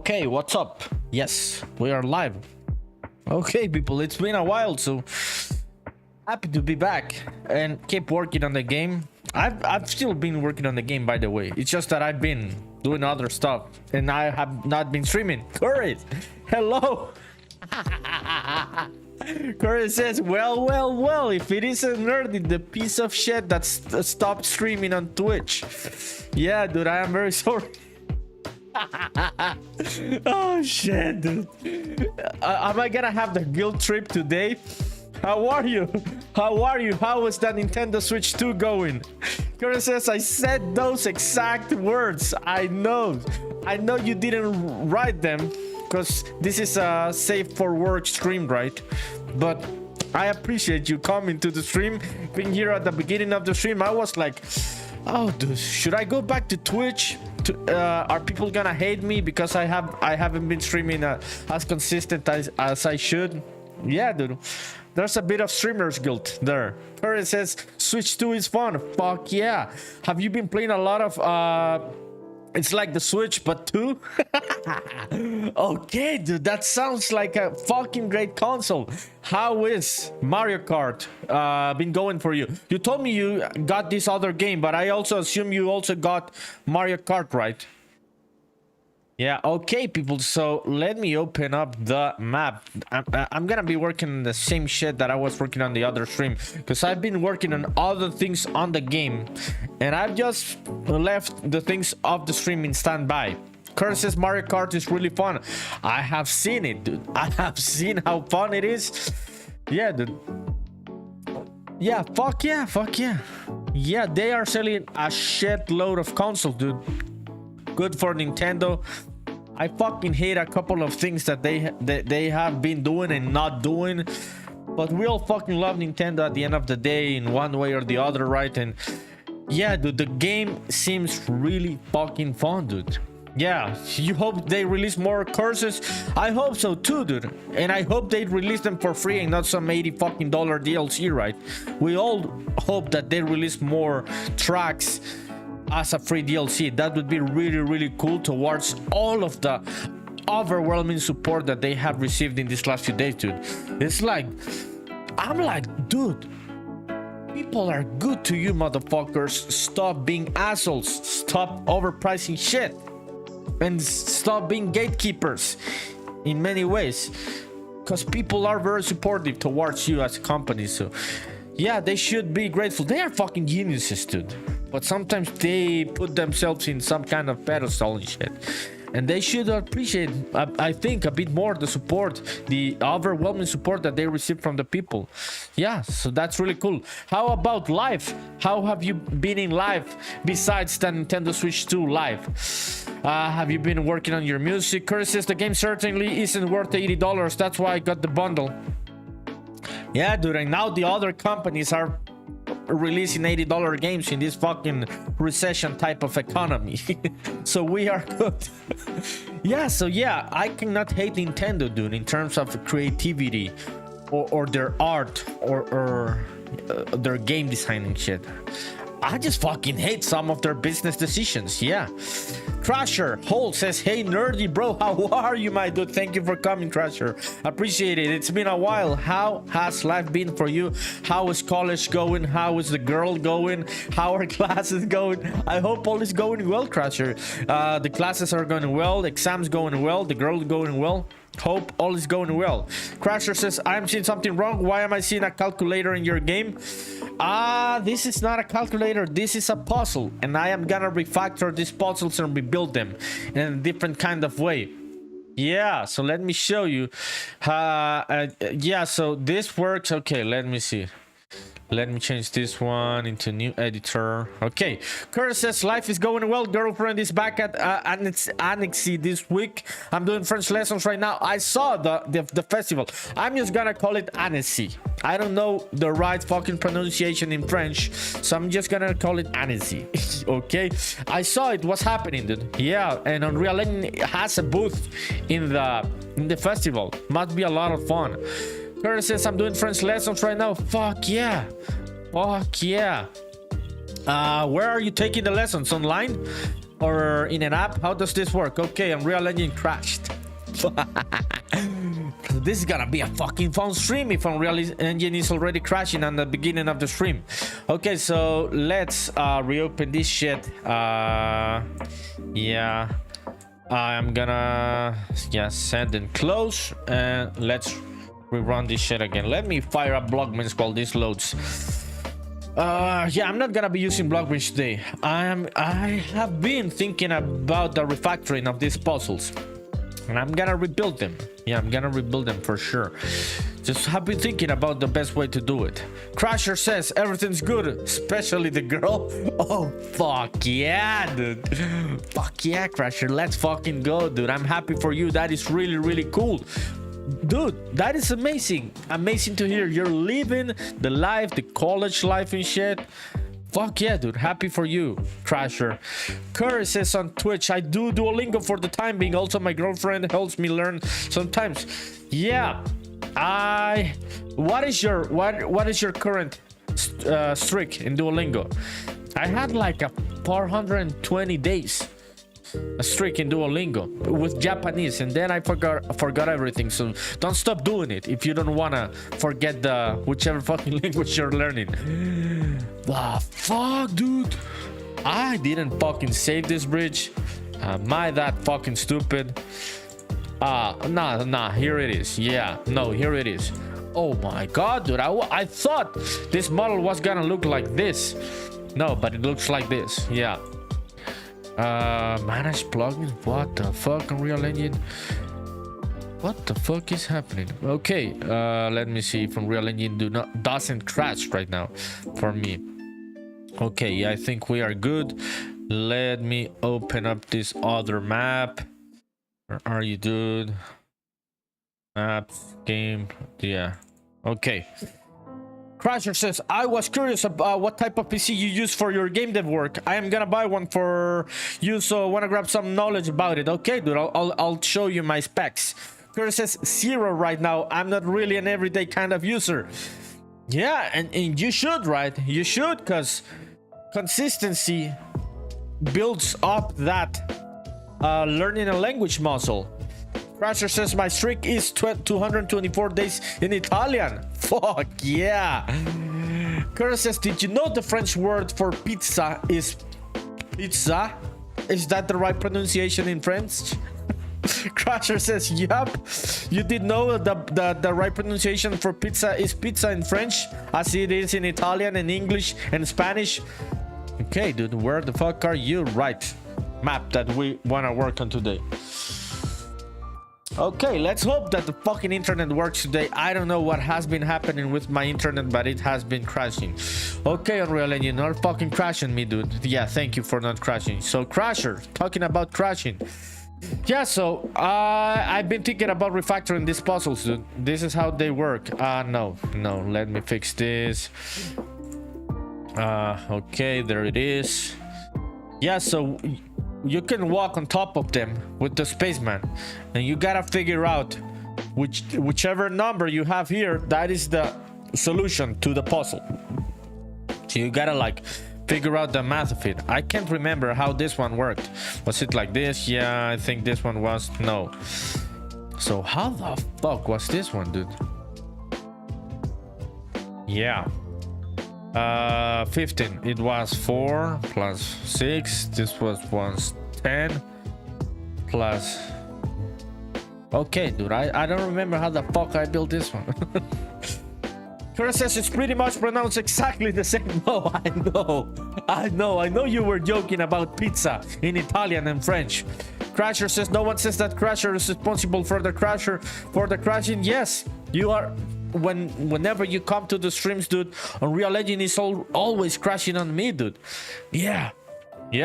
Okay, what's up? Yes, we are live. Okay, people, it's been a while, so happy to be back and keep working on the game. I've still been working on the game, by the way. It's just that I've been doing other stuff and I have not been streaming. Courage, hello. Courage says, well, if it isn't Nerdy, the piece of shit that stopped streaming on Twitch. Yeah, dude, I am very sorry. Oh shit, dude. Am I gonna have the guilt trip today? How are you? How is that Nintendo Switch 2 going? Curry says, I said those exact words. I know you didn't write them because this is a safe for work stream, right? But I appreciate you coming to the stream. Being here at the beginning of the stream, I was like, oh dude, should I go back to Twitch? Are people gonna hate me because I haven't been streaming as consistent as I should? Yeah, dude, there's a bit of streamer's guilt there. Curry says Switch 2 is fun. Fuck yeah. Have you been playing a lot of it's like the Switch but 2? Okay, dude, that sounds like a fucking great console. How is Mario Kart been going for you? You told me you got this other game, but I also assume you also got Mario Kart, right? Yeah, okay, people, so let me open up the map. I'm gonna be working on the same shit that I was working on the other stream, because I've been working on other things on the game and I've just left the things of the stream in standby. Kurt says Mario Kart is really fun. I have seen it, dude. I have seen how fun it is. Yeah, dude. Yeah, fuck yeah. Yeah, they are selling a shitload of consoles, dude. Good for Nintendo. I fucking hate a couple of things that they have been doing and not doing, but we all fucking love Nintendo at the end of the day in one way or the other, right? And yeah, dude, the game seems really fucking fun, dude. Yeah, you hope they release more courses. I hope so too, dude. And I hope they release them for free and not some $80 fucking DLC, right? We all hope that they release more tracks as a free DLC. That would be really cool towards all of the overwhelming support that they have received in these last few days, dude. It's like, I'm like, dude, people are good to you, motherfuckers. Stop being assholes. Stop overpricing shit. And stop being gatekeepers in many ways. Because people are very supportive towards you as a company. So yeah, they should be grateful. They are fucking geniuses, dude. But sometimes they put themselves in some kind of pedestal and shit. And they should appreciate, I think, a bit more the support, the overwhelming support that they receive from the people. Yeah, so that's really cool. How about live? How have you been in live besides the Nintendo Switch 2 live? Have you been working on your music? Curry says the game certainly isn't worth $80. That's why I got the bundle. Yeah, dude, and now the other companies are releasing $80 games in this fucking recession type of economy. So we are good. Yeah, so yeah, I cannot hate Nintendo, dude, in terms of creativity or their art or their game design and shit. I just fucking hate some of their business decisions. Yeah. Crasher Holt says, hey nerdy bro, how are you, my dude? Thank you for coming, Crasher. Appreciate it. It's been a while. How has life been for you? How is college going? How is the girl going? How are classes going? I hope all is going well, Crasher. The classes are going well, exams going well, the girl going well. Hope all is going well. Crasher says, I'm seeing something wrong. Why am I seeing a calculator in your game? This is not a calculator. This is a puzzle, and I am gonna refactor these puzzles and rebuild them in a different kind of way. Yeah, so let me show you. Yeah, so this works. Okay, let me see. Let me change this one into new editor. Okay, Curtis says life is going well. Girlfriend is back at Annexy this week. I'm doing French lessons right now. I saw the festival. I'm just gonna call it Annecy. I don't know the right fucking pronunciation in French, so I'm just gonna call it Annecy. Okay, I saw it was happening, dude. Yeah, and Unreal Engine has a booth in the festival. Must be a lot of fun. Curtis says, I'm doing French lessons right now. Fuck yeah. Fuck yeah. Where are you taking the lessons? Online? Or in an app? How does this work? Okay, Unreal Engine crashed. This is gonna be a fucking fun stream if Unreal Engine is already crashing on the beginning of the stream. Okay, so let's reopen this shit. Yeah, I'm gonna send and close, and let's rerun this shit again. Let me fire up BlockBench while this loads. Yeah, I'm not gonna be using BlockBench today. I have been thinking about the refactoring of these puzzles, and I'm gonna rebuild them. Yeah, I'm gonna rebuild them for sure. Just have been thinking about the best way to do it. Crasher says everything's good, especially the girl. Oh, fuck yeah, dude. Fuck yeah, Crasher. Let's fucking go, dude. I'm happy for you. That is really, really cool. Dude, that is amazing. Amazing to hear. You're living the life, the college life and shit. Fuck yeah, dude. Happy for you, Crasher. Curry says on Twitch, I do Duolingo for the time being. Also, my girlfriend helps me learn sometimes. Yeah. What is your current streak in Duolingo? I had like a 420 days a streak in Duolingo with Japanese, and then I forgot everything. So don't stop doing it if you don't wanna forget the whichever fucking language you're learning. The fuck, dude, I didn't fucking save this bridge. Am I that fucking stupid? Nah, here it is. Yeah, no, here it is. Oh my god, dude, I thought this model was gonna look like this. No, but it looks like this. Yeah. Manage plugins. What the fuck, Unreal Engine? What the fuck is happening? Okay, let me see if Unreal Engine doesn't crash right now for me. Okay, yeah, I think we are good. Let me open up this other map. Where are you, dude? Maps, game, yeah. Okay. Crasher says, I was curious about what type of PC you use for your game dev work. I am gonna buy one for you, so I wanna grab some knowledge about it. Okay, dude, I'll show you my specs. Crasher says 0 right now. I'm not really an everyday kind of user. Yeah, and you should, right? You should, because consistency builds up that learning a language muscle. Crasher says my streak is 224 days in Italian. Fuck yeah. Curtis says, did you know the French word for pizza is pizza? Is that the right pronunciation in French? Crasher says, yup. You did know the right pronunciation for pizza is pizza in French, as it is in Italian and English and Spanish. Okay, dude, where the fuck are you? Right map that we want to work on today. Okay, let's hope that the fucking internet works today. I don't know what has been happening with my internet, but it has been crashing. Okay, Unreal Engine, not fucking crashing me, dude. Yeah, thank you for not crashing. So, Crasher, talking about crashing. Yeah, so I've been thinking about refactoring these puzzles, dude. This is how they work. No, let me fix this. Okay, there it is. Yeah, so you can walk on top of them with the Spaceman, and you gotta figure out whichever number you have here, that is the solution to the puzzle. So you gotta like figure out the math of it. I can't remember how this one worked. Was it like this? Yeah, I think this one was. No. So how the fuck was this one, dude? Yeah. 15. It was 4 plus 6. This was 10 plus. Okay, dude, I don't remember how the fuck I built this one. Kura says it's pretty much pronounced exactly the same. No, I know you were joking about pizza in Italian and French. Crasher says no one says that Crasher is responsible for the crashing. Yes, you are. Whenever you come to the streams, dude, Unreal Engine is always crashing on me, dude. Yeah,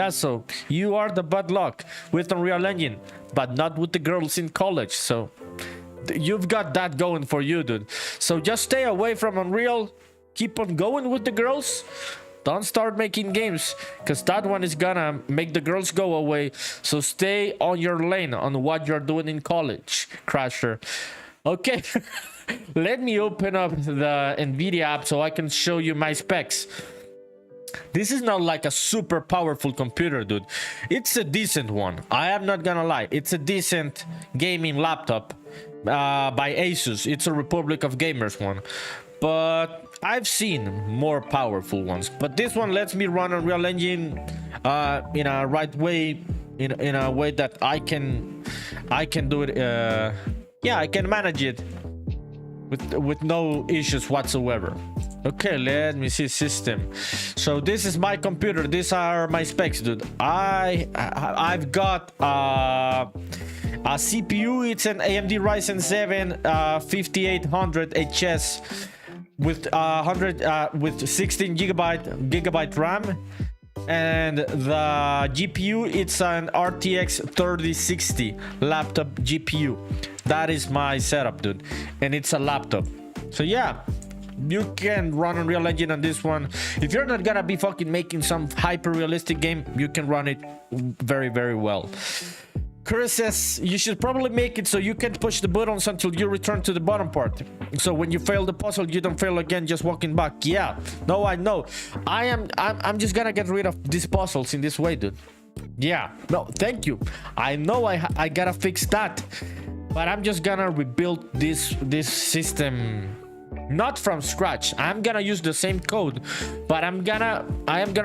so you are the bad luck with Unreal Engine, but not with the girls in college. So you've got that going for you, dude. So just stay away from Unreal. Keep on going with the girls. Don't start making games, because that one is gonna make the girls go away. So stay on your lane on what you're doing in college, Crasher. Okay. Let me open up the NVIDIA app so I can show you my specs. This is not like a super powerful computer, dude. It's a decent one. I am not gonna lie. It's a decent gaming laptop by Asus. It's a Republic of Gamers one. But I've seen more powerful ones. But this one lets me run Unreal Engine in a right way, in a way that I can do it. Yeah, I can manage it with no issues whatsoever. Okay, let me see system. So this is my computer. These are my specs, dude. I've got a CPU. It's an AMD Ryzen 7 5800 HS with 16 gigabyte RAM, and the GPU, it's an RTX 3060 laptop GPU. That is my setup, dude, and it's a laptop. So yeah, you can run Unreal Engine on this one. If you're not gonna be fucking making some hyper realistic game, you can run it very, very well. Chris says you should probably make it so you can't push the buttons until you return to the bottom part. So when you fail the puzzle, you don't fail again just walking back. Yeah, no, I know. I'm just gonna get rid of these puzzles in this way, dude. Yeah, no, thank you. I know I gotta fix that, but I'm just gonna rebuild this system. Not from scratch. I'm gonna use the same code, but I am gonna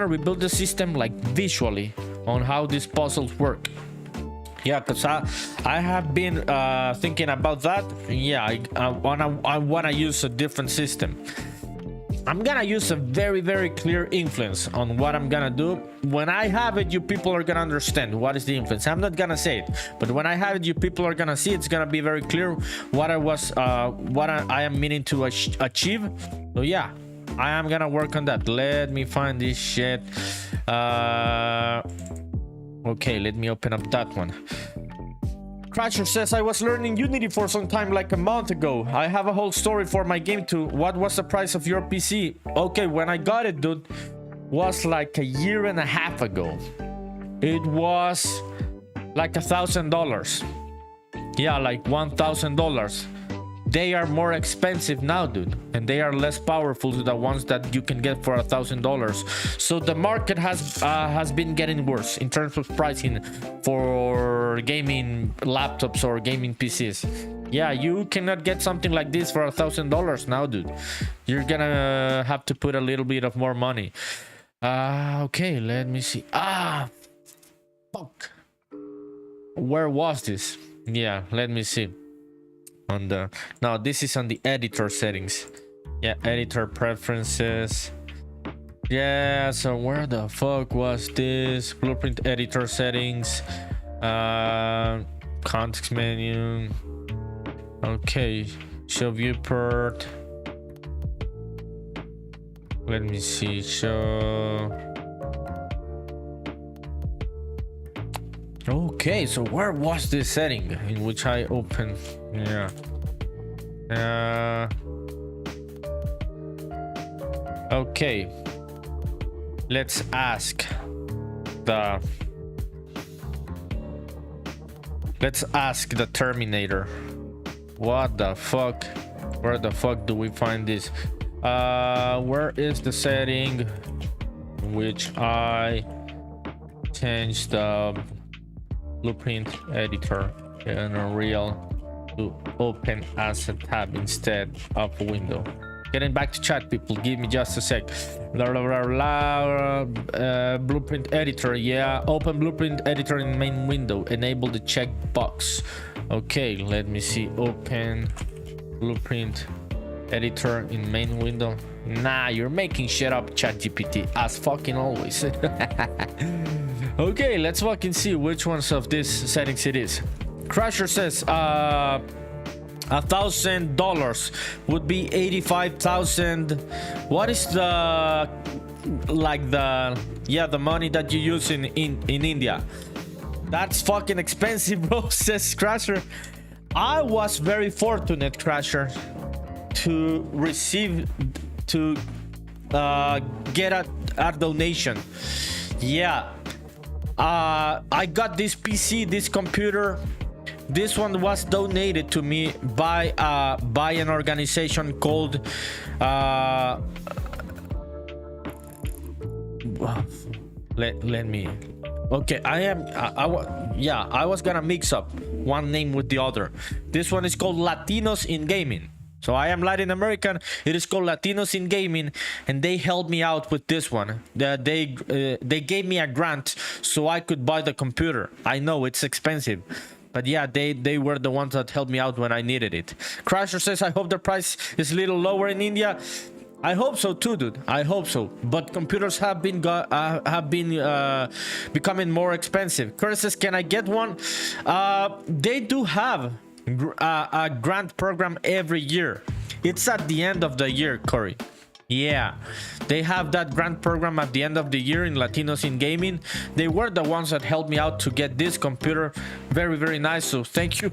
rebuild the system like visually on how these puzzles work. Yeah, because I have been thinking about that. Yeah, I wanna use a different system. I'm gonna use a very, very clear influence on what I'm gonna do. When I have it, you people are gonna understand what is the influence. I'm not gonna say it, but when I have it, you people are gonna see. It's gonna be very clear what I am meaning to achieve. So yeah, I am gonna work on that. Let me find this shit. Okay, let me open up that one. Crasher says, I was learning Unity for some time, like a month ago. I have a whole story for my game too. What was the price of your PC? Okay, when I got it, dude, was like a year and a half ago. It was like $1,000. Yeah, like $1,000. They are more expensive now, dude, and they are less powerful than the ones that you can get for $1,000. So the market has been getting worse in terms of pricing for gaming laptops or gaming PCs. Yeah, you cannot get something like this for $1,000 now, dude. You're gonna have to put a little bit of more money. Okay, let me see. Fuck. Where was this? Yeah, let me see. On the now, this is on the editor settings. Yeah, editor preferences. Yeah, so where the fuck was this? Blueprint editor settings, context menu. Okay, show viewport. Let me see. Show. Okay, so where was this setting in which I opened? Yeah. Okay. Let's ask the Terminator. What the fuck? Where the fuck do we find this? Where is the setting in which I changed the Blueprint editor in Unreal to open as a tab instead of a window? Getting back to chat, people, give me just a sec. Blueprint editor, yeah, open Blueprint editor in main window, enable the checkbox. Okay, let me see. Open Blueprint editor in main window. Nah, you're making shit up, ChatGPT, as fucking always. Okay, let's fucking see which ones of these settings it is. Crasher says $1,000 would be 85,000. What is the the money that you use in India? That's fucking expensive, bro, says Crasher. I was very fortunate, Crasher, to get a donation. Yeah, I got this PC, this computer. This one was donated to me by an organization called let me. Okay, I was gonna mix up one name with the other. This one is called Latinos in Gaming. So I am Latin American. It is called Latinos in Gaming, and they helped me out with this one. They gave me a grant so I could buy the computer. I know it's expensive, but yeah, they were the ones that helped me out when I needed it. Crasher says, I hope the price is a little lower in India. I hope so too, dude. I hope so. But computers have been becoming more expensive. Curtis says, can I get one? They do have a grant program every year. It's at the end of the year, Corey. Yeah, they have that grant program at the end of the year in Latinos in Gaming. They were the ones that helped me out to get this computer. Very, very nice. So thank you.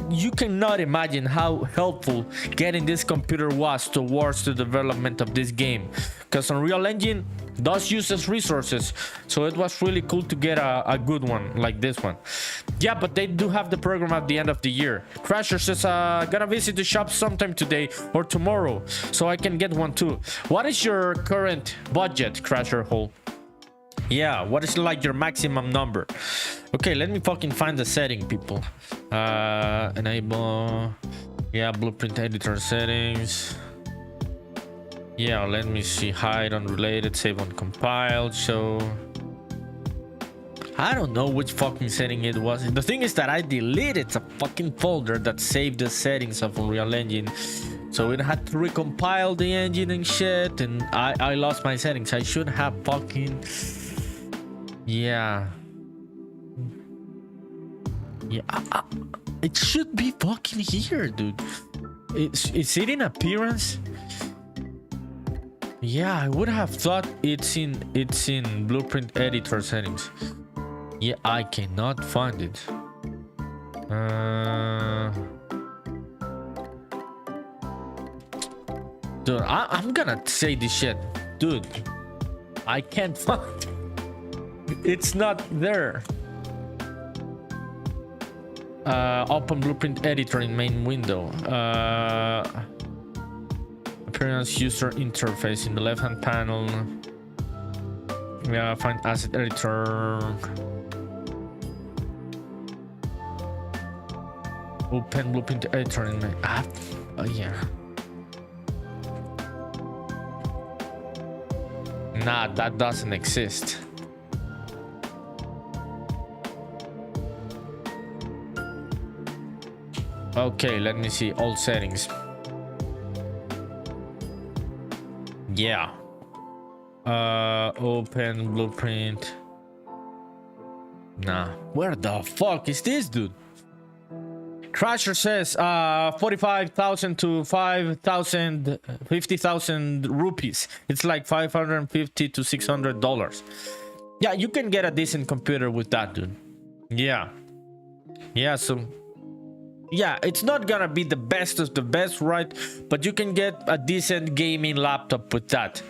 You cannot imagine how helpful getting this computer was towards the development of this game, because Unreal Engine does use resources, so it was really cool to get a good one like this one. Yeah, but they do have the program at the end of the year. Crasher says, gonna visit the shop sometime today or tomorrow so I can get one too. What is your current budget, Crasher Hole? Yeah, what is like your maximum number? Okay, let me fucking find the setting, people. Enable, yeah, blueprint editor settings. Yeah, let me see. Hide unrelated, save on compiled. So I don't know which fucking setting it was. The thing is that I deleted a fucking folder that saved the settings of Unreal Engine, so it had to recompile the engine and shit, and I lost my settings. I should have fucking, yeah, it should be fucking here, dude. Is it in appearance? Yeah, I would have thought it's in blueprint editor settings. Yeah, I cannot find it. Dude, I'm gonna say this shit. Dude, I can't find it. It's not there. Open blueprint editor in main window. Appearance user interface in the left hand panel. Yeah, find asset editor. Open blueprint editor in my app. Yeah. Nah, that doesn't exist. Okay, let me see all settings. Yeah. Open blueprint. Nah. Where the fuck is this, dude? Crasher says 45,000 to 5,000, 50,000 rupees. It's like $550 to $600. Yeah, you can get a decent computer with that, dude. Yeah. Yeah, so yeah, it's not gonna be the best of the best, right? But you can get a decent gaming laptop with that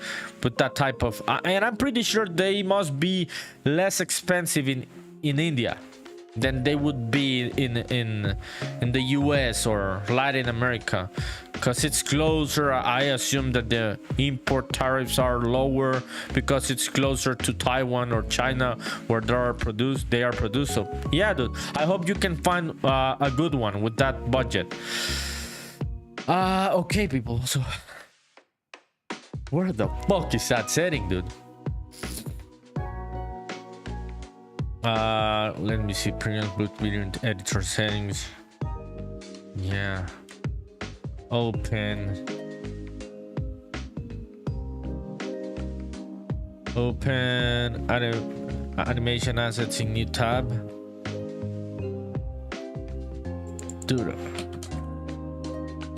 type of and I'm pretty sure they must be less expensive in India than they would be in the US or Latin America, because it's closer. I assume that the import tariffs are lower because it's closer to Taiwan or China, where they are produced. So yeah, dude, I hope you can find a good one with that budget. Okay, people, so where the fuck is that setting, dude? Let me see. Premium blueprint editor settings. Yeah. Open animation assets in new tab. Dude,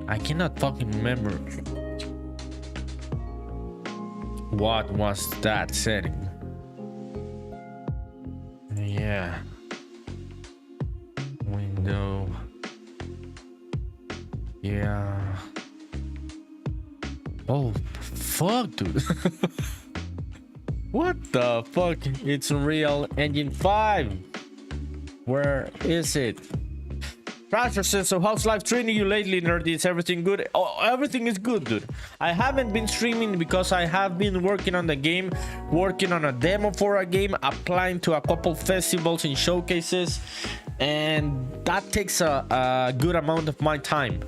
I cannot fucking remember what was that setting. Yeah. Window. Yeah. Oh, fuck, dude. What the fuck? It's Unreal Engine 5. Where is it? Crasher says, so how's life treating you lately, nerdy? Is everything good? Oh, everything is good, dude. I haven't been streaming because I have been working on the game, working on a demo for a game, applying to a couple festivals and showcases, and that takes a good amount of my time.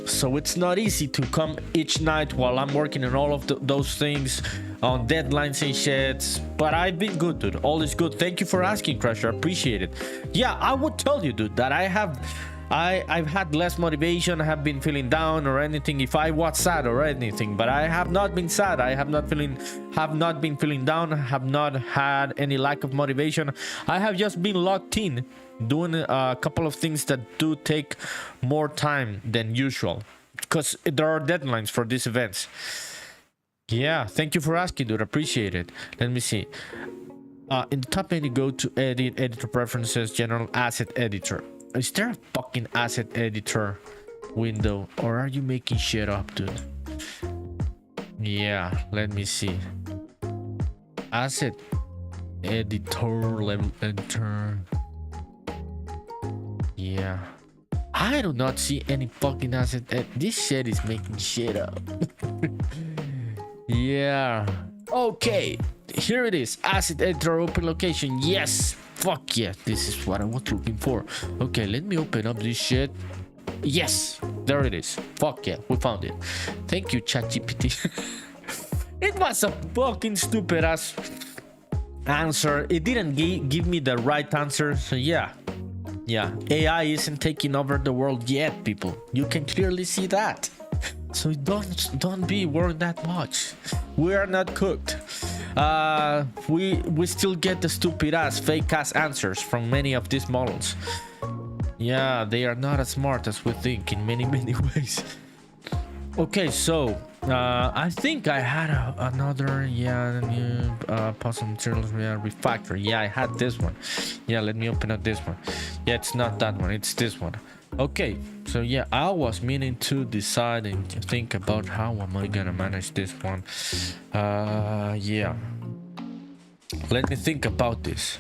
So it's not easy to come each night while I'm working on all of those things, on deadlines and shit. But I've been good, dude. All is good. Thank you for asking, Crusher. I appreciate it. Yeah, I would tell you, dude, that I've had less motivation. I have been feeling down or anything. If I was sad or anything, but I have not been sad. I have not been feeling down. I have not had any lack of motivation. I have just been locked in, doing a couple of things that do take more time than usual, because there are deadlines for these events. Yeah, thank you for asking, dude. Appreciate it. Let me see. In the top menu, go to edit, editor preferences, general asset editor. Is there a fucking asset editor window, or are you making shit up, dude? Yeah, let me see. Asset editor, editor. Yeah, I do not see any fucking asset. This shit is making shit up. Yeah. Okay, here it is. Asset editor, open location. Yes. Fuck yeah, this is what I was looking for. Okay, let me open up this shit. Yes, there it is. Fuck yeah, we found it. Thank you, ChatGPT. It was a fucking stupid ass answer. It didn't give me the right answer. So yeah, AI isn't taking over the world yet, people. You can clearly see that. So don't be worried that much. We are not cooked. We still get the stupid ass, fake ass answers from many of these models. Yeah, they are not as smart as we think in many ways. Okay, so I think I had another new puzzle materials refactor. Yeah, I had this one. Yeah, let me open up this one. Yeah, it's not that one, it's this one. Okay, so yeah, I was meaning to decide and think about how am I gonna manage this one. Yeah, let me think about this.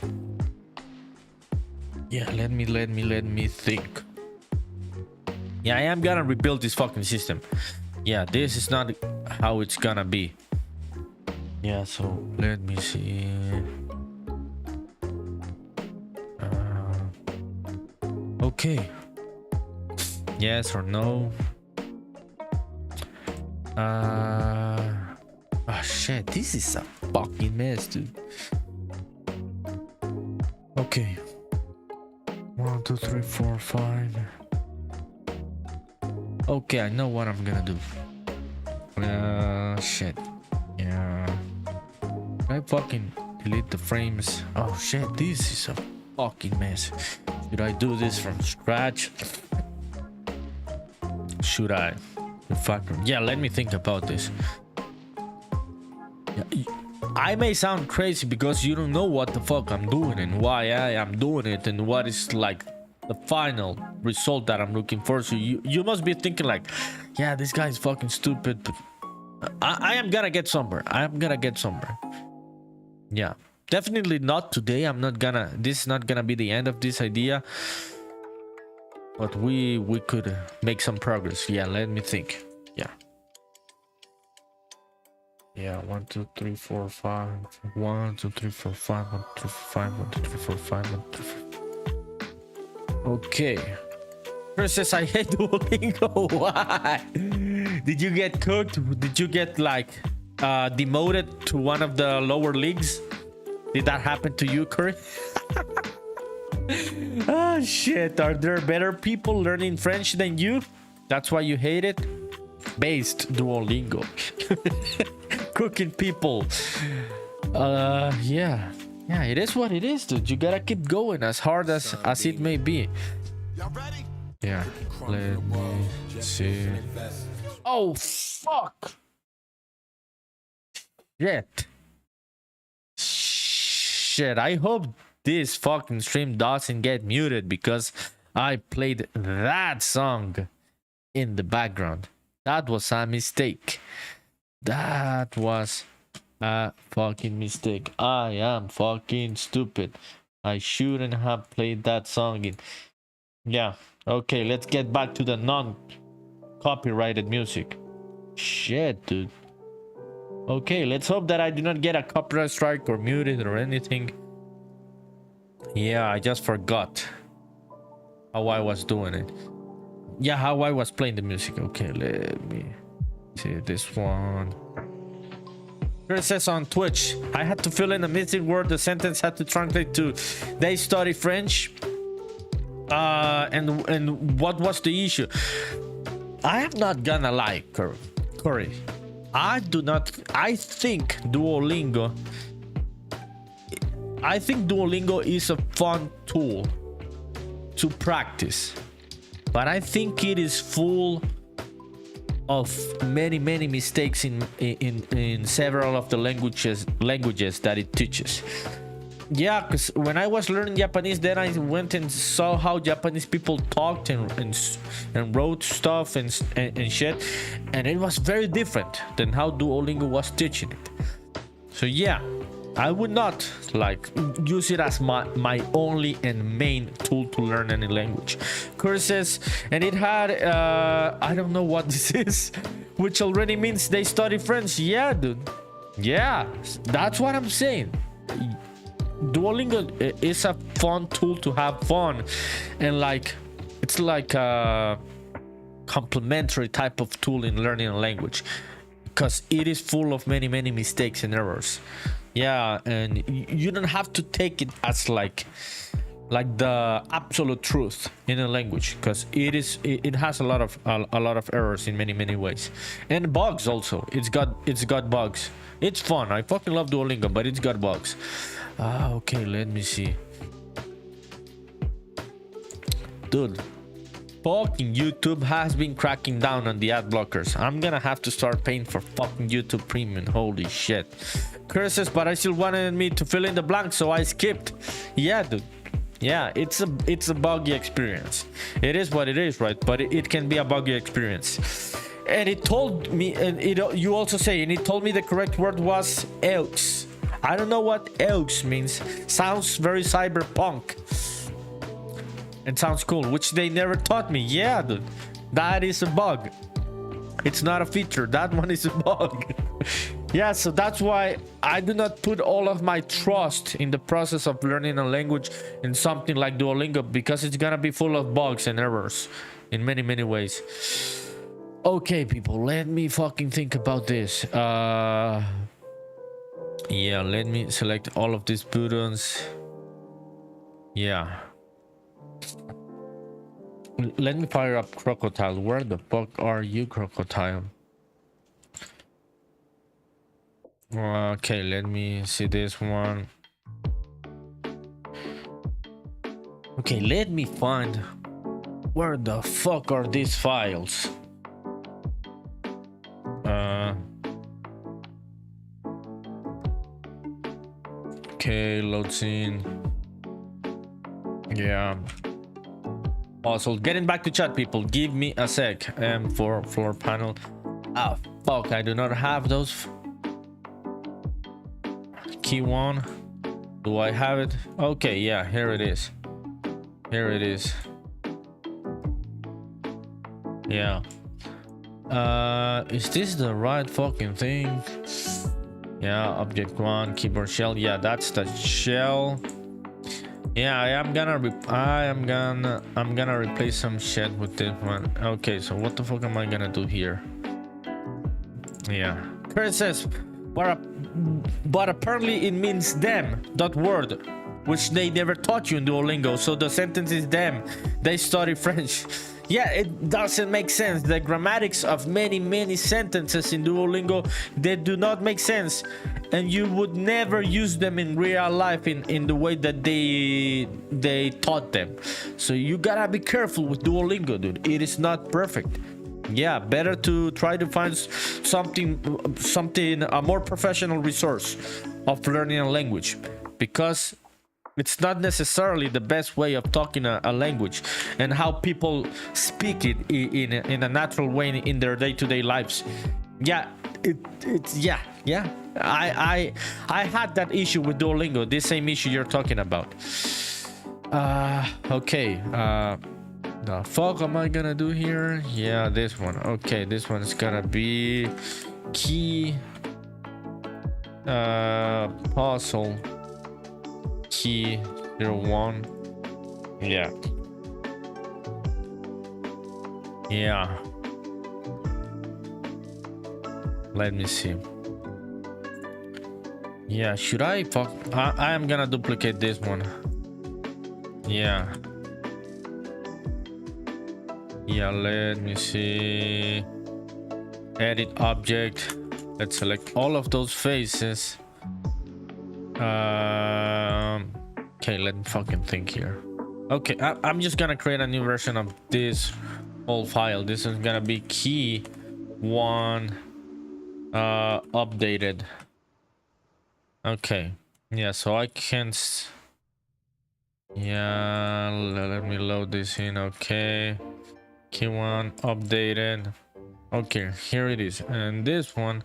Yeah, let me think. Yeah, I am gonna rebuild this fucking system. Yeah, this is not how it's gonna be. Yeah, so let me see. Okay. Yes or no? Oh shit, this is a fucking mess, dude. Okay. 1, 2, 3, 4, 5. Okay, I know what I'm gonna do. Shit. Yeah. I fucking delete the frames. Oh shit, this is a fucking mess. Should I do this from scratch? Should I? Yeah, let me think about this. Yeah, I may sound crazy because you don't know what the fuck I'm doing and why I am doing it and what is like the final result that I'm looking for. So you must be thinking like, yeah, this guy is fucking stupid, but I am gonna get somewhere. I am gonna get somewhere. Yeah, definitely not today. This is not gonna be the end of this idea. But we could make some progress. Yeah, let me think. Yeah, 1, 2, 3, 4, 5. 1, 2, 3, 4, 5. 1, 2, 5. 1, 2, 3, 4, 5. 1, 2, 5. Okay. Chris says, I hate Duolingo. Why? Did you get cooked? Did you get like demoted to one of the lower leagues? Did that happen to you, Curry? Oh shit, are there better people learning French than you? That's why you hate it? Based Duolingo. Cooking people. Yeah, it is what it is, dude. You gotta keep going as hard as it may be. Yeah, let me see. Oh fuck. Shit, I hope this fucking stream doesn't get muted because I played that song in the background. That was a mistake. That was a fucking mistake. I am fucking stupid. I shouldn't have played that song Yeah. Okay, let's get back to the non-copyrighted music. Shit, dude. Okay, let's hope that I do not get a copyright strike or muted or anything. Yeah, I just forgot how I was doing it. Yeah, how I was playing the music. Okay, let me see this one. It says on Twitch, I had to fill in a missing word. The sentence had to translate to "They study French." And what was the issue? I am not gonna lie, Corey. I do not. I think Duolingo is a fun tool to practice, but I think it is full of many mistakes in several of the languages that it teaches. Yeah, because when I was learning Japanese, then I went and saw how Japanese people talked and wrote stuff and shit, and it was very different than how Duolingo was teaching it. So yeah, I would not like use it as my only and main tool to learn any language. Curses, and it had I don't know what this is, which already means they study French. Yeah, dude. Yeah, that's what I'm saying. Duolingo is a fun tool to have fun, and like it's like a complementary type of tool in learning a language, because it is full of many mistakes and errors. Yeah, and you don't have to take it as like the absolute truth in a language, because it has a lot of errors in many ways, and bugs also. It's got bugs. It's fun. I fucking love Duolingo, but it's got bugs. Okay, let me see. Dude, fucking YouTube has been cracking down on the ad blockers. I'm gonna have to start paying for fucking YouTube Premium. Holy shit. Curses, but I still wanted me to fill in the blanks, so I skipped. Yeah, dude. Yeah, it's a buggy experience. It is what it is, right? But it can be a buggy experience. And it told me, and you also say, and it told me the correct word was "eux." I don't know what "eux" means. Sounds very cyberpunk. It sounds cool, which they never taught me. Yeah, dude, that is a bug. It's not a feature. That one is a bug. Yeah, so that's why I do not put all of my trust in the process of learning a language in something like Duolingo, because it's gonna be full of bugs and errors in many ways. Okay, people, let me fucking think about this. Yeah, let me select all of these buttons. Yeah. Let me fire up Crocotile. Where the fuck are you, Crocotile? Okay, let me see this one. Okay, let me find where the fuck are these files. Okay, loads in. Yeah. Also, getting back to chat, people, give me a sec. For floor panel. Ah, fuck, I do not have those. Key one. Do I have it? Okay, yeah, here it is. Here it is. Yeah. Is this the right fucking thing? Yeah, object one, keyboard shell. Yeah, that's the shell. Yeah, I'm gonna replace some shit with this one. Okay, so what the fuck am I gonna do here? Yeah. Kurt says, but apparently it means them, that word, which they never taught you in Duolingo. So the sentence is them. They study French. Yeah, it doesn't make sense. The grammatics of many sentences in Duolingo, they do not make sense, and you would never use them in real life in the way that they taught them. So you gotta be careful with Duolingo, dude. It is not perfect. Yeah, better to try to find something a more professional resource of learning a language, because it's not necessarily the best way of talking a language and how people speak it in a natural way in their day-to-day lives. Yeah, yeah. I had that issue with Duolingo, this same issue you're talking about. Okay. The fuck am I gonna do here? Yeah, this one. Okay, this one's gonna be key puzzle key 01. Yeah. Let me see. Yeah, should I fuck? I am gonna duplicate this one. Yeah, let me see. Edit object. Let's select all of those faces. Okay, let me fucking think here. Okay, I'm just gonna create a new version of this old file. This is gonna be key 1 updated. Okay, yeah, so I can let me load this in. Okay, key 1 updated. Okay, here it is. And this one,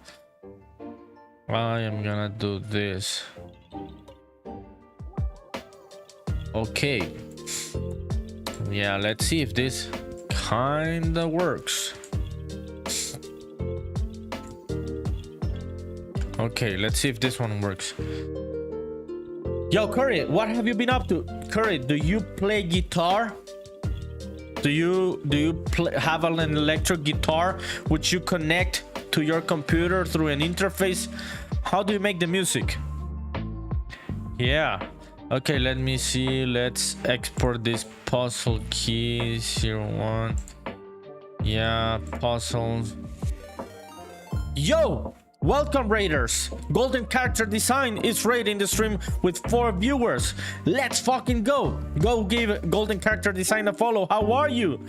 I am gonna do this. Okay, yeah, let's see if this kinda works. Okay, let's see if this one works. Yo, Curry, what have you been up to? Curry, do you play guitar? Do you have an electric guitar which you connect to your computer through an interface? How do you make the music? Yeah. Okay, let me see. Let's export this puzzle key 01. Yeah, puzzles. Yo! Welcome, raiders. Golden Character Design is raiding the stream with 4 viewers. Let's fucking go. Go give Golden Character Design a follow. How are you,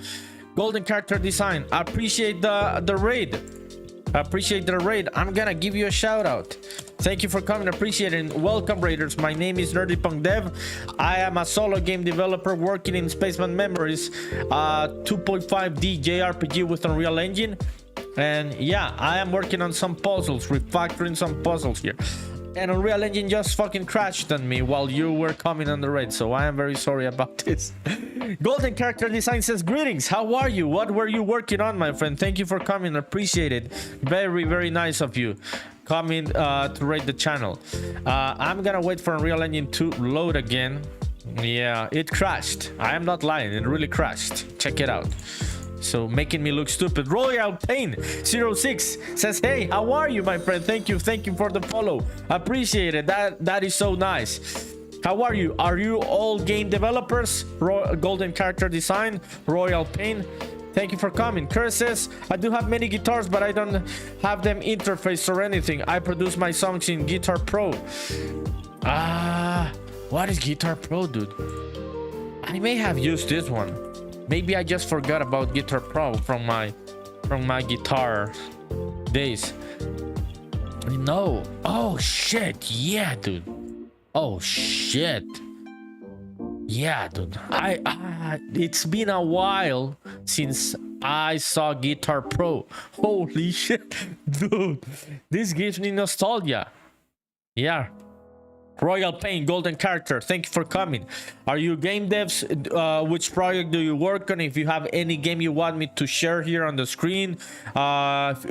Golden Character Design? I appreciate the raid. I'm gonna give you a shout out. Thank you for coming. Appreciate it. Welcome, raiders. My name is NerdyPunkDev. I am a solo game developer working in Spaceman Memories, 2.5D JRPG with Unreal Engine. And yeah, I am working on some puzzles, refactoring some puzzles here. And Unreal Engine just fucking crashed on me while you were coming on the raid, so I am very sorry about this. Golden Character Design says, greetings, how are you? What were you working on, my friend? Thank you for coming, appreciate it. Very, very nice of you coming to raid the channel. I'm gonna wait for Unreal Engine to load again. Yeah, it crashed. I am not lying, it really crashed. Check it out. So making me look stupid. Royal Pain 06 says, hey, how are you, my friend? Thank you for the follow. Appreciate it. That is so nice. How are you? Are you all game developers? Golden Character Design, Royal Pain, thank you for coming. Kurt says, I do have many guitars, but I don't have them interfaced or anything. I produce my songs in Guitar Pro. What is Guitar Pro, dude? I may have used this one. Maybe I just forgot about Guitar Pro from my guitar days. No. Oh shit. Yeah, dude. Oh shit. Yeah, dude. It's been a while since I saw Guitar Pro. Holy shit, dude. This gives me nostalgia. Yeah. Royal Pain, Golden Character, thank you for coming. Are you game devs? Which project do you work on? If you have any game you want me to share here on the screen,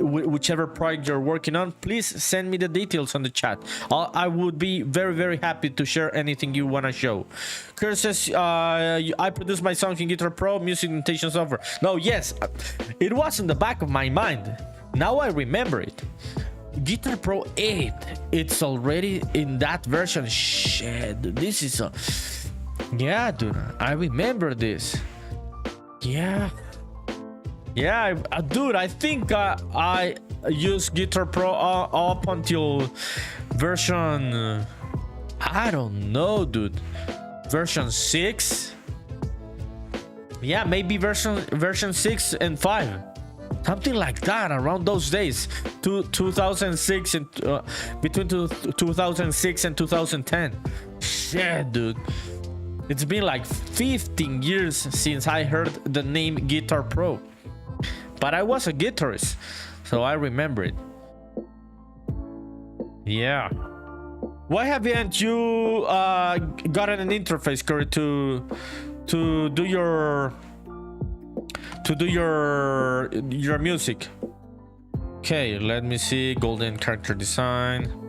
whichever project you're working on, please send me the details on the chat. I would be very, very happy to share anything you want to show. Kurt says, I produce my songs in Guitar Pro, music notation software. No, yes, it was in the back of my mind. Now I remember it. Guitar Pro 8, it's already in that version. Shit, dude, this is a... Yeah, dude, I remember this. Yeah, dude, I think I used Guitar Pro up until version... I don't know, dude. Version 6? Yeah, maybe version 6 and 5. Something like that, around those days. 2006 and between 2006 and 2010. Shit, dude. It's been like 15 years since I heard the name Guitar Pro. But I was a guitarist, so I remember it. Yeah. Why haven't you gotten an interface, Curry, to do your to do your music. Okay, let me see. Golden character design.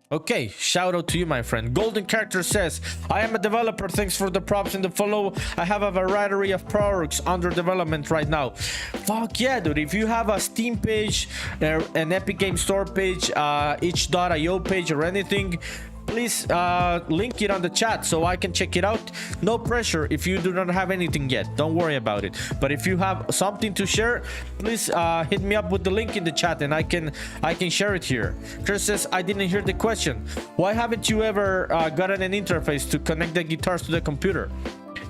Okay, shout out to you, my friend. Golden Character says, I am a developer. Thanks for the props and the follow. I have a variety of products under development right now. Fuck yeah, dude. If you have a Steam page, an Epic Game Store page, itch.io page or anything, please link it on the chat so I can check it out. No pressure if you do not have anything yet. Don't worry about it. But if you have something to share, please hit me up with the link in the chat and I can share it here. Chris says, I didn't hear the question. Why haven't you ever gotten an interface to connect the guitars to the computer?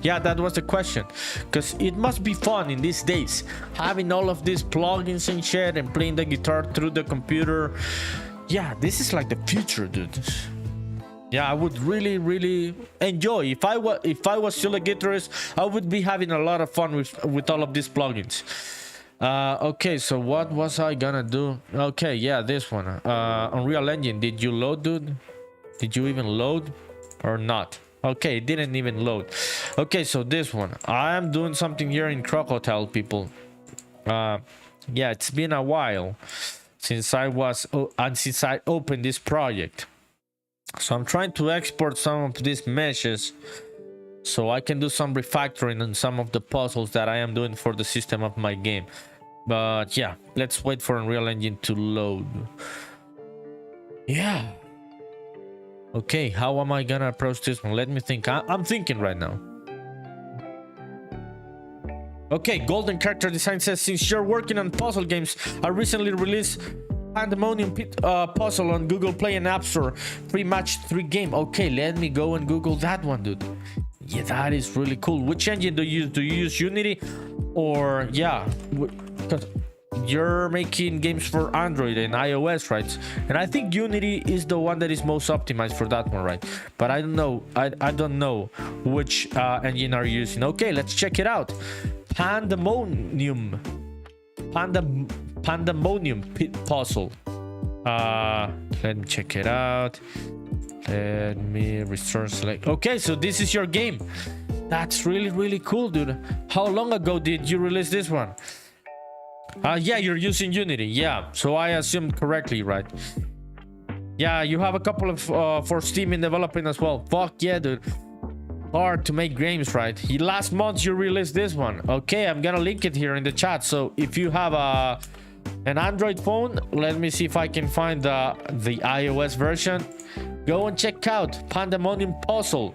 Yeah, that was the question. Because it must be fun in these days, having all of these plugins and shit and playing the guitar through the computer. Yeah, this is like the future, dude. Yeah, I would really enjoy. If I was still a guitarist, I would be having a lot of fun with all of these plugins. Okay, so what was I gonna do? Okay, yeah, this one. Unreal Engine, did you load, dude? Did you even load or not? Okay, it didn't even load. Okay, so this one. I am doing something here in Crocotile, people. Yeah, it's been a while since I opened this project. So I'm trying to export some of these meshes so I can do some refactoring on some of the puzzles that I am doing for the system of my game. But yeah, let's wait for Unreal Engine to load. Yeah. Okay, how am I gonna approach this one? Let me think. I'm thinking right now. Okay, Golden Character Design says, since you're working on puzzle games, I recently released Pandemonium puzzle on Google Play and App Store. Free match 3 game. Okay, let me go and Google that one, dude. Yeah, that is really cool. Which engine do you use? Do you use Unity? Or yeah, because you're making games for Android and iOS, right? And I think Unity is the one that is most optimized for that one, right? But I don't know. I don't know which engine are you using. Okay, let's check it out. Pandemonium puzzle. Let me check it out. Let me restore select. Okay, so this is your game. That's really cool, dude. How long ago did you release this one? Yeah, you're using Unity. Yeah, so I assumed correctly, right? Yeah, you have a couple of for Steam in developing as well. Fuck yeah, dude. Hard to make games, right? Last month you released this one. Okay, I'm gonna link it here in the chat. So if you have an Android phone, let me see if I can find the iOS version. Go and check out Pandemonium Puzzle,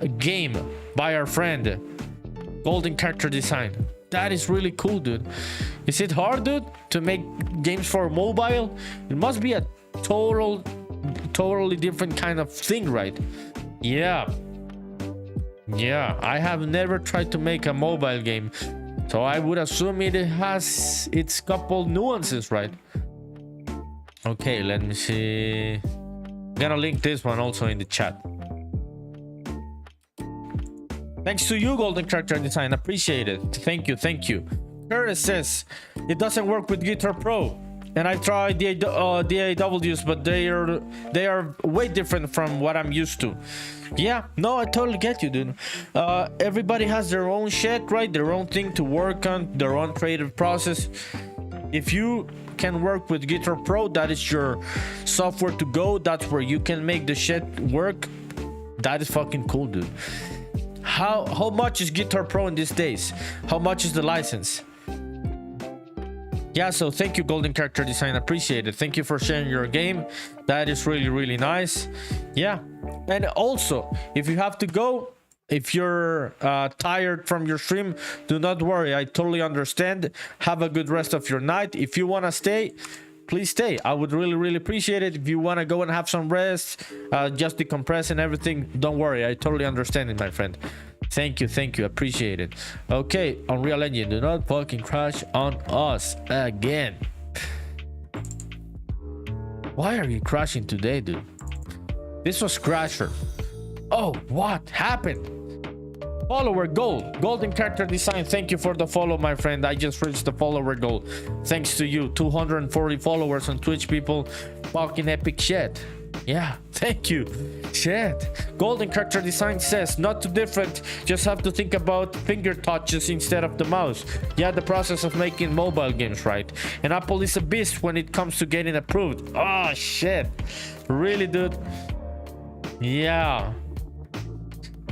a game by our friend Golden Character Design. That is really cool, dude. Is it hard, dude, to make games for mobile? It must be a totally different kind of thing, right? Yeah, I have never tried to make a mobile game, so I would assume it has its couple nuances, right? Okay, let me see. I'm gonna link this one also in the chat. Thanks to you, Golden Character Design. Appreciate it. Thank you. Curtis says it doesn't work with Guitar Pro, and I tried the DAWs, but they are way different from what I'm used to. Yeah, no, I totally get you, dude. Everybody has their own shit, right? Their own thing to work on, their own creative process. If you can work with Guitar Pro, that is your software to go. That's where you can make the shit work. That is fucking cool, dude. How much is Guitar Pro in these days? How much is the license? Yeah, so thank you, Golden Character Design. Appreciate it. Thank you for sharing your game. That is really nice. Yeah, and also if you have to go, if you're tired from your stream, do not worry. I totally understand. Have a good rest of your night. If you want to stay, please stay. I would really appreciate it. If you want to go and have some rest, just decompress and everything, don't worry. I totally understand it, my friend. Thank you. Appreciate it. Okay, Unreal Engine, do not fucking crash on us again. Why are you crashing today, dude? This was Crasher. Oh, what happened? Follower goal. Golden Character Design, thank you for the follow, my friend. I just reached the follower goal. Thanks to you. 240 followers on Twitch, people. Fucking epic shit. Yeah, thank you. Shit. Golden Character Design says, not too different, just have to think about finger touches instead of the mouse. Yeah, the process of making mobile games, right? And Apple is a beast when it comes to getting approved. Oh, shit. Really, dude? Yeah.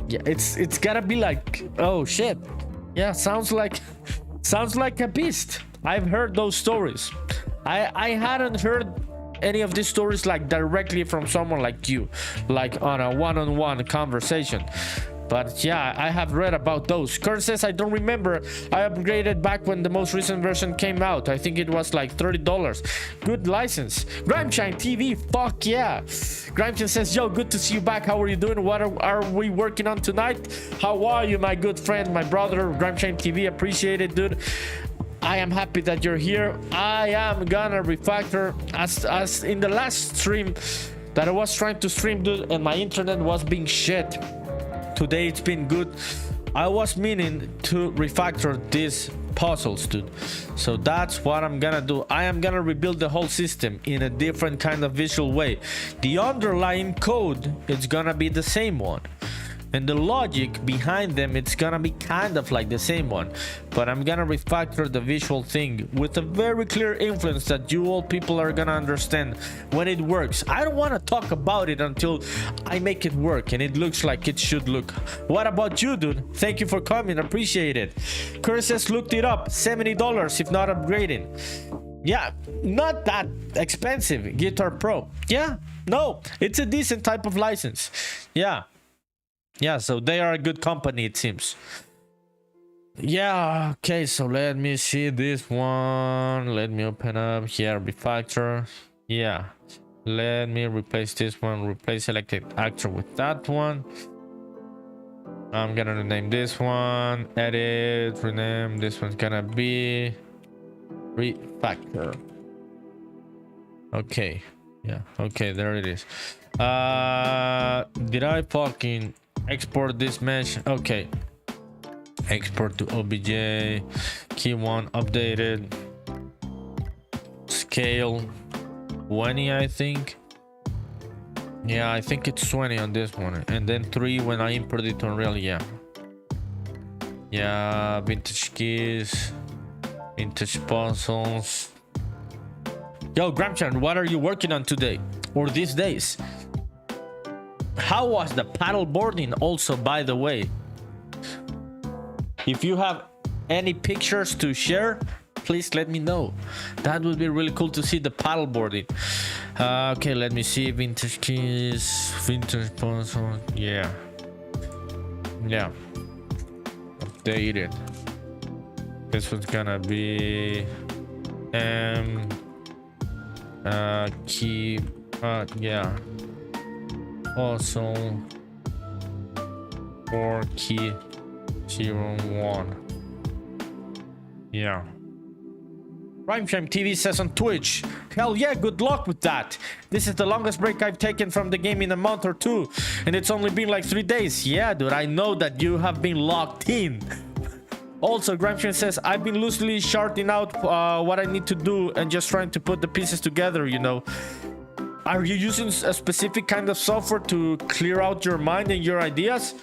Yeah, it's gotta be like, oh, shit. Yeah, sounds like a beast. I've heard those stories. I hadn't heard any of these stories like directly from someone like you, like on a one-on-one conversation, but yeah, I have read about those. Kurt says, I don't remember. I upgraded back when the most recent version came out. I think it was like $30. Good license. Grimeshine TV, fuck yeah. Grimeshine says, yo, good to see you back. How are you doing? What are we working on tonight? How are you, my good friend, my brother? Grimeshine TV, appreciate it, dude. I am happy that you're here. I am gonna refactor as in the last stream that I was trying to stream, dude, and my internet was being shit. Today it's been good. I was meaning to refactor these puzzles, dude. So that's what I'm gonna do. I am gonna rebuild the whole system in a different kind of visual way. The underlying code is gonna be the same one, and the logic behind them, it's gonna be kind of like the same one, but I'm gonna refactor the visual thing with a very clear influence that you all people are gonna understand when it works. I don't want to talk about it until I make it work and it looks like it should look. What about you, dude? Thank you for coming, appreciate it. Chris says, looked it up, $70 if not upgrading. Yeah, not that expensive. Guitar Pro, yeah, no, it's a decent type of license. Yeah, so they are a good company, it seems. Yeah, okay, so let me see this one. Let me open up here, refactor. Yeah, let me replace this one, replace selected actor with that one. I'm gonna rename this one, edit, rename. This one's gonna be refactor. Okay, yeah, okay, there it is. Did I fucking export this mesh? Okay, export to OBJ, key 1 updated, scale 20, I think. Yeah, I think it's 20 on this one, and then 3 when I import it to Unreal. Yeah, vintage keys, vintage puzzles. Yo, Gramchan, what are you working on today or these days? How was the paddle boarding also, by the way? If you have any pictures to share, please let me know. That would be really cool to see the paddle boarding. Okay, let me see. Vintage keys, vintage puzzle. Yeah, updated. This one's gonna be key. Yeah. Also, 4 key 01. Yeah. Rhymeshime TV says on Twitch, hell yeah, good luck with that. This is the longest break I've taken from the game in a month or two, and it's only been like 3 days. Yeah, dude, I know that you have been locked in. Also, Gramscian says, I've been loosely charting out what I need to do and just trying to put the pieces together, you know. Are you using a specific kind of software to clear out your mind and your ideas?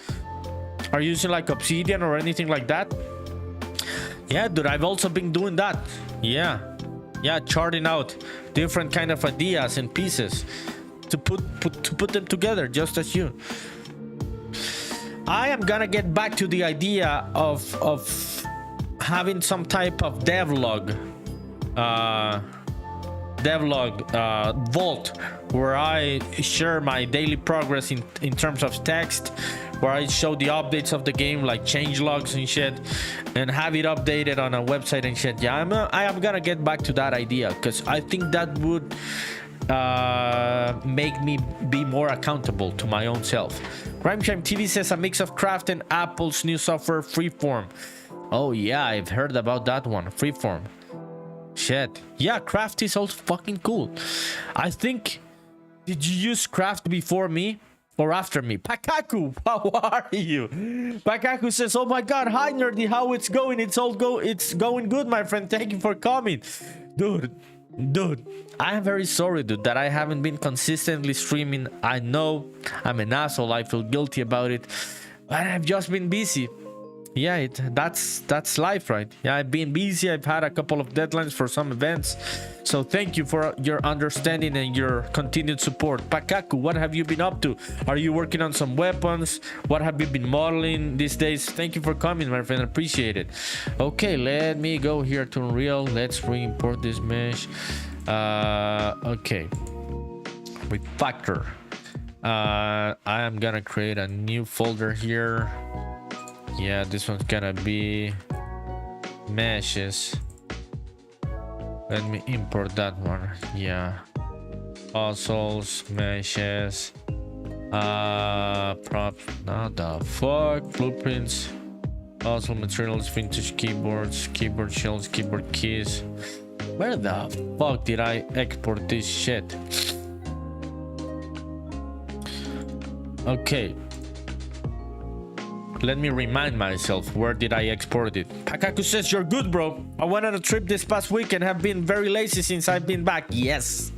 Are you using like Obsidian or anything like that? Yeah, dude, I've also been doing that. Yeah, charting out different kind of ideas and pieces to put them together, just as you. I am gonna get back to the idea of having some type of devlog vault where I share my daily progress in terms of text, where I show the updates of the game, like change logs and shit, and have it updated on a website and shit. Yeah, I am gonna get back to that idea because I think that would make me be more accountable to my own self. Rhymeshime TV says a mix of Craft and Apple's new software, Freeform. Oh yeah, I've heard about that one, Freeform. Shit. Yeah, Craft is also fucking cool. I think, did you use Craft before me or after me? Pakaku, how are you? Pakaku says, oh my god, hi Nerdy, how it's going? It's going good, my friend. Thank you for coming. Dude, Dude, I am very sorry, dude, that I haven't been consistently streaming. I know I'm an asshole. I feel guilty about it, but I've just been busy. Yeah, that's life, right? Yeah, I've been busy. I've had a couple of deadlines for some events. So thank you for your understanding and your continued support. Pakaku, what have you been up to? Are you working on some weapons? What have you been modeling these days? Thank you for coming, my friend. Appreciate it. Okay, let me go here to Unreal. Let's re-import this mesh. Okay. With Factor. I am gonna create a new folder here. Yeah, this one's gonna be meshes. Let me import that one. Yeah, puzzles, meshes, prop, not the fuck, blueprints, puzzle materials, vintage keyboards, keyboard shells, keyboard keys. Where the fuck did I export this shit? Okay, let me remind myself, where did I export it? Pakaku says, you're good, bro. I went on a trip this past week and have been very lazy since I've been back. Yes.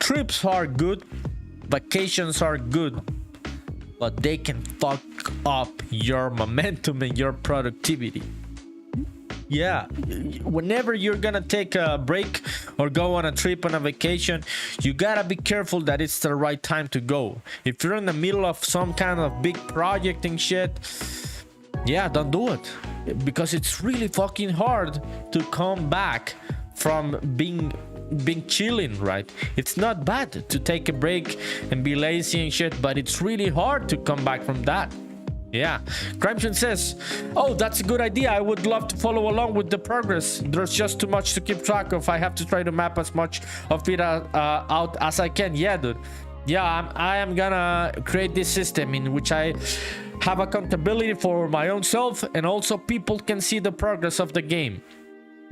Trips are good. Vacations are good. But they can fuck up your momentum and your productivity. Yeah, whenever you're gonna take a break or go on a trip, on a vacation, you gotta be careful that it's the right time to go. If you're in the middle of some kind of big project and shit, yeah, don't do it, because it's really fucking hard to come back from being chilling, right? It's not bad to take a break and be lazy and shit, but it's really hard to come back from that. Yeah, Crimson says, oh, that's a good idea. I would love to follow along with the progress. There's just too much to keep track of. I have to try to map as much of it out as I can. Yeah, dude. Yeah, I am gonna create this system in which I have accountability for my own self, and also people can see the progress of the game.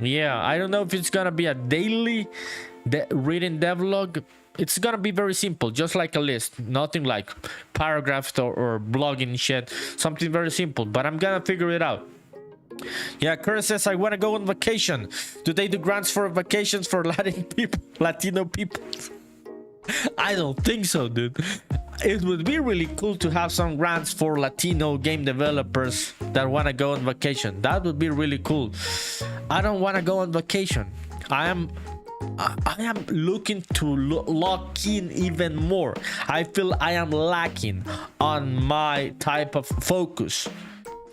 Yeah, I don't know if it's gonna be a daily reading devlog. It's gonna be very simple, just like a list, nothing like paragraphs or blogging shit, something very simple, but I'm gonna figure it out. Yeah, Kurt says, I want to go on vacation. Do they do grants for vacations for Latino people? I don't think so, dude. It would be really cool to have some grants for Latino game developers that want to go on vacation. That would be really cool. I don't want to go on vacation. I am looking to lock in even more. I feel I am lacking on my type of focus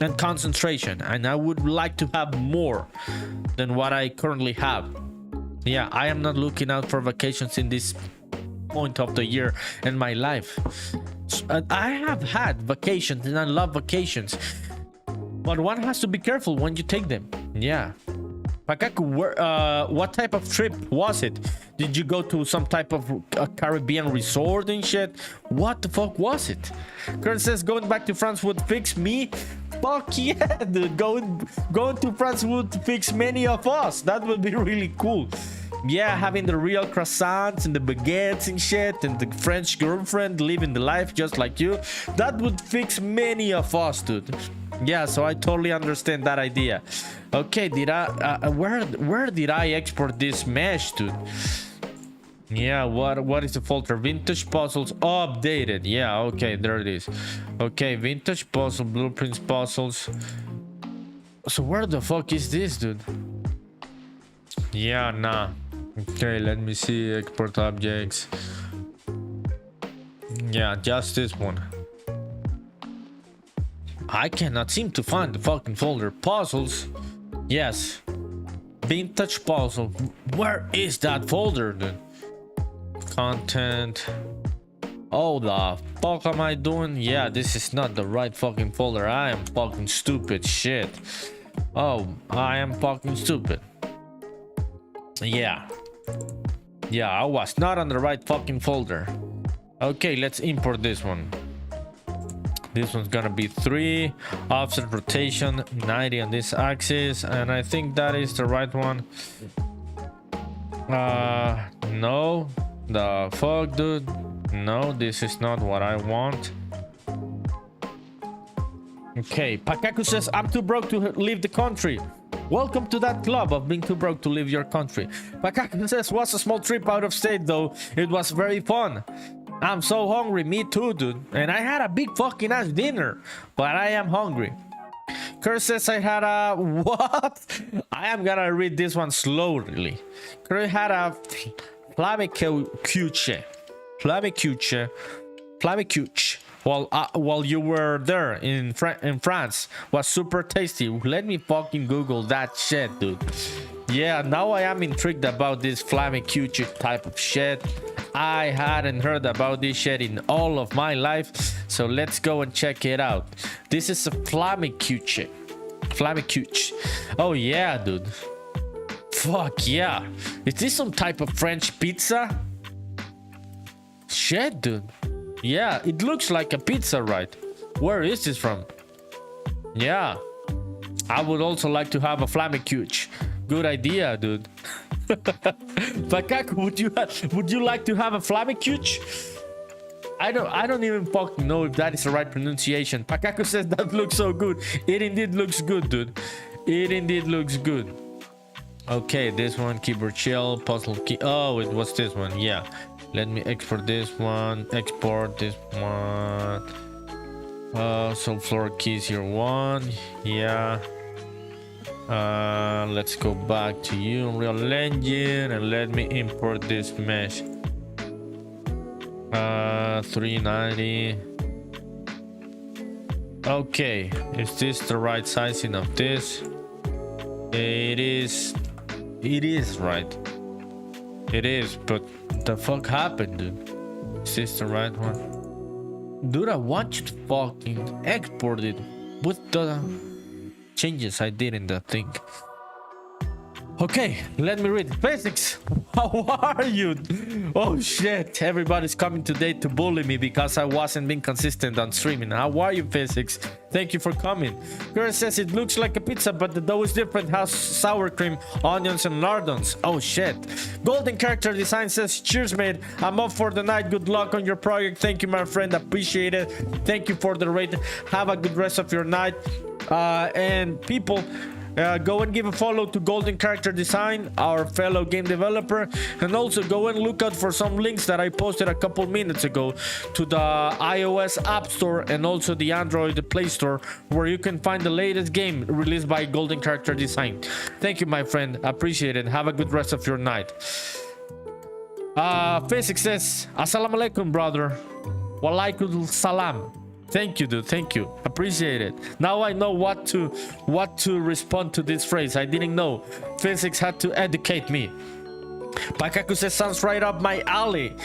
and concentration, and I would like to have more than what I currently have. Yeah, I am not looking out for vacations in this point of the year in my life. I have had vacations and I love vacations, but one has to be careful when you take them. Yeah. Pakaku, what type of trip was it? Did you go to some type of Caribbean resort and shit? What the fuck was it? Kurt says, going back to France would fix me. Fuck yeah, dude. Going to France would fix many of us. That would be really cool. Yeah, having the real croissants and the baguettes and shit, and the French girlfriend living the life just like you. That would fix many of us, dude. Yeah, so I totally understand that idea. Okay, did I where did I export this mesh, dude? Yeah, what is the folder? Vintage puzzles updated. Yeah, okay, there it is. Okay, vintage puzzle, blueprints, puzzles. So where the fuck is this, dude? Yeah, nah. Okay, let me see. Export objects. Yeah, just this one. I cannot seem to find the fucking folder. Puzzles. Yes. Vintage puzzle. Where is that folder, dude? Content. Oh, the fuck am I doing? Yeah, this is not the right fucking folder. I am fucking stupid. Shit. Oh, I am fucking stupid. Yeah. Yeah, I was not on the right fucking folder. Okay, let's import this one. This one's gonna be 3 offset rotation, 90 on this axis, and I think that is the right one. No, the fuck, dude. No, this is not what I want. Okay, Pakaku says, I'm too broke to leave the country. Welcome to that club of being too broke to leave your country. Pakaku says, was a small trip out of state though. It was very fun. I'm so hungry. Me too, dude. And I had a big fucking ass dinner. But I am hungry. Kurt says I had a... What? I am gonna read this one slowly. Kurt had a... Flammekuche. While you were there in France, was super tasty. Let me fucking Google that shit, dude. Yeah, now I am intrigued about this Flammekuche type of shit. I hadn't heard about this shit in all of my life, so let's go and check it out. This is a Flammekuche. Oh yeah, dude. Fuck yeah. Is this some type of French pizza? Shit, dude. Yeah, it looks like a pizza, right? Where is this from? Yeah, I would also like to have a Flammekuche. Good idea, dude. Pakaku, would you like to have a Flammekuche? I don't even fucking know if that is the right pronunciation. Pakaku says that looks so good. It indeed looks good, dude. It indeed looks good. Okay, this one, keyboard shell, puzzle key. Oh, it was this one. Yeah. Let me export this one. Export this one. So floor keys here. One. Yeah. Let's go back to Unreal Engine and let me import this mesh. 390. Okay, is this the right sizing of this? It is right. It is, but the fuck happened, dude? Is this the right one? Dude, I want you to fucking export it with the changes I did in the thing. Okay, let me read. Physics, how are you? Oh shit, everybody's coming today to bully me because I wasn't being consistent on streaming. How are you, Physics? Thank you for coming. Girl says it looks like a pizza, but the dough is different. Has sour cream, onions, and lardons. Oh shit. Golden Character Design says, cheers, mate. I'm off for the night. Good luck on your project. Thank you, my friend. Appreciate it. Thank you for the rate. Have a good rest of your night. And people, go and give a follow to Golden Character Design, our fellow game developer, and also go and look out for some links that I posted a couple minutes ago to the iOS App Store and also the Android Play Store, where you can find the latest game released by Golden Character Design. Thank you, my friend. Appreciate it. Have a good rest of your night. Physics says, Assalamu alaikum, brother. Walaikum salam. Thank you, dude. Thank you. Appreciate it. Now I know what to respond to this phrase. I didn't know. Physics had to educate me. Pakaku says, sounds right up my alley.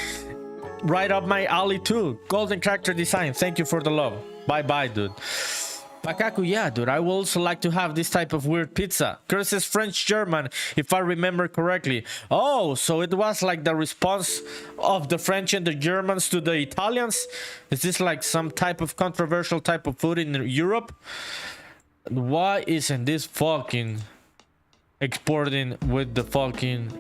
Right up my alley too. Golden Character Design. Thank you for the love. Bye bye, dude. Pakaku, yeah, dude. I would also like to have this type of weird pizza. Curse is French-German, if I remember correctly. Oh, so it was like the response of the French and the Germans to the Italians? Is this like some type of controversial type of food in Europe? Why isn't this fucking exporting with the fucking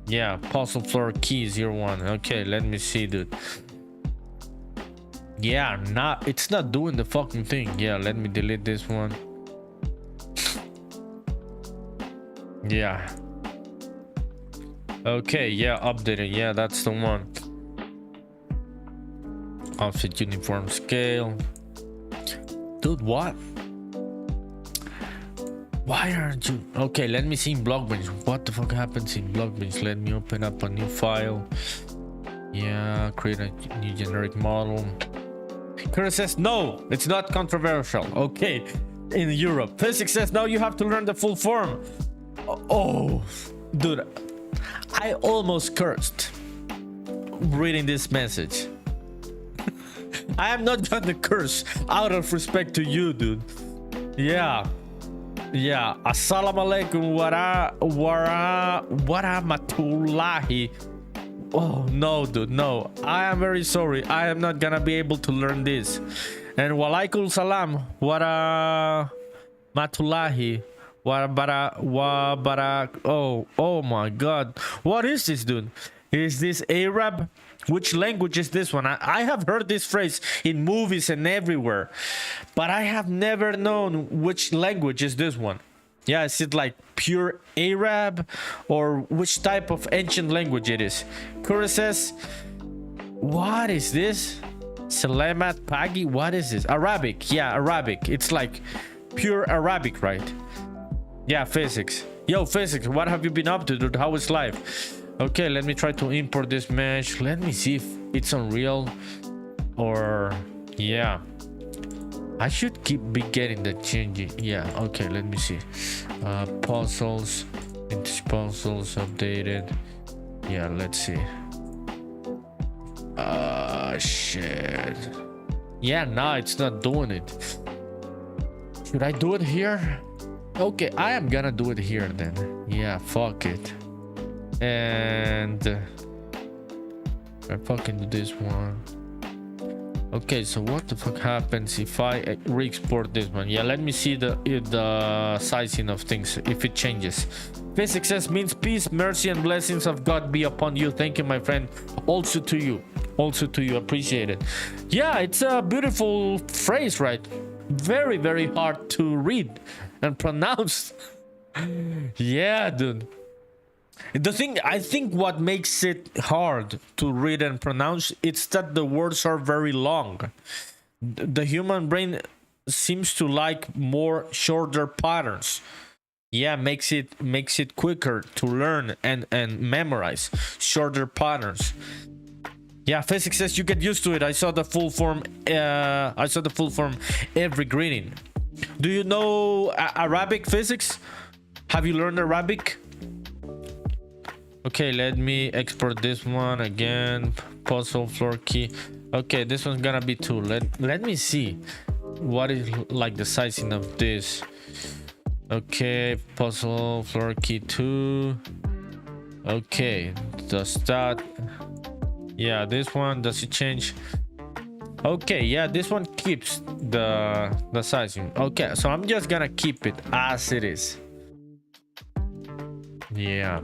yeah, puzzle floor keys here one? Okay, let me see, dude. Yeah, it's not doing the fucking thing. Yeah, let me delete this one. Yeah. Okay, yeah, updated. Yeah, that's the one. Offset uniform scale. Dude, what? Why aren't you? Okay, let me see in BlockBench. What the fuck happens in BlockBench? Let me open up a new file. Yeah, create a new generic model. Chris says, no, it's not controversial. Okay, in Europe. Physics says, now you have to learn the full form. Oh, dude, I almost cursed reading this message. I am not gonna curse out of respect to you, dude. Yeah. Yeah. Assalamu alaikum wa rahmatullahi. Oh no, dude, no. I am very sorry. I am not gonna be able to learn this. And walaikum salam wa rahmatullahi wa barak. Oh my god. What is this, dude? Is this Arab? Which language is this one? I have heard this phrase in movies and everywhere, but I have never known which language is this one. Yeah, is it like pure Arab or which type of ancient language it is? Kura says, what is this? Salamat Pagi? What is this? Arabic. Yeah, Arabic. It's like pure Arabic, right? Yeah, physics. Yo, physics, what have you been up to, dude? How is life? Okay, let me try to import this mesh. Let me see if it's Unreal or... yeah. I should be getting the change. Yeah, okay, let me see. Puzzles. Vintage puzzles updated. Yeah, let's see. Shit. Yeah, no, it's not doing it. Should I do it here? Okay, I am gonna do it here then. Yeah, fuck it. And I fucking do this one. Okay, so what the fuck happens if I re-export this one? Yeah, let me see the sizing of things, if it changes. Physics says means peace, mercy, and blessings of God be upon you. Thank you, my friend. Also to you. Also to you. Appreciate it. Yeah, it's a beautiful phrase, right? Very, very hard to read and pronounce. Yeah, dude. The thing, I think what makes it hard to read and pronounce, it's that the words are very long. The human brain seems to like more shorter patterns. Yeah, makes it quicker to learn and memorize shorter patterns. Yeah, physics says you get used to it. I saw the full form. Every greeting. Do you know Arabic, physics? Have you learned Arabic? Okay, let me export this one again. Puzzle floor key. Okay, this one's gonna be 2. Let me see what is like the sizing of this. Okay, puzzle floor key 2. Okay, does that... yeah, this one, does it change? Okay, yeah, this one keeps the sizing. Okay, so I'm just gonna keep it as it is. Yeah.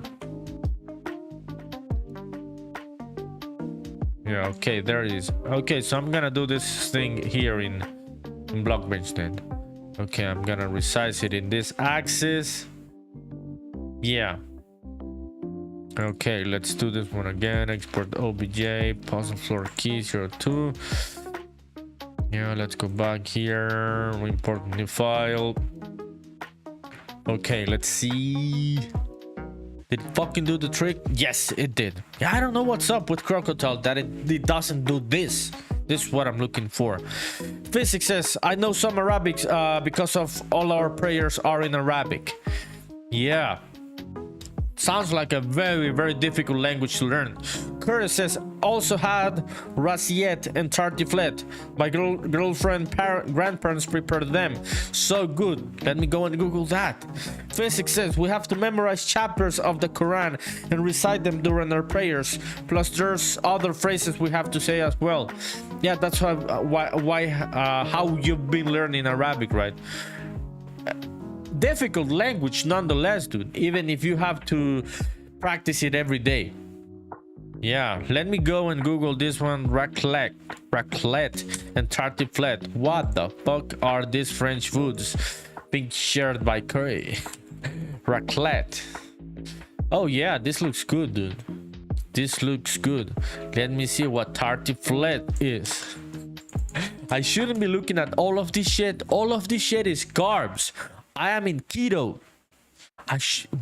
Yeah, okay, there it is. Okay, so I'm gonna do this thing here in BlockBench then. Okay, I'm gonna resize it in this axis. Yeah. Okay, let's do this one again. Export OBJ, puzzle floor key 02. Yeah, let's go back here. Import new file. Okay, let's see. Did it fucking do the trick? Yes, it did. Yeah, I don't know what's up with Crocotile that it doesn't do this. This is what I'm looking for. Physics says, I know some Arabic because of all our prayers are in Arabic. Yeah. Sounds like a very, very difficult language to learn. Curtis says, also had Raziet and Tartiflet. My girlfriend grandparents prepared them. So good. Let me go and Google that. Physics says, we have to memorize chapters of the Quran and recite them during our prayers. Plus there's other phrases we have to say as well. Yeah, that's how you've been learning Arabic, right? Difficult language nonetheless, dude, even if you have to practice it every day. Yeah, let me go and Google this one. Raclette and tartiflette. What the fuck are these French foods being shared by Curry? Raclette. Oh yeah, this looks good, dude. This looks good. Let me see what tartiflette is. I shouldn't be looking at all of this shit. All of this shit is carbs. I am in keto.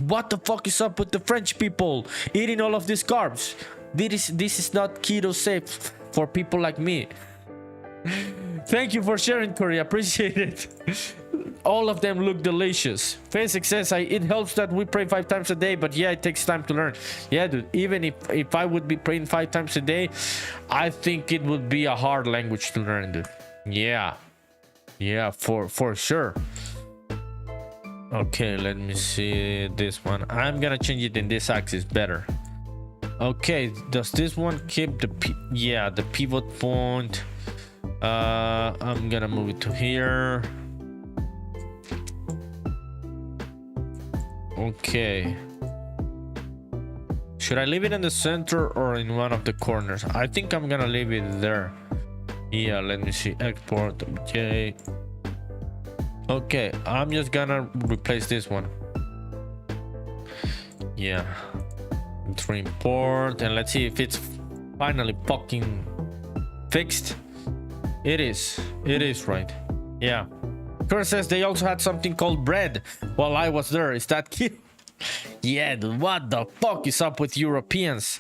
What the fuck is up with the French people eating all of these carbs? This is not keto safe for people like me. Thank you for sharing, Corey. Appreciate it. All of them look delicious. Physics says it helps that we pray 5 times a day, but yeah, it takes time to learn. Yeah, dude. Even if I would be praying 5 times a day, I think it would be a hard language to learn, dude. Yeah, for sure. Okay, let me see this one. I'm gonna change it in this axis better. Okay, does this one keep the the pivot point? I'm gonna move it to here. Okay. Should I leave it in the center or in one of the corners? I think I'm gonna leave it there. Yeah, let me see. Export. Okay. Okay, I'm just gonna replace this one. Yeah. To import, and let's see if it's finally fucking fixed. It is. It is right. Yeah. Kurt says they also had something called bread while I was there. Is that cute? Yeah, dude, what the fuck is up with Europeans?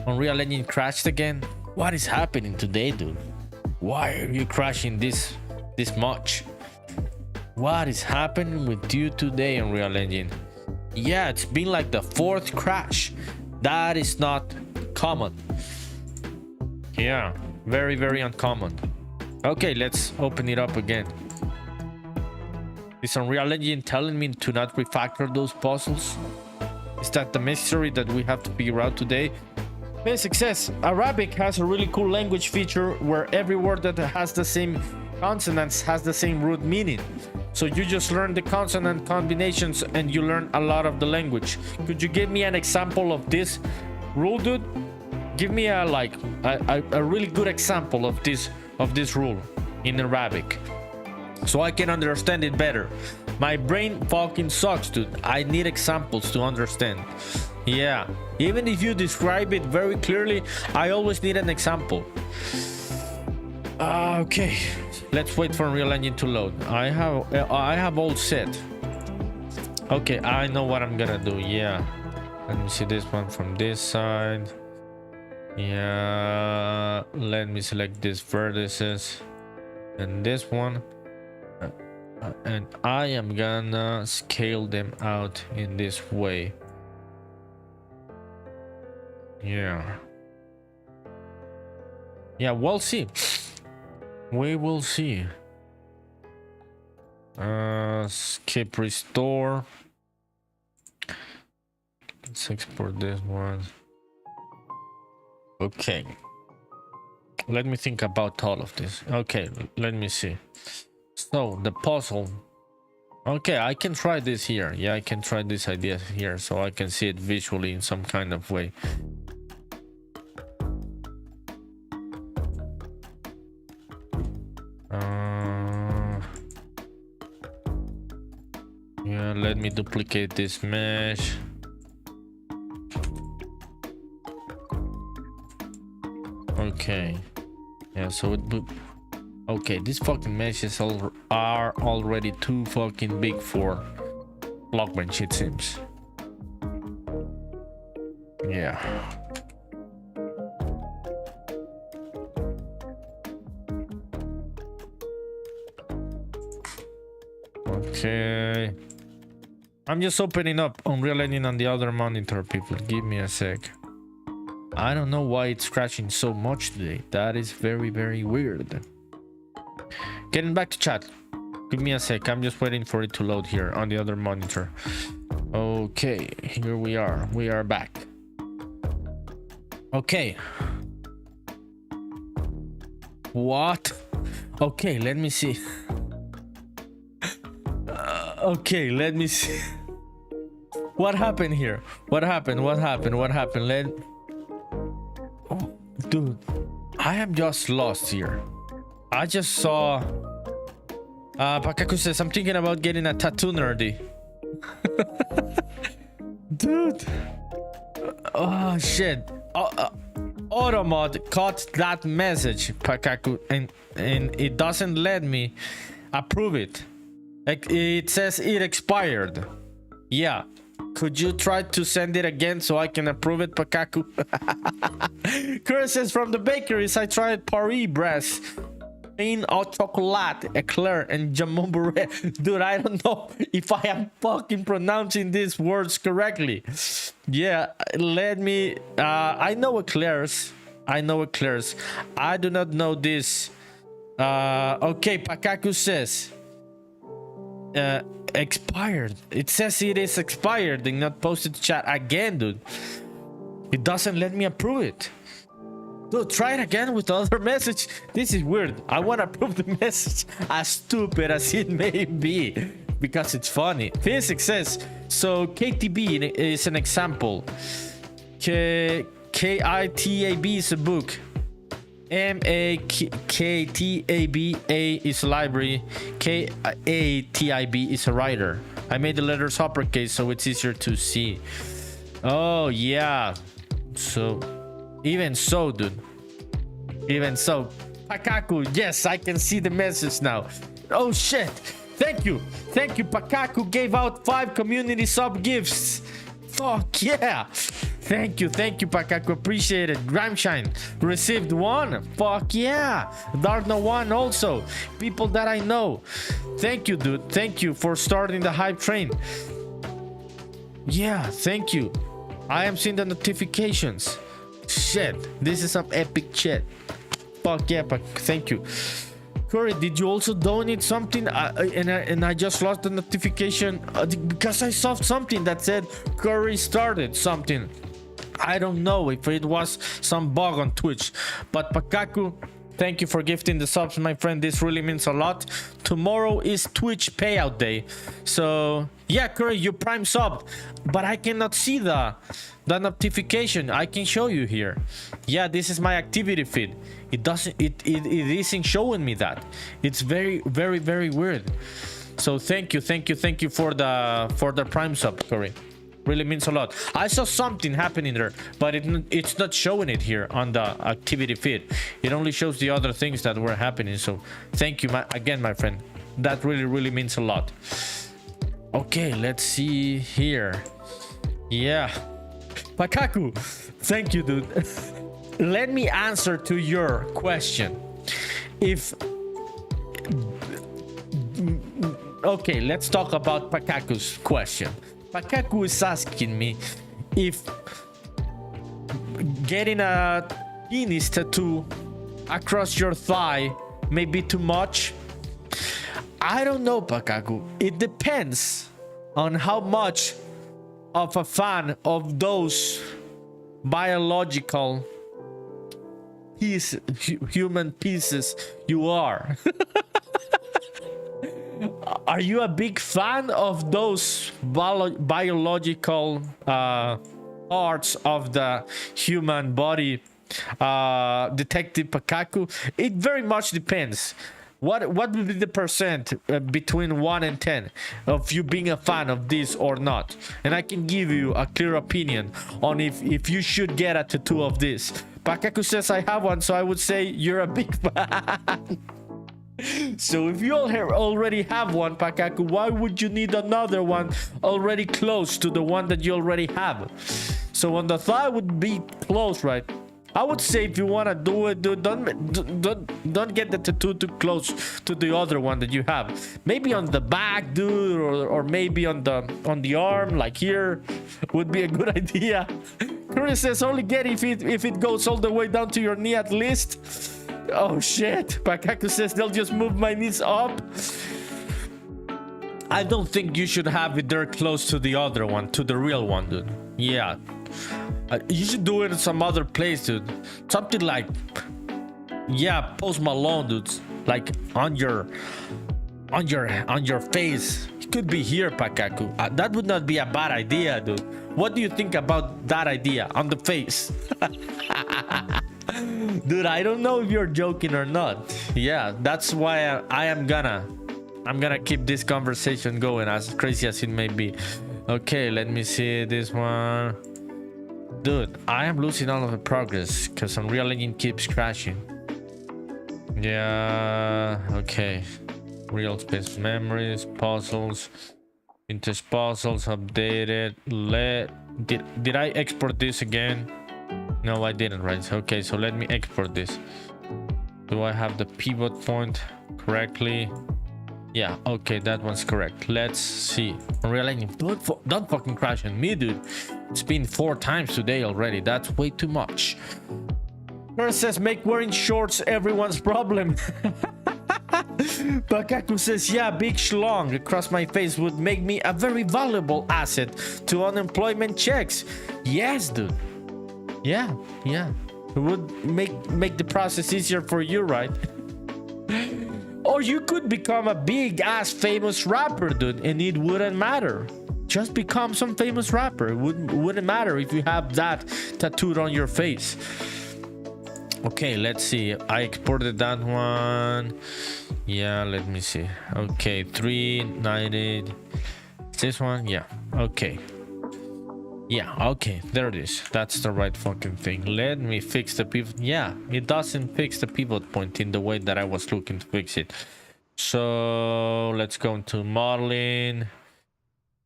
Unreal Engine crashed again? What is happening today, dude? Why are you crashing this much? What is happening with you today, Unreal Engine? Yeah, it's been like the 4th crash. That is not common. Yeah, very, very uncommon. Okay, let's open it up again. Is Unreal Engine telling me to not refactor those puzzles? Is that the mystery that we have to figure out today? Basic says Arabic has a really cool language feature where every word that has the same consonants has the same root meaning. So you just learn the consonant combinations and you learn a lot of the language. Could you give me an example of this rule, dude? Give me a really good example of this rule in Arabic, so I can understand it better. My brain fucking sucks, dude. I need examples to understand. Yeah, even if you describe it very clearly, I always need an example. Okay, let's wait for Unreal Engine to load. I have all set. Okay, I know what I'm gonna do. Yeah, let me see this one from this side. Yeah, let me select these vertices and this one, and I am gonna scale them out in this way. Yeah, we'll see. We will see. Skip restore. Let's export this one. Okay, let me think about all of this. Okay, let me see. So the puzzle. Okay, I can try this here. Yeah, I can try this idea here so I can see it visually in some kind of way. Yeah, let me duplicate this mesh. Okay, yeah, so okay, these fucking meshes are already too fucking big for BlockBench, it seems. Yeah. Okay, I'm just opening up Unreal Engine on the other monitor, people. Give me a sec. I don't know why it's crashing so much today. That is very, very weird. Getting back to chat. Give me a sec. I'm just waiting for it to load here on the other monitor. Okay, here we are. We are back. Okay. What? Okay, let me see. Okay, let me see. What happened here? What happened? What happened? What happened? Oh, dude, I am just lost here. I just saw Pakaku says I'm thinking about getting a tattoo, nerdy. Dude. Oh shit. Automod caught that message, Pakaku, and it doesn't let me approve it. Like, it says it expired. Yeah. Could you try to send it again so I can approve it, Pakaku? Chris says from the bakeries I tried Paris Bress, pain au chocolat, eclair, and jamon. Dude, I don't know if I am fucking pronouncing these words correctly. Yeah, let me. I know eclairs. I know eclairs. I do not know this. Okay, Pakaku says. Expired. It says it is expired and not posted to chat again, dude. It doesn't let me approve it. Dude, try it again with the other message. This is weird. I want to approve the message, as stupid as it may be, because it's funny. Physics says, so KTB is an example. Kitab is a book. MAKTABA is a library. KATIB is a writer. I made the letters uppercase so it's easier to see. Oh yeah. So even so, dude. Even so. Pakaku, yes, I can see the message now. Oh shit. Thank you. Thank you. Pakaku gave out 5 community sub gifts. Fuck yeah. Thank you, Pakaku. Appreciate it. Grimeshine received 1. Fuck yeah. Darkno 1 also. People that I know. Thank you, dude. Thank you for starting the hype train. Yeah, thank you. I am seeing the notifications. Shit, this is some epic shit. Fuck yeah, thank you. Curry, did you also donate something? And I just lost the notification because I saw something that said Curry started something. I don't know if it was some bug on Twitch, but Pakaku, thank you for gifting the subs, my friend. This really means a lot. Tomorrow is Twitch payout day, so yeah, Curry, you prime sub, but I cannot see the notification. I can show you here. Yeah, this is my activity feed. It isn't showing me that. It's very weird. So thank you for the prime sub, Curry. Really means a lot. I saw something happening there, but it's not showing it here on the activity feed. It only shows the other things that were happening. So thank you again, my friend. That really means a lot. Okay, let's see here. Yeah, Pakaku, thank you, dude. Let me answer to your question. Okay, let's talk about Pakaku's question. Pakaku is asking me if getting a penis tattoo across your thigh may be too much. I don't know, Pakaku. It depends on how much of a fan of those biological human pieces you are. Are you a big fan of those biological parts of the human body, Detective Pakaku? It very much depends. What would be the percent between 1 and 10 of you being a fan of this or not? And I can give you a clear opinion on if you should get a tattoo of this. Pakaku says I have one, so I would say you're a big fan. So if you already have one, Pakaku, why would you need another one already close to the one that you already have? So on the thigh would be close, right? I would say if you want to do it, dude, don't get the tattoo too close to the other one that you have. Maybe on the back, dude, or maybe on the arm, like here, would be a good idea. Chris says only get if it goes all the way down to your knee at least. Oh shit. Pakaku says they'll just move my knees up. I don't think you should have it there close to the other one, to the real one, dude. Yeah. You should do it in some other place, dude. Something like, yeah, Post Malone, dude. Like on your face. It could be here, Pakaku. That would not be a bad idea, dude. What do you think about that idea on the face? Dude, I don't know if you're joking or not. Yeah, that's why I'm gonna keep this conversation going, as crazy as it may be. Okay, let me see this one. Dude, I am losing all of the progress because Unreal Engine keeps crashing. Yeah, okay. Real Spaceman Memories, puzzles, vintage puzzles, updated. Did I export this again? No, I didn't, right? Okay, so let me export this. Do I have the pivot point correctly? Yeah, okay, that one's correct. Let's see. Unreal Engine, don't fucking crash on me, dude. It's been 4 times today already. That's way too much. First says, make wearing shorts everyone's problem. Pakaku says, yeah, big schlong across my face would make me a very valuable asset to unemployment checks. Yes, dude. Yeah. It would make the process easier for you, right? Or you could become a big ass famous rapper, dude, and it wouldn't matter. just become some famous rapper. It wouldn't matter if you have that tattooed on your face. Okay, let's see. I exported that one. Yeah, let me see. Okay, 390. This one, yeah. Okay. Yeah, okay, there it is. That's the right fucking thing. Let me fix the pivot. Yeah, it doesn't fix the pivot point in the way that I was looking to fix it. So let's go into modeling,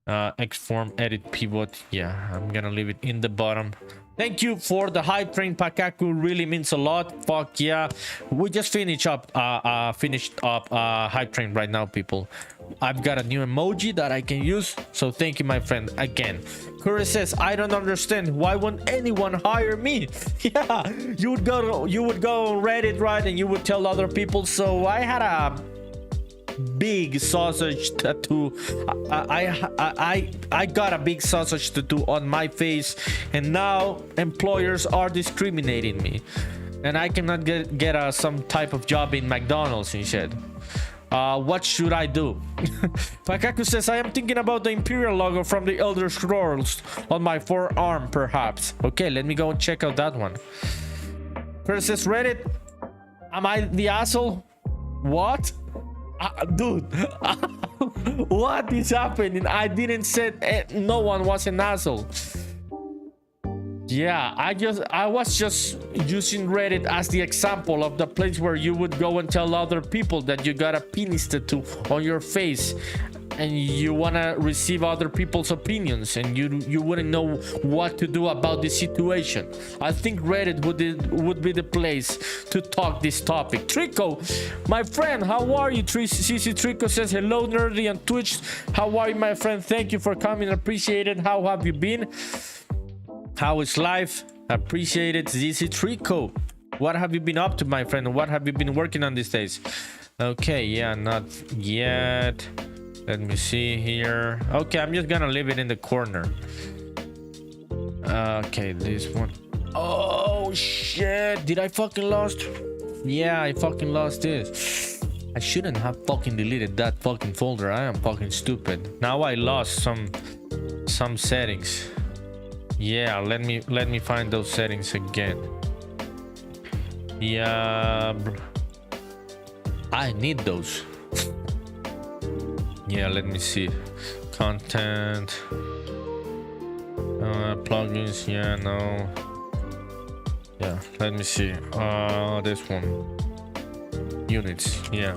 Xform, edit pivot. Yeah, I'm gonna leave it in the bottom. Thank you for the hype train, Pakaku. Really means a lot. Fuck yeah. We just finished up hype train right now, people. I've got a new emoji that I can use, so thank you, my friend, again. Curry says, I don't understand, why won't anyone hire me? Yeah, you would go on Reddit, right, and you would tell other people. So I had a big sausage tattoo. I got a big sausage tattoo on my face, and now employers are discriminating me, and I cannot get some type of job in McDonald's instead. What should I do? Pakaku says, I am thinking about the Imperial logo from the Elder Scrolls on my forearm, perhaps. Okay, let me go and check out that one. First says, Reddit, am I the asshole? What? Dude, what is happening? I didn't say no one was an asshole. Yeah, I was just using Reddit as the example of the place where you would go and tell other people that you got a penis tattoo on your face and you want to receive other people's opinions, and you wouldn't know what to do about this situation. I think Reddit would be the place to talk this topic. Trico, my friend, how are you? CC Trico says, hello nerdy on Twitch. How are you, my friend? Thank you for coming. Appreciate it. How have you been? How is life? Appreciate it. ZC Trico, what have you been up to, my friend? What have you been working on these days? Okay, yeah, not yet. Let me see here. Okay, I'm just gonna leave it in the corner. Okay, this one. Oh shit, did I fucking lost? Yeah, I fucking lost this. I shouldn't have fucking deleted that fucking folder. I am fucking stupid. Now I lost some settings. Yeah, let me find those settings again. Yeah, I need those. Yeah, let me see. Content, plugins. Yeah, no. Yeah, let me see. This one. Units. Yeah.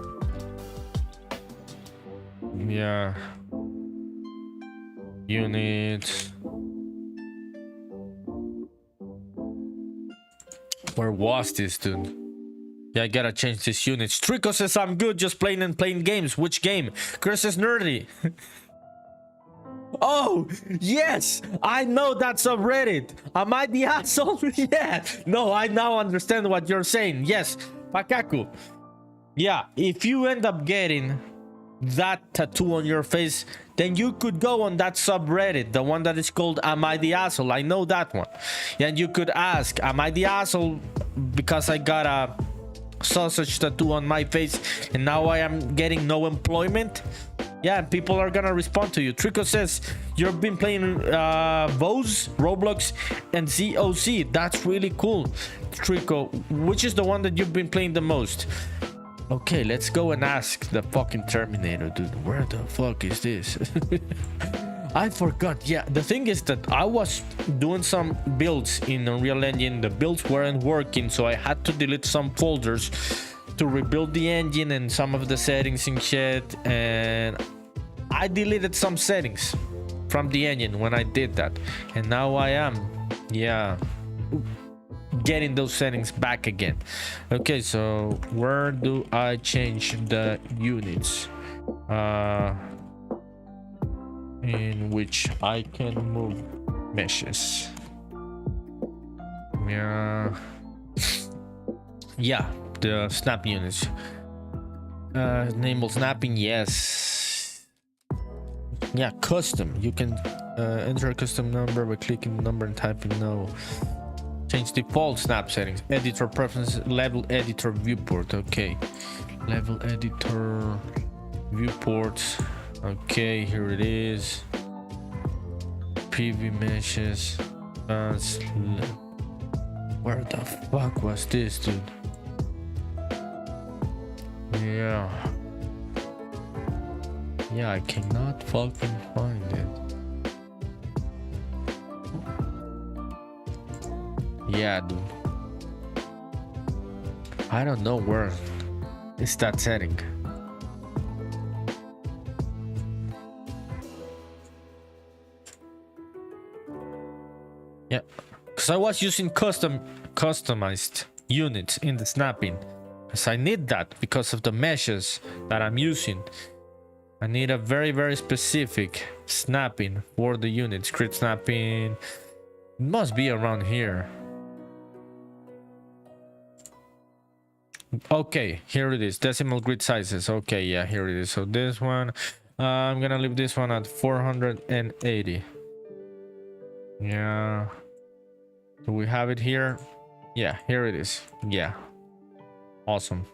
Yeah. Units. Where was this, dude? Yeah, I gotta change this unit. Trico says, I'm good, just playing games. Which game? Chris says, nerdy. Oh, yes, I know that subreddit. Am I the asshole? Yeah. No, I now understand what you're saying. Yes, Pakaku. Yeah, if you end up getting that tattoo on your face, then you could go on that subreddit, the one that is called Am I the Asshole? I know that one. And you could ask, am I the asshole because I got a sausage tattoo on my face and now I am getting no employment? Yeah, people are gonna respond to you. Trico says, you've been playing Voz, Roblox, and ZOC. That's really cool. Trico, which is the one that you've been playing the most? Okay, let's go and ask the fucking Terminator, dude. Where the fuck is this? I forgot. Yeah, the thing is that I was doing some builds in Unreal Engine. The builds weren't working, so I had to delete some folders to rebuild the engine and some of the settings and shit. And I deleted some settings from the engine when I did that. And now I am, yeah, getting those settings back again. Okay, so where do I change the units in which I can move meshes? Yeah, the snap units. Enable snapping, yes. Yeah, custom. You can enter a custom number by clicking the number and typing no. Change default snap settings. Editor preferences. Level editor viewport. Okay. Level editor viewports. Okay, here it is. PV meshes. Where the fuck was this, dude? Yeah. Yeah, I cannot fucking find it. Yeah, dude. I don't know where is that setting. Yeah, because I was using customized units in the snapping. Because I need that because of the meshes that I'm using. I need a very specific snapping for the units. Grid snapping. It must be around here. Okay, here it is. Decimal grid sizes. Okay, yeah, here it is. So this one, I'm gonna leave this one at 480. Yeah. Do we have it here? Yeah, here it is. Yeah. Awesome.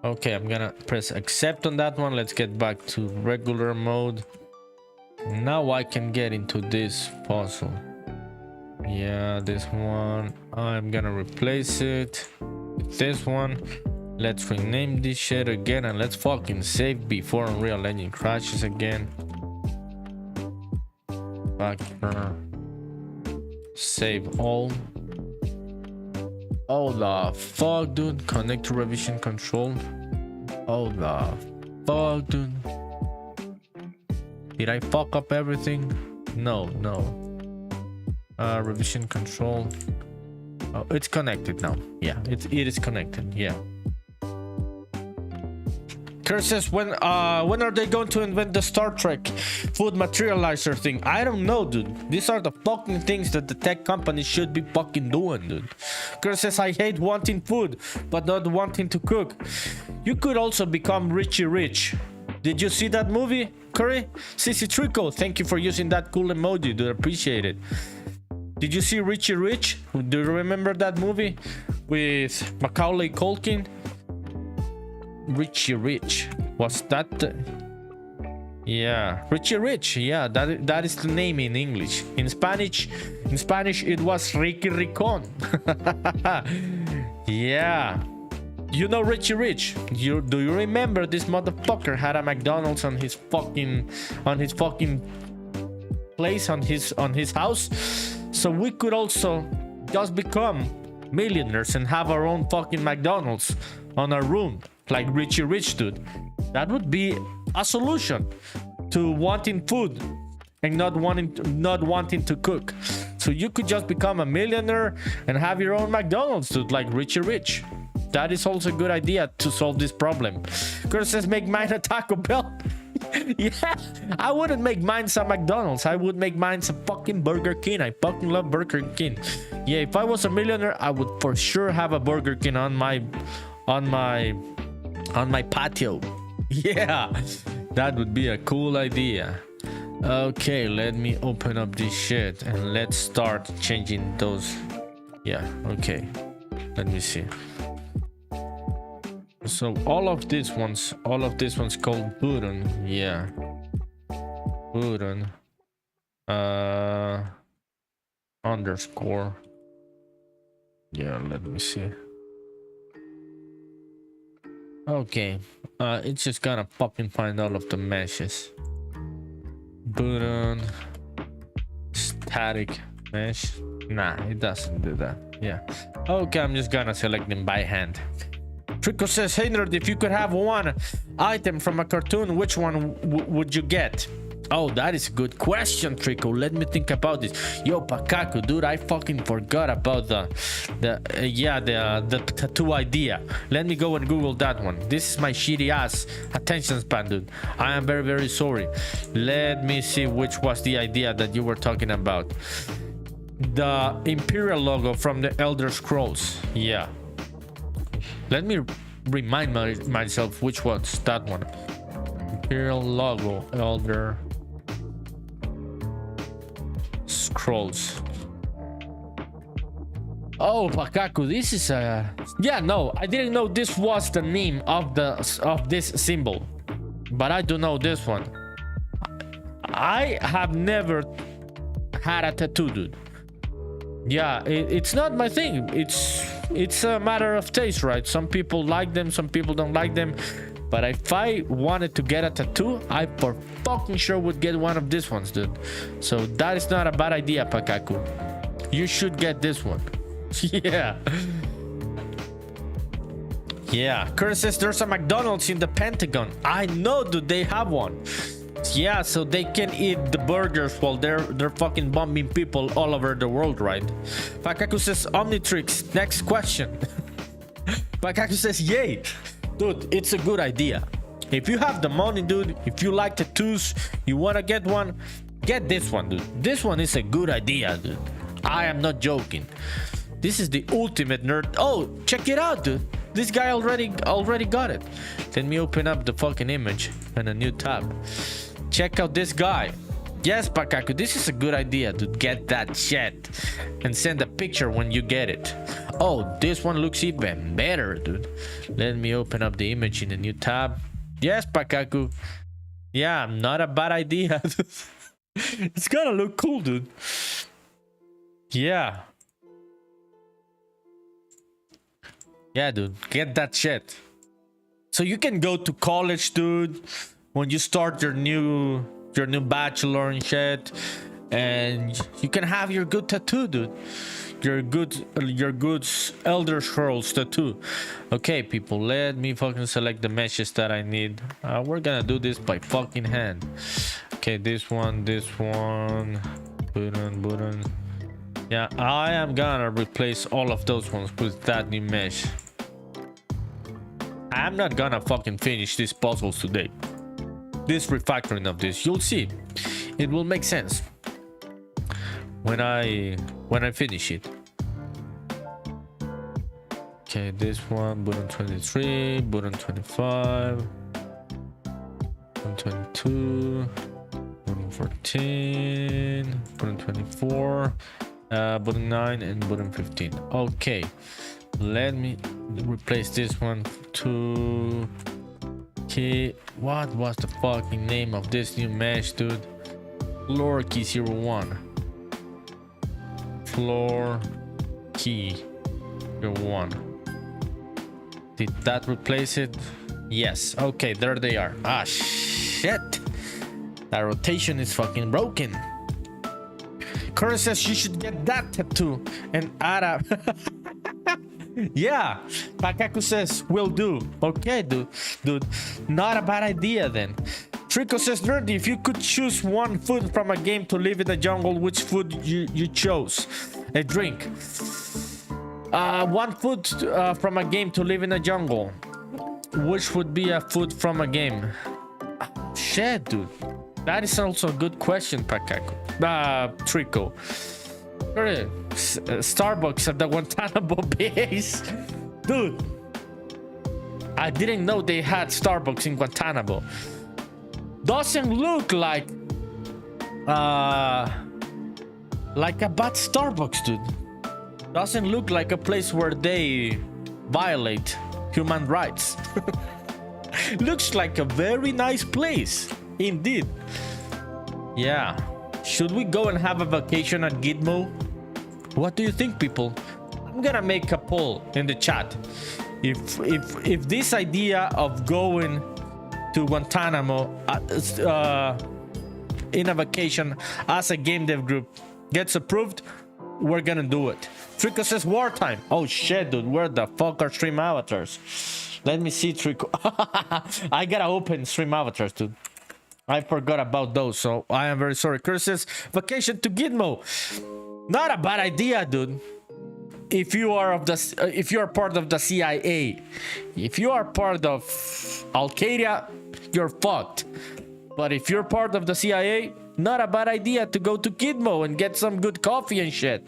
Okay, I'm gonna press accept on that one. Let's get back to regular mode. Now I can get into this puzzle. Yeah, this one. I'm gonna replace it with this one. Let's rename this shit again and let's fucking save before Unreal Engine crashes again. Factor. Save all. Oh the fuck, dude. Connect to revision control. Oh the fuck, dude. Did I fuck up everything? No. Revision control. Oh, it's connected now. Yeah, it is connected. Yeah. Kurt says, when are they going to invent the Star Trek food materializer thing? I don't know, dude. These are the fucking things that the tech companies should be fucking doing, dude. Kurt says, I hate wanting food, but not wanting to cook. You could also become Richie Rich. Did you see that movie, Curry? Sissy Trico, thank you for using that cool emoji, dude. Appreciate it. Did you see Richie Rich? Do you remember that movie with Macaulay Culkin? Richie Rich, was that yeah, Richie Rich, yeah, that is the name in English. In Spanish it was Ricky Ricon. Yeah, you know Richie Rich. Do you remember this motherfucker had a McDonald's on his fucking place, on his house? So we could also just become millionaires and have our own fucking McDonald's on our room, like Richie Rich, dude. That would be a solution to wanting food and not wanting to cook. So you could just become a millionaire and have your own McDonald's, dude, like Richie Rich. That is also a good idea to solve this problem. Kurt says, make mine a Taco Bell. Yeah, I wouldn't make mine a McDonald's. I would make mine a fucking Burger King. I fucking love Burger King. Yeah, if I was a millionaire, I would for sure have a Burger King on my patio. Yeah, that would be a cool idea. Okay, let me open up this shit and let's start changing those. Yeah, okay, let me see. So all of these ones called button. Yeah, button underscore. Yeah, let me see. Okay, it's just gonna fucking find all of the meshes. Button static mesh. Nah, it doesn't do that. Yeah. Okay, I'm just gonna select them by hand. Trico says, hey nerd, if you could have one item from a cartoon, which one would you get? Oh, that is a good question, Trico. Let me think about this. Yo, Pakaku, dude, I fucking forgot about the tattoo idea. Let me go and Google that one. This is my shitty ass attention span, dude. I am very sorry. Let me see which was the idea that you were talking about. The Imperial logo from the Elder Scrolls. Yeah. Let me remind myself which was that one. Imperial logo, Elder Scrolls. Oh, Pakaku, this is a... Yeah, no, I didn't know this was the name of this symbol, but I do know this one. I have never had a tattoo, dude. Yeah, it's not my thing. It's a matter of taste, right? Some people like them, some people don't like them. But if I wanted to get a tattoo, I for fucking sure would get one of these ones, dude. So that is not a bad idea, Pakaku. You should get this one. Yeah. Yeah. Curtis says there's a McDonald's in the Pentagon. I know, dude. They have one. Yeah, so they can eat the burgers while they're fucking bombing people all over the world, right? Pakaku says Omnitrix. Next question. Pakaku says yay. Dude, it's a good idea. If you have the money, dude, if you like tattoos, you want to get one, get this one, dude. This one is a good idea, dude. I am not joking. This is the ultimate nerd. Oh, check it out, dude. This guy already got it. Let me open up the fucking image in a new tab. Check out this guy. Yes, Pakaku, this is a good idea, dude. Get that shit and send a picture when you get it. Oh, this one looks even better, dude. Let me open up the image in a new tab. Yes, Pakaku. Yeah, not a bad idea. It's gonna look cool, dude. Yeah. Yeah, dude. Get that shit. So you can go to college, dude, when you start your new bachelor and shit, and you can have your good tattoo, dude. Your good Elder Scrolls tattoo. Okay, people, let me fucking select the meshes that I need. We're gonna do this by fucking hand. Okay, this one. Button. Yeah, I am gonna replace all of those ones with that new mesh. I'm not gonna fucking finish these puzzles today. This refactoring of this, you'll see. It will make sense when I finish it. Okay, this one, button 23, button 25, button 22, button 14, button 24, button 9, and button 15. Okay, let me replace this one to... Okay, what was the fucking name of this new mesh, dude? Floor key 01. Floor key 01. Did that replace it? Yes. Okay, there they are. Ah, shit. That rotation is fucking broken. Curtis says you should get that tattoo and add a... Yeah, Pakaku says will do. Okay, dude, not a bad idea then. Trico says, Nerdy, if you could choose one food from a game to live in the jungle, which food you chose? A drink. One food from a game to live in the jungle. Which would be a food from a game? Shit, dude. That is also a good question, Pakaku. Trico. Starbucks at the Guantanamo base. Dude, I didn't know they had Starbucks in Guantanamo. Doesn't look like a bad Starbucks, dude. Doesn't look like a place where they violate human rights. Looks like a very nice place indeed. Yeah. Should we go and have a vacation at Gitmo? What do you think, people? I'm gonna make a poll in the chat. If this idea of going to Guantanamo in a vacation as a game dev group gets approved, we're gonna do it. Trico says wartime. Oh shit, dude, where the fuck are stream avatars? Let me see, Trico. I gotta open stream avatars, dude. I forgot about those, so I am very sorry. Curtis says vacation to Gitmo. Not a bad idea, dude. If you are part of the CIA, if you are part of Al Qaeda, you're fucked. But if you're part of the CIA, not a bad idea to go to Gitmo and get some good coffee and shit,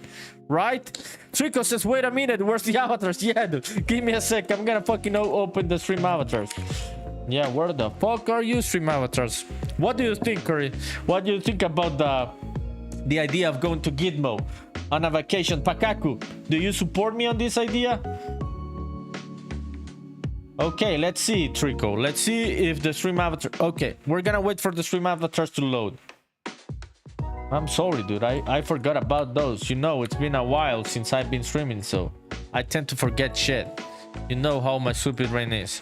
right? Trico says, wait a minute, where's the avatars? Yeah, dude, give me a sec. I'm gonna fucking open the stream avatars. Yeah, where the fuck are you, stream avatars? What do you think, Curry? What do you think about the idea of going to Gitmo on a vacation? Pakaku, do you support me on this idea? Okay, let's see, Trico. Let's see if the stream avatar... Okay, we're gonna wait for the stream avatars to load. I'm sorry, dude. I forgot about those. You know, it's been a while since I've been streaming, so I tend to forget shit. You know how my stupid brain is.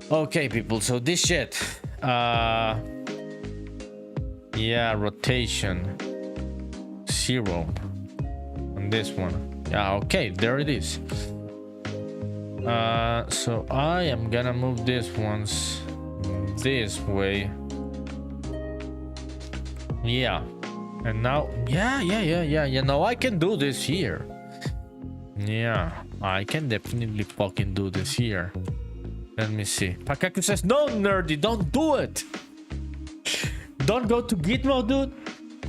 Okay, people. So this shit. Yeah, rotation 0 on this one. Yeah, okay, there it is. So I am gonna move this ones this way. Yeah, and now yeah. Now I can do this here. Yeah, I can definitely fucking do this here. Let me see. Pakaku says, no, nerdy, don't do it. Don't go to Gitmo, dude.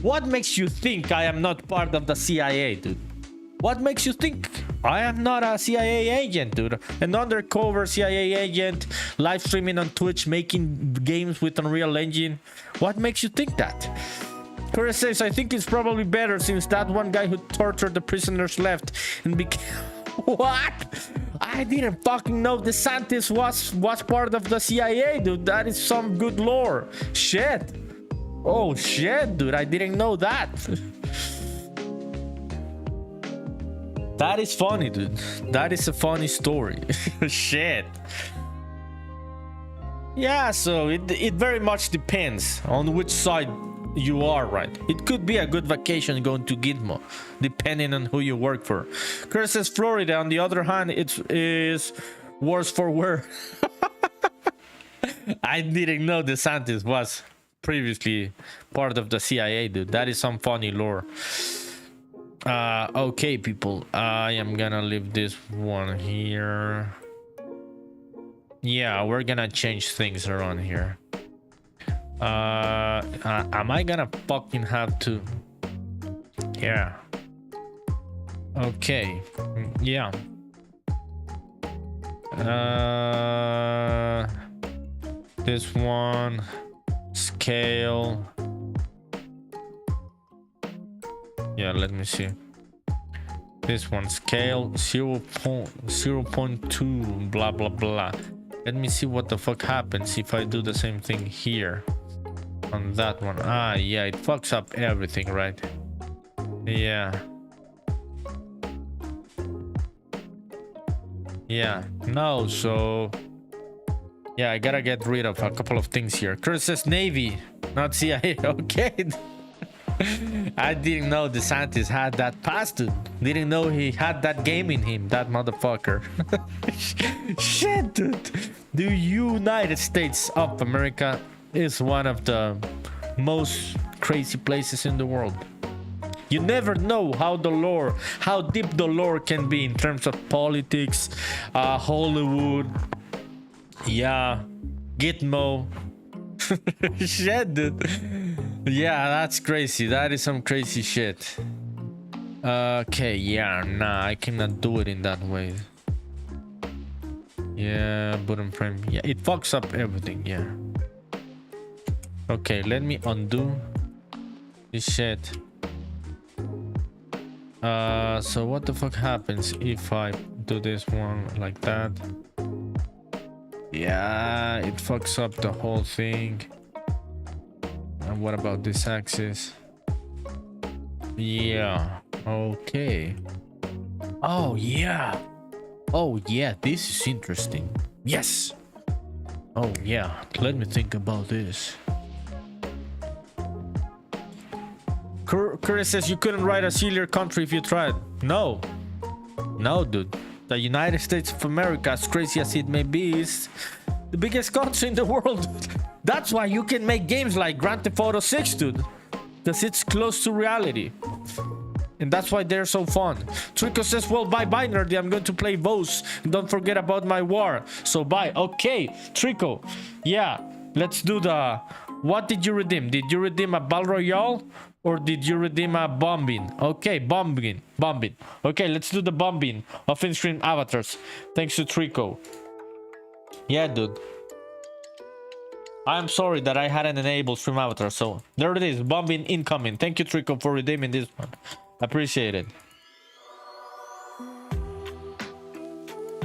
What makes you think I am not part of the CIA, dude? What makes you think I am not a CIA agent, dude? An undercover CIA agent, live streaming on Twitch, making games with Unreal Engine. What makes you think that? Chris says, I think it's probably better since that one guy who tortured the prisoners left and became... What? I didn't fucking know DeSantis was part of the CIA, dude. That is some good lore. Shit. Oh shit, dude. I didn't know that. That is funny, dude. That is a funny story. Shit. Yeah, so it very much depends on which side you are, right? It could be a good vacation going to Gitmo, depending on who you work for. Chris says Florida, on the other hand, it is worse for wear. I didn't know DeSantis was previously part of the CIA, dude. That is some funny lore. Okay, people. I am gonna leave this one here. Yeah, we're gonna change things around here. Am I gonna fucking have to? Yeah. Okay. Yeah. This one scale. Yeah, let me see. This one scale 0.2 blah blah blah. Let me see what the fuck happens if I do the same thing here on that one. Ah, yeah, it fucks up everything, right? Yeah. Yeah, no, so yeah, I gotta get rid of a couple of things here. Chris says Navy, not CIA. Okay. I didn't know DeSantis had that past, dude. Didn't know he had that game in him, that motherfucker. Shit, dude. The United States of America is one of the most crazy places in the world. You never know how deep the lore can be in terms of politics, Hollywood, yeah, Gitmo. Shit, dude. Yeah, that's crazy. That is some crazy shit. Okay, yeah, nah, I cannot do it in that way. Yeah, bottom frame. Yeah, it fucks up everything, yeah. Okay, let me undo this shit. So what the fuck happens if I do this one like that? Yeah, it fucks up the whole thing. And what about this axis? Yeah, okay. Oh yeah. Oh yeah, this is interesting. Yes. Oh yeah, let me think about this. Chris says you couldn't write a sillier country if you tried. No, dude. The United States of America, as crazy as it may be, is the biggest country in the world. That's why you can make games like Grand Theft Auto 6, dude, because it's close to reality, and that's why they're so fun. Trico says, well, bye nerdy, I'm going to play Vos, and don't forget about my war, so bye. Okay, Trico, yeah, let's do the... What did you redeem? Did you redeem a Battle Royale? Or did you redeem a bombing? Okay, bombing. Okay, let's do the bombing of in-stream avatars. Thanks to Trico. Yeah, dude. I'm sorry that I hadn't enabled stream avatar, so there it is, bombing incoming. Thank you, Trico, for redeeming this one. Appreciate it.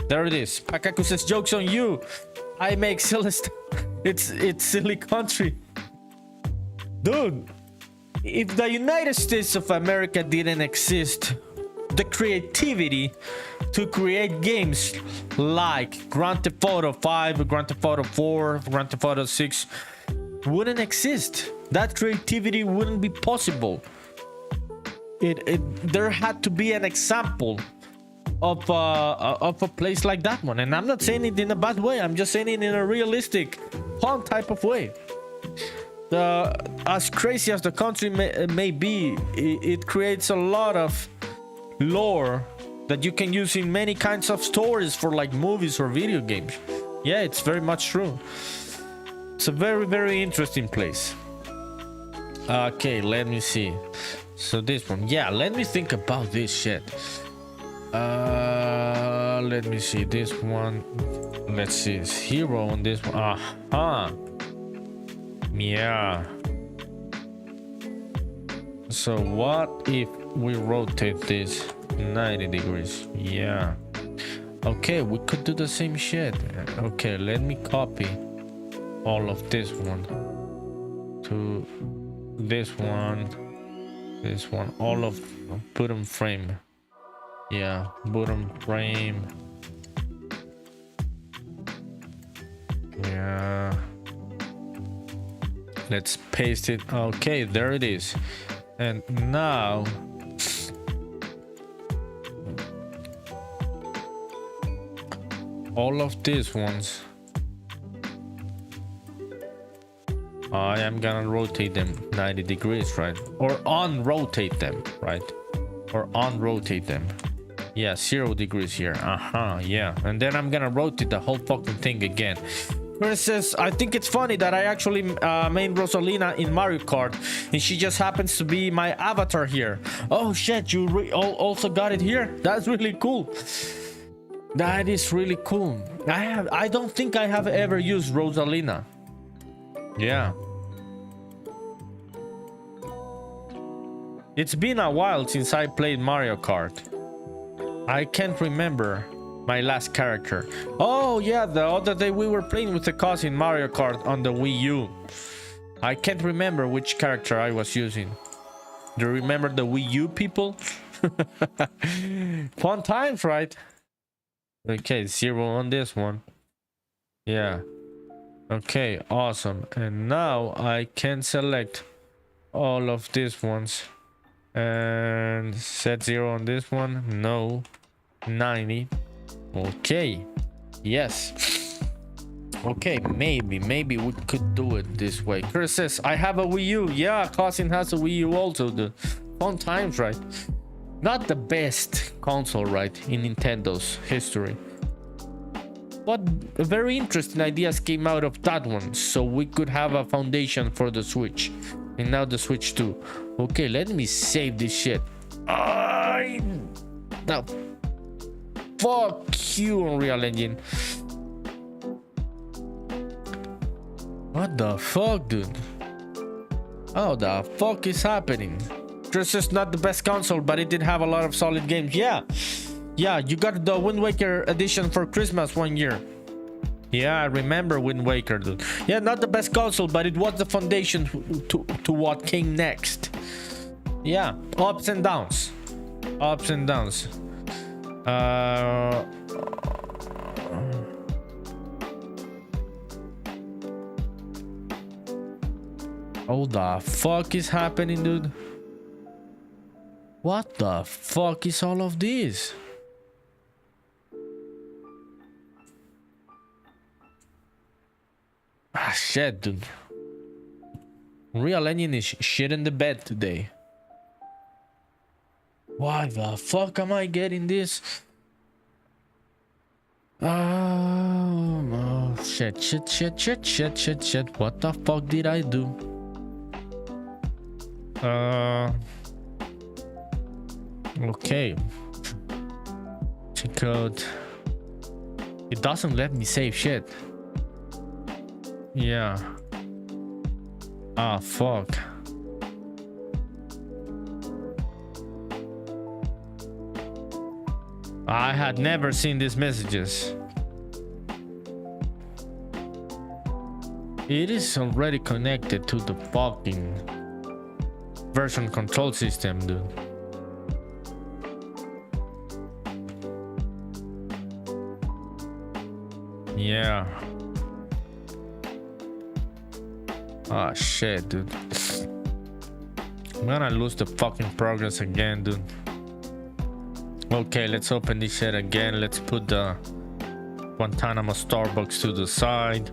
There it is. Pakaku says, jokes on you. I make silly stuff. It's silly country. Dude. if the United States of America didn't exist, the creativity to create games like Grand Theft Auto 5, Grand Theft Auto 4, Grand Theft Auto 6 wouldn't exist. That creativity wouldn't be possible. There had to be an example of a place like that one, and I'm not saying it in a bad way. I'm just saying it in a realistic, fun type of way. As crazy as the country may be, it creates a lot of lore that you can use in many kinds of stories for like movies or video games. Yeah, it's very much true. It's a very, very interesting place. Okay, let me see. So this one, yeah, let me think about this shit. Let me see this one. Let's see, it's hero on this one. Yeah. So what if we rotate this 90 degrees? Yeah. Okay, we could do the same shit. Okay, let me copy all of this one to this one, all of bottom frame. Yeah, bottom frame. Yeah, let's paste it. Okay, there it is. And now all of these ones, I am gonna rotate them 90 degrees, right? Or on-rotate them, right? Or on-rotate them. Yeah, 0 degrees here. Yeah. And then I'm gonna rotate the whole fucking thing again. Where it says, I think it's funny that I actually made Rosalina in Mario Kart, and she just happens to be my avatar here. Oh shit, you also got it here? That's really cool. That is really cool. I don't think I have ever used Rosalina. Yeah. It's been a while since I played Mario Kart. I can't remember my last character. Oh yeah, the other day we were playing with the cousin Mario Kart on the Wii U. I can't remember which character I was using. Do you remember the Wii U people? Fun times, right? Okay, 0 on this one. Yeah. Okay, awesome. And now I can select all of these ones and set 0 on this one. No. 90. Okay. Yes. Okay, maybe we could do it this way. Chris says, I have a Wii U. Yeah, cousin has a Wii U also. The fun times, right? Not the best console, right, in Nintendo's history. But very interesting ideas came out of that one, so we could have a foundation for the Switch. And now the Switch 2. Okay, let me save this shit. Now, fuck you, Unreal Engine. What the fuck, dude? How the fuck is happening? This is not the best console, but it did have a lot of solid games. Yeah, you got the Wind Waker edition for Christmas one year. Yeah, I remember Wind Waker, dude. Yeah, not the best console, but it was the foundation to what came next. Yeah, ups and downs. Ups and downs. Oh, the fuck is happening, dude? What the fuck is all of this? Ah, shit, dude. Unreal Engine is shit in the bed today. Why the fuck am I getting this? Oh, shit. What the fuck did I do? Okay. Check out. It doesn't let me save shit. Yeah. Ah, fuck. I had never seen these messages. It is already connected to the fucking version control system, dude. Yeah. Oh shit, dude. I'm gonna lose the fucking progress again, dude. Okay, let's open this shit again. Let's put the Guantanamo Starbucks to the side.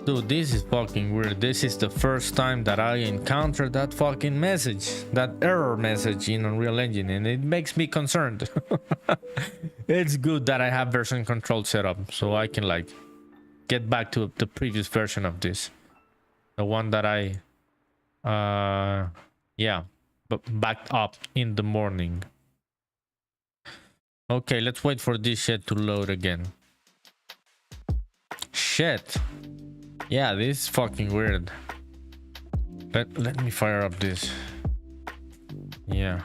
Dude, this is fucking weird. This is the first time that I encountered that fucking message, that error message in Unreal Engine, and it makes me concerned. It's good that I have version control set up, so I can like get back to the previous version of this, the one that I yeah, but backed up in the morning. Okay, let's wait for this shit to load again. Shit. Yeah, this is fucking weird. Let me fire up this. Yeah.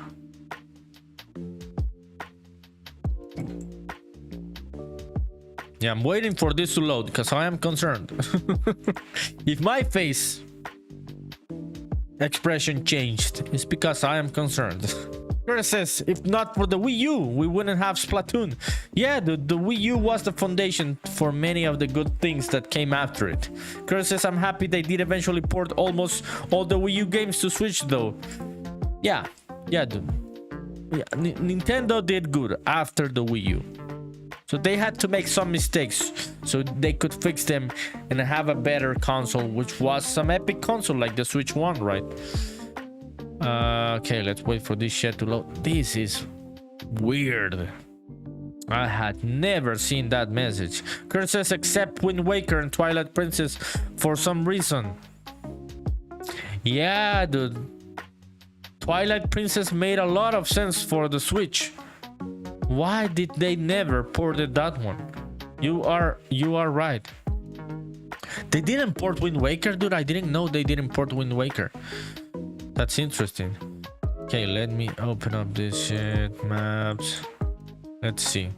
Yeah, I'm waiting for this to load because I am concerned. If my face expression changed, it's because I am concerned. Kurt says, if not for the Wii U, we wouldn't have Splatoon. Yeah, the Wii U was the foundation for many of the good things that came after it. Kurt says, I'm happy they did eventually port almost all the Wii U games to Switch though. Yeah, dude. Yeah, Nintendo did good after the Wii U. So they had to make some mistakes so they could fix them and have a better console, which was some epic console like the Switch 1, right? Okay, let's wait for this shit to load. This is weird. I had never seen that message. Kurt says, except Wind Waker and Twilight Princess for some reason. Yeah, dude. Twilight Princess made a lot of sense for the Switch. Why did they never ported that one? You are right. They didn't port Wind Waker, dude. I didn't know they didn't port Wind Waker. That's interesting. Okay, let me open up this shit. Maps. Let's see.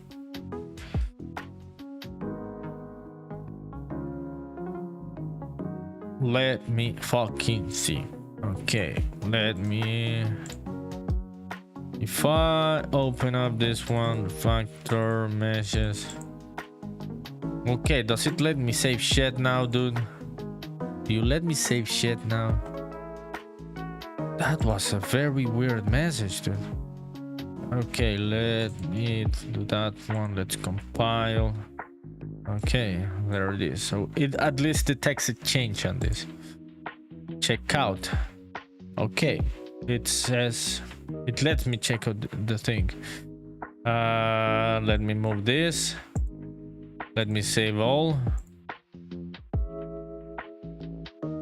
Let me fucking see. Okay, let me... If I open up this one, factor meshes. Okay, does it let me save shit now, dude? Do you let me save shit now? That was a very weird message, dude. Okay, let me do that one. Let's compile. Okay, there it is. So it at least detects a change on this. Check out. Okay, it says it lets me check out the thing. Let me move this. Let me save all.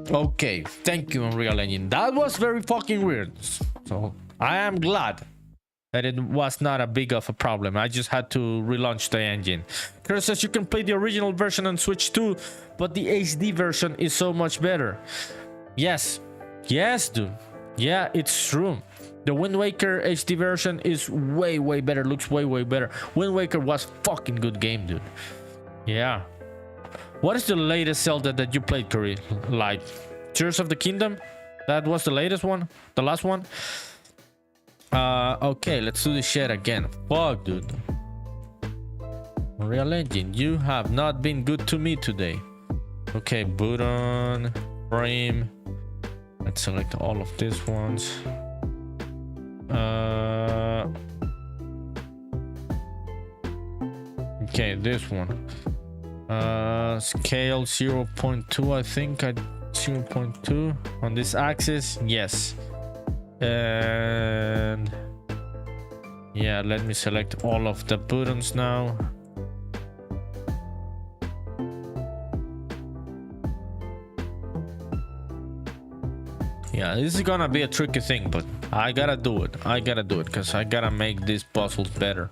Okay, thank you, Unreal Engine. That was very fucking weird. So I am glad that it was not a big of a problem. I just had to relaunch the engine. Kurt says you can play the original version on Switch too, but the HD version is so much better. Yes, dude. Yeah, it's true. The Wind Waker HD version is way better. Looks way better. Wind Waker was fucking good game, dude. Yeah. What is the latest Zelda that you played, Curry? Like Tears of the Kingdom? That was the latest one? The last one? Okay, let's do this shit again. Fuck, dude. Unreal Engine, you have not been good to me today. Okay, button, frame. Let's select all of these ones. Okay, this one. Scale 0.2, I think. 0.2 on this axis. Yes. And yeah, let me select all of the buttons now. Yeah, this is gonna be a tricky thing, but I gotta do it. Because I gotta make these puzzles better.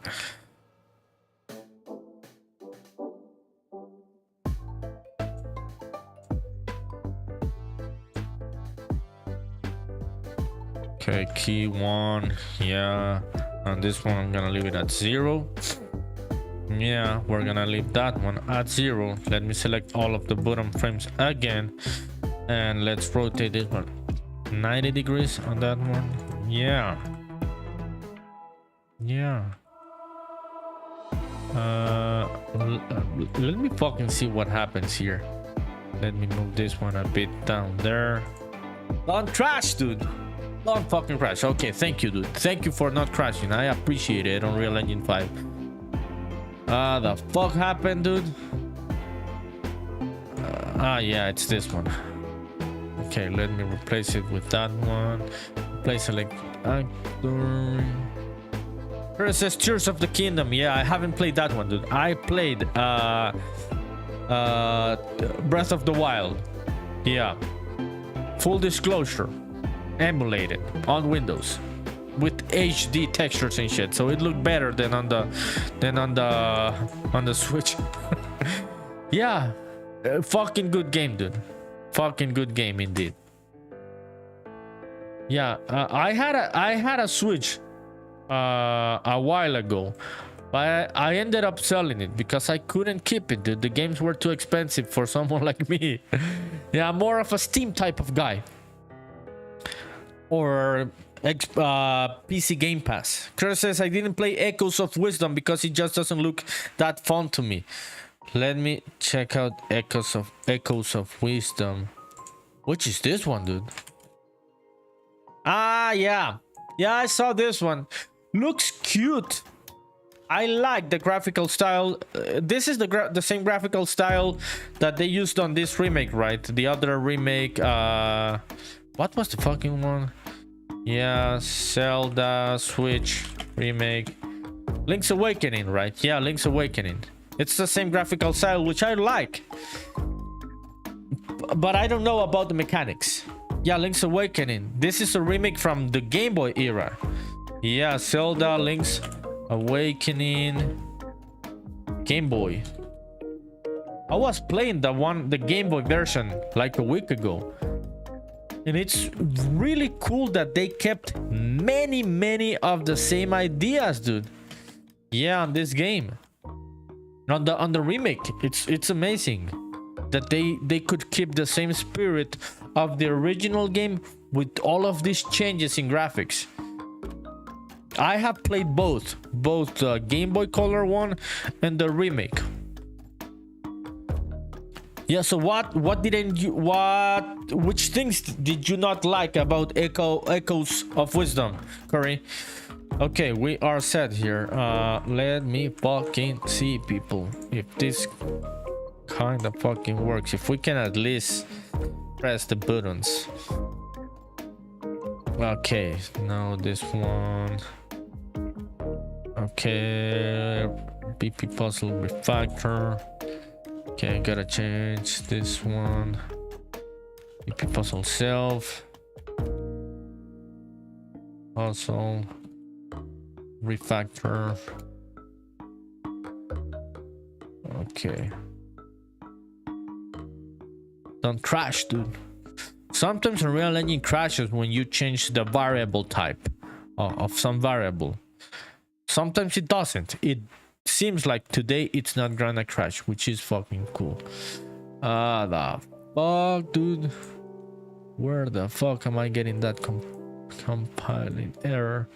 Okay, key 1. Yeah, on this one I'm gonna leave it at 0. Yeah, we're gonna leave that one at 0. Let me select all of the bottom frames again, and let's rotate this one 90 degrees on that one. Yeah. Yeah. Let me fucking see what happens here. Let me move this one a bit down there. Don't crash, dude. Don't fucking crash. Okay, thank you, dude. Thank you for not crashing. I appreciate it on Unreal Engine 5. The fuck happened, dude? Yeah, it's this one. Okay, let me replace it with that one. Replace select actor. Here it says Tears of the Kingdom. Yeah, I haven't played that one, dude. I played Breath of the Wild. Yeah. Full disclosure. Emulated on Windows with HD textures and shit, so it looked better than on the Switch. Yeah, fucking good game, dude. Fucking good game indeed. Yeah, I had a Switch a while ago, but I ended up selling it because I couldn't keep it, dude. The games were too expensive for someone like me. Yeah, I'm more of a Steam type of guy. Or PC Game Pass. Chris says I didn't play Echoes of Wisdom because it just doesn't look that fun to me. Let me check out Echoes of Wisdom. Which is this one, dude? Yeah, I saw this one. Looks cute. I like the graphical style. This is the same graphical style that they used on this remake, right? The other remake, what was the fucking one? Yeah, Zelda Switch remake. Link's Awakening, right? Yeah, Link's Awakening. It's the same graphical style, which I like. But I don't know about the mechanics. Yeah, Link's Awakening. This is a remake from the Game Boy era. Yeah, Zelda Link's Awakening. Game Boy. I was playing the Game Boy version like a week ago. And it's really cool that they kept many of the same ideas, dude. Yeah, on this game. On the remake. It's amazing that they could keep the same spirit of the original game with all of these changes in graphics. I have played both the Game Boy Color one and the remake. Yeah, so which things did you not like about Echoes of Wisdom, Curry? Okay, we are set here. Let me fucking see, people, if this kind of fucking works. If we can at least press the buttons. Okay, now this one. Okay, BP puzzle refactor. Okay, I gotta change this one. BP puzzle self. Also refactor. Okay. Don't crash, dude. Sometimes Unreal Engine crashes when you change the variable type of some variable. Sometimes it doesn't. It seems like today it's not gonna crash, which is fucking cool. The fuck, dude? Where the fuck am I getting that compiling error?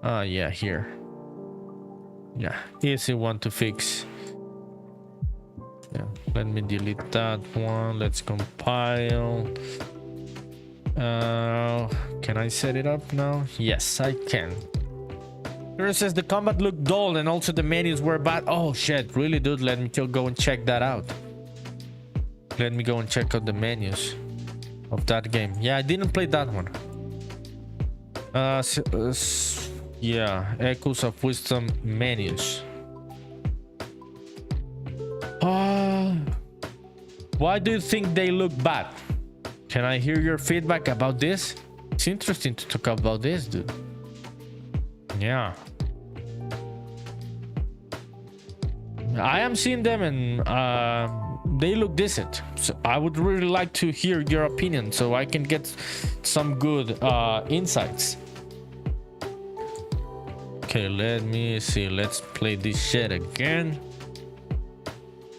Yeah, here. Yeah, easy one to fix. Yeah, let me delete that one. Let's compile. Can I set it up now? Yes, I can. Here says the combat looked dull and also the menus were bad. Oh shit, really, dude? Let me go and check that out. Let me go and check out the menus of that game. Yeah, I didn't play that one. Yeah, Echoes of Wisdom menus. Why do you think they look bad? Can I hear your feedback about this? It's interesting to talk about this, dude. Yeah. I am seeing them and they look decent. So I would really like to hear your opinion so I can get some good insights. Okay, let me see. Let's play this shit again.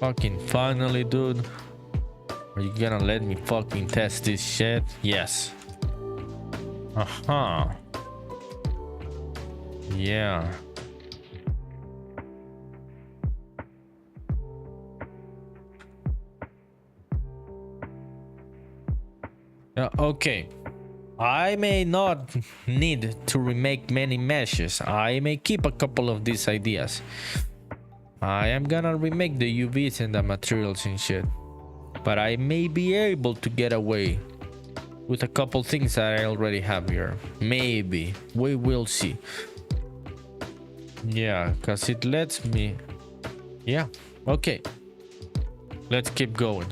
Fucking finally, dude. Are you gonna let me fucking test this shit? Yes. Uh-huh. Yeah. Okay. I may not need to remake many meshes. I may keep a couple of these ideas. I am gonna remake the UVs and the materials and shit. But I may be able to get away with a couple things that I already have here. Maybe. We will see. Yeah, because it lets me... Yeah, okay. Let's keep going.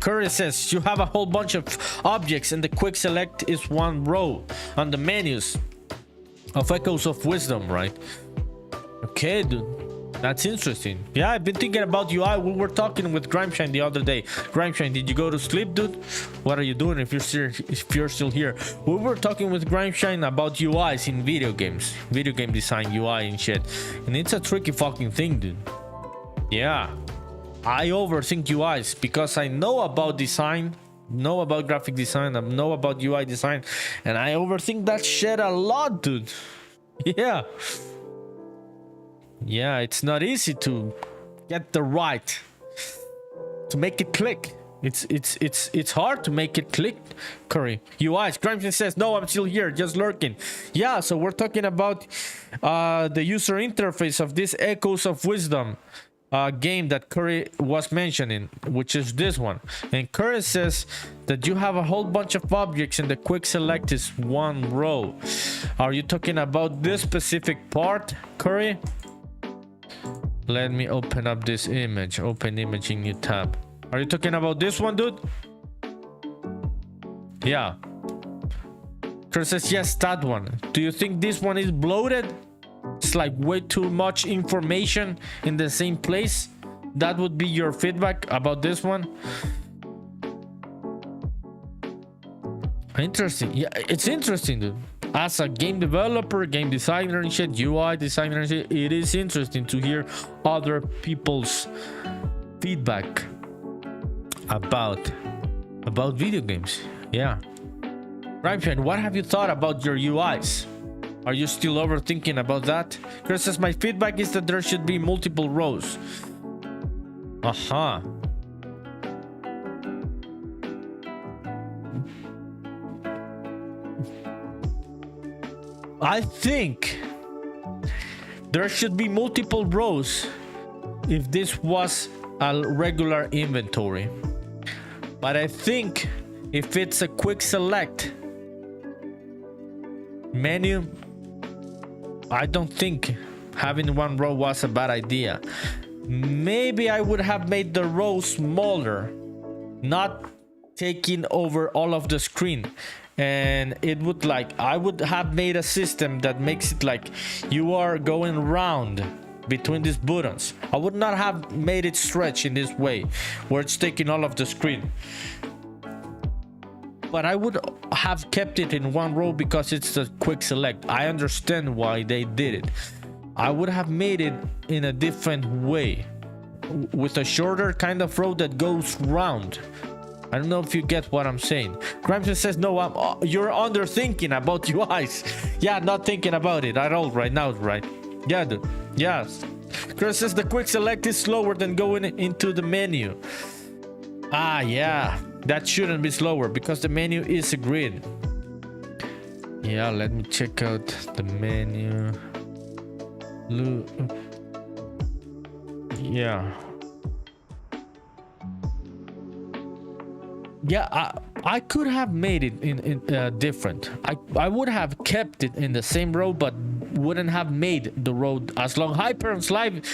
Curry says you have a whole bunch of objects and the quick select is one row on the menus of Echoes of Wisdom, right? Okay, dude. That's interesting. Yeah, I've been thinking about UI. We were talking with Grimeshine the other day. Grimeshine, did you go to sleep, dude? What are you doing if you're still here? We were talking with Grimeshine about UIs in video games. Video game design, UI and shit. And it's a tricky fucking thing, dude. Yeah. I overthink UIs because I know about design, know about graphic design, I know about UI design, and I overthink that shit a lot, dude. Yeah. Yeah, it's not easy to get the right, to make it click. It's hard to make it click. Curry. UIs. Grimson says, no, I'm still here, just lurking. Yeah, so we're talking about the user interface of this Echoes of Wisdom game that Curry was mentioning, which is this one. And Curry says that you have a whole bunch of objects and the quick select is one row. Are you talking about this specific part, Curry? Let me open up this image. Open image in new tab. Are you talking about this one, dude? Yeah. Curry says yes, that one. Do you think this one is bloated? It's like way too much information in the same place. That would be your feedback about this one. Interesting. Yeah, it's interesting, dude. As a game developer, game designer and shit, UI designer and shit, it is interesting to hear other people's feedback about video games. Yeah. Right, what have you thought about your UIs? Are you still overthinking about that? Chris says, my feedback is that there should be multiple rows. Aha. I think there should be multiple rows if this was a regular inventory. But I think if it's a quick select menu, I don't think having one row was a bad idea. Maybe I would have made the row smaller, not taking over all of the screen. And it would I would have made a system that makes it like you are going round between these buttons. I would not have made it stretch in this way where it's taking all of the screen. But I would have kept it in one row because it's a quick select. I understand why they did it. I would have made it in a different way with a shorter kind of row that goes round. I don't know if you get what I'm saying. Grimson says, no, you're underthinking about UIs. Yeah, not thinking about it at all right now, right? Yeah, dude. Yes. Chris says the quick select is slower than going into the menu. Ah, yeah. That shouldn't be slower because the menu is a grid. Yeah, let me check out the menu. Yeah. Yeah, I could have made it in different. I would have kept it in the same row, but wouldn't have made the row as long. Hyperons Live,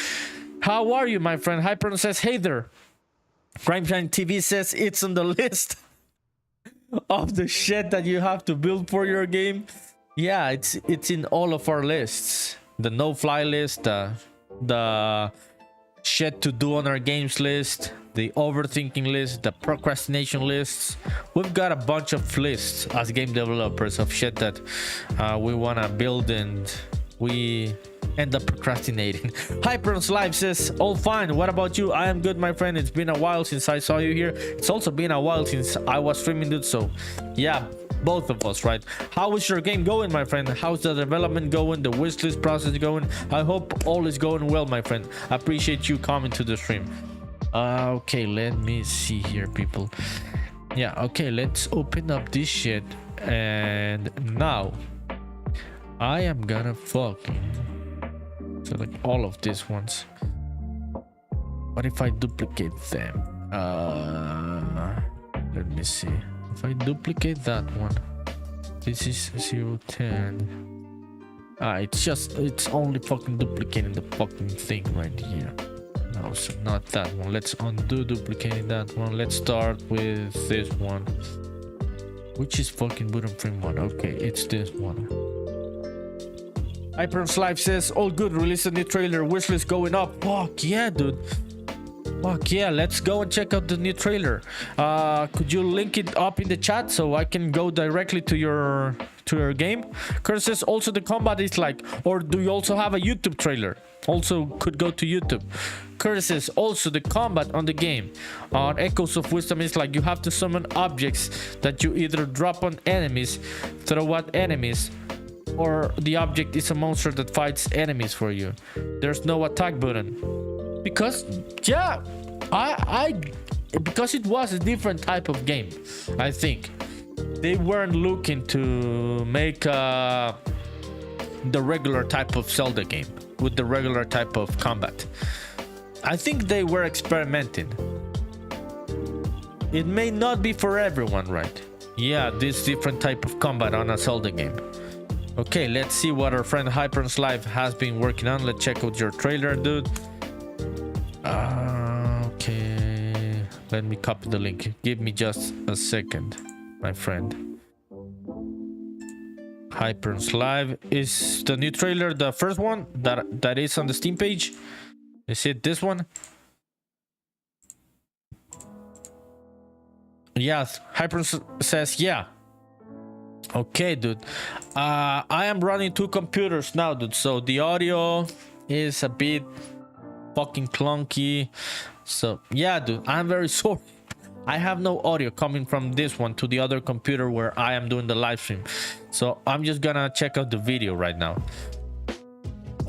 how are you, my friend? Hyperon says, hey there. Grimeshine TV says it's on the list of the shit that you have to build for your game. Yeah, it's in all of our lists. The no-fly list, the shit to do on our games list, the overthinking list, the procrastination lists. We've got a bunch of lists as game developers of shit that we want to build, and we End up procrastinating. Hyperons Live says, all fine. What about you? I am good, my friend. It's been a while since I saw you here. It's also been a while since I was streaming, dude. So yeah, both of us, right? How is your game going, my friend? How's the development going? The wishlist process going? I hope all is going well, my friend. I appreciate you coming to the stream. Okay, let me see here, people. Yeah, okay, let's open up this shit. And now I am gonna fucking select all of these ones. What if I duplicate them? Let me see. If I duplicate that one, this is 010. It's only fucking duplicating the fucking thing right here. No, so not that one. Let's undo duplicating that one. Let's start with this one, which is fucking bottom frame one. Okay, it's this one. Hyperons Live says, all good, release a new trailer, wishlist going up. Fuck yeah, dude. Fuck yeah, let's go and check out the new trailer. Could you link it up in the chat so I can go directly to your game? Curse says, also the combat is like, or do you also have a YouTube trailer? Also could go to YouTube. Curse says, also the combat on the game on Echoes of Wisdom is like you have to summon objects that you either drop on enemies, throw at enemies, or the object is a monster that fights enemies for you. There's no attack button. Because yeah, because it was a different type of game. I think they weren't looking to make the regular type of Zelda game with the regular type of combat. I think they were experimenting. It may not be for everyone, right? Yeah, this different type of combat on a Zelda game. Okay, let's see what our friend Hyperons Live has been working on. Let's check out your trailer, dude. Okay, let me copy the link. Give me just a second, my friend. Hyperons Live is the new trailer, the first one that is on the Steam page. Is it this one? Yes, Hyperons says yeah. Okay, dude. I am running two computers now, dude, so the audio is a bit fucking clunky. So yeah, dude, I'm very sorry. I have no audio coming from this one to the other computer where I am doing the live stream. So I'm just gonna check out the video right now.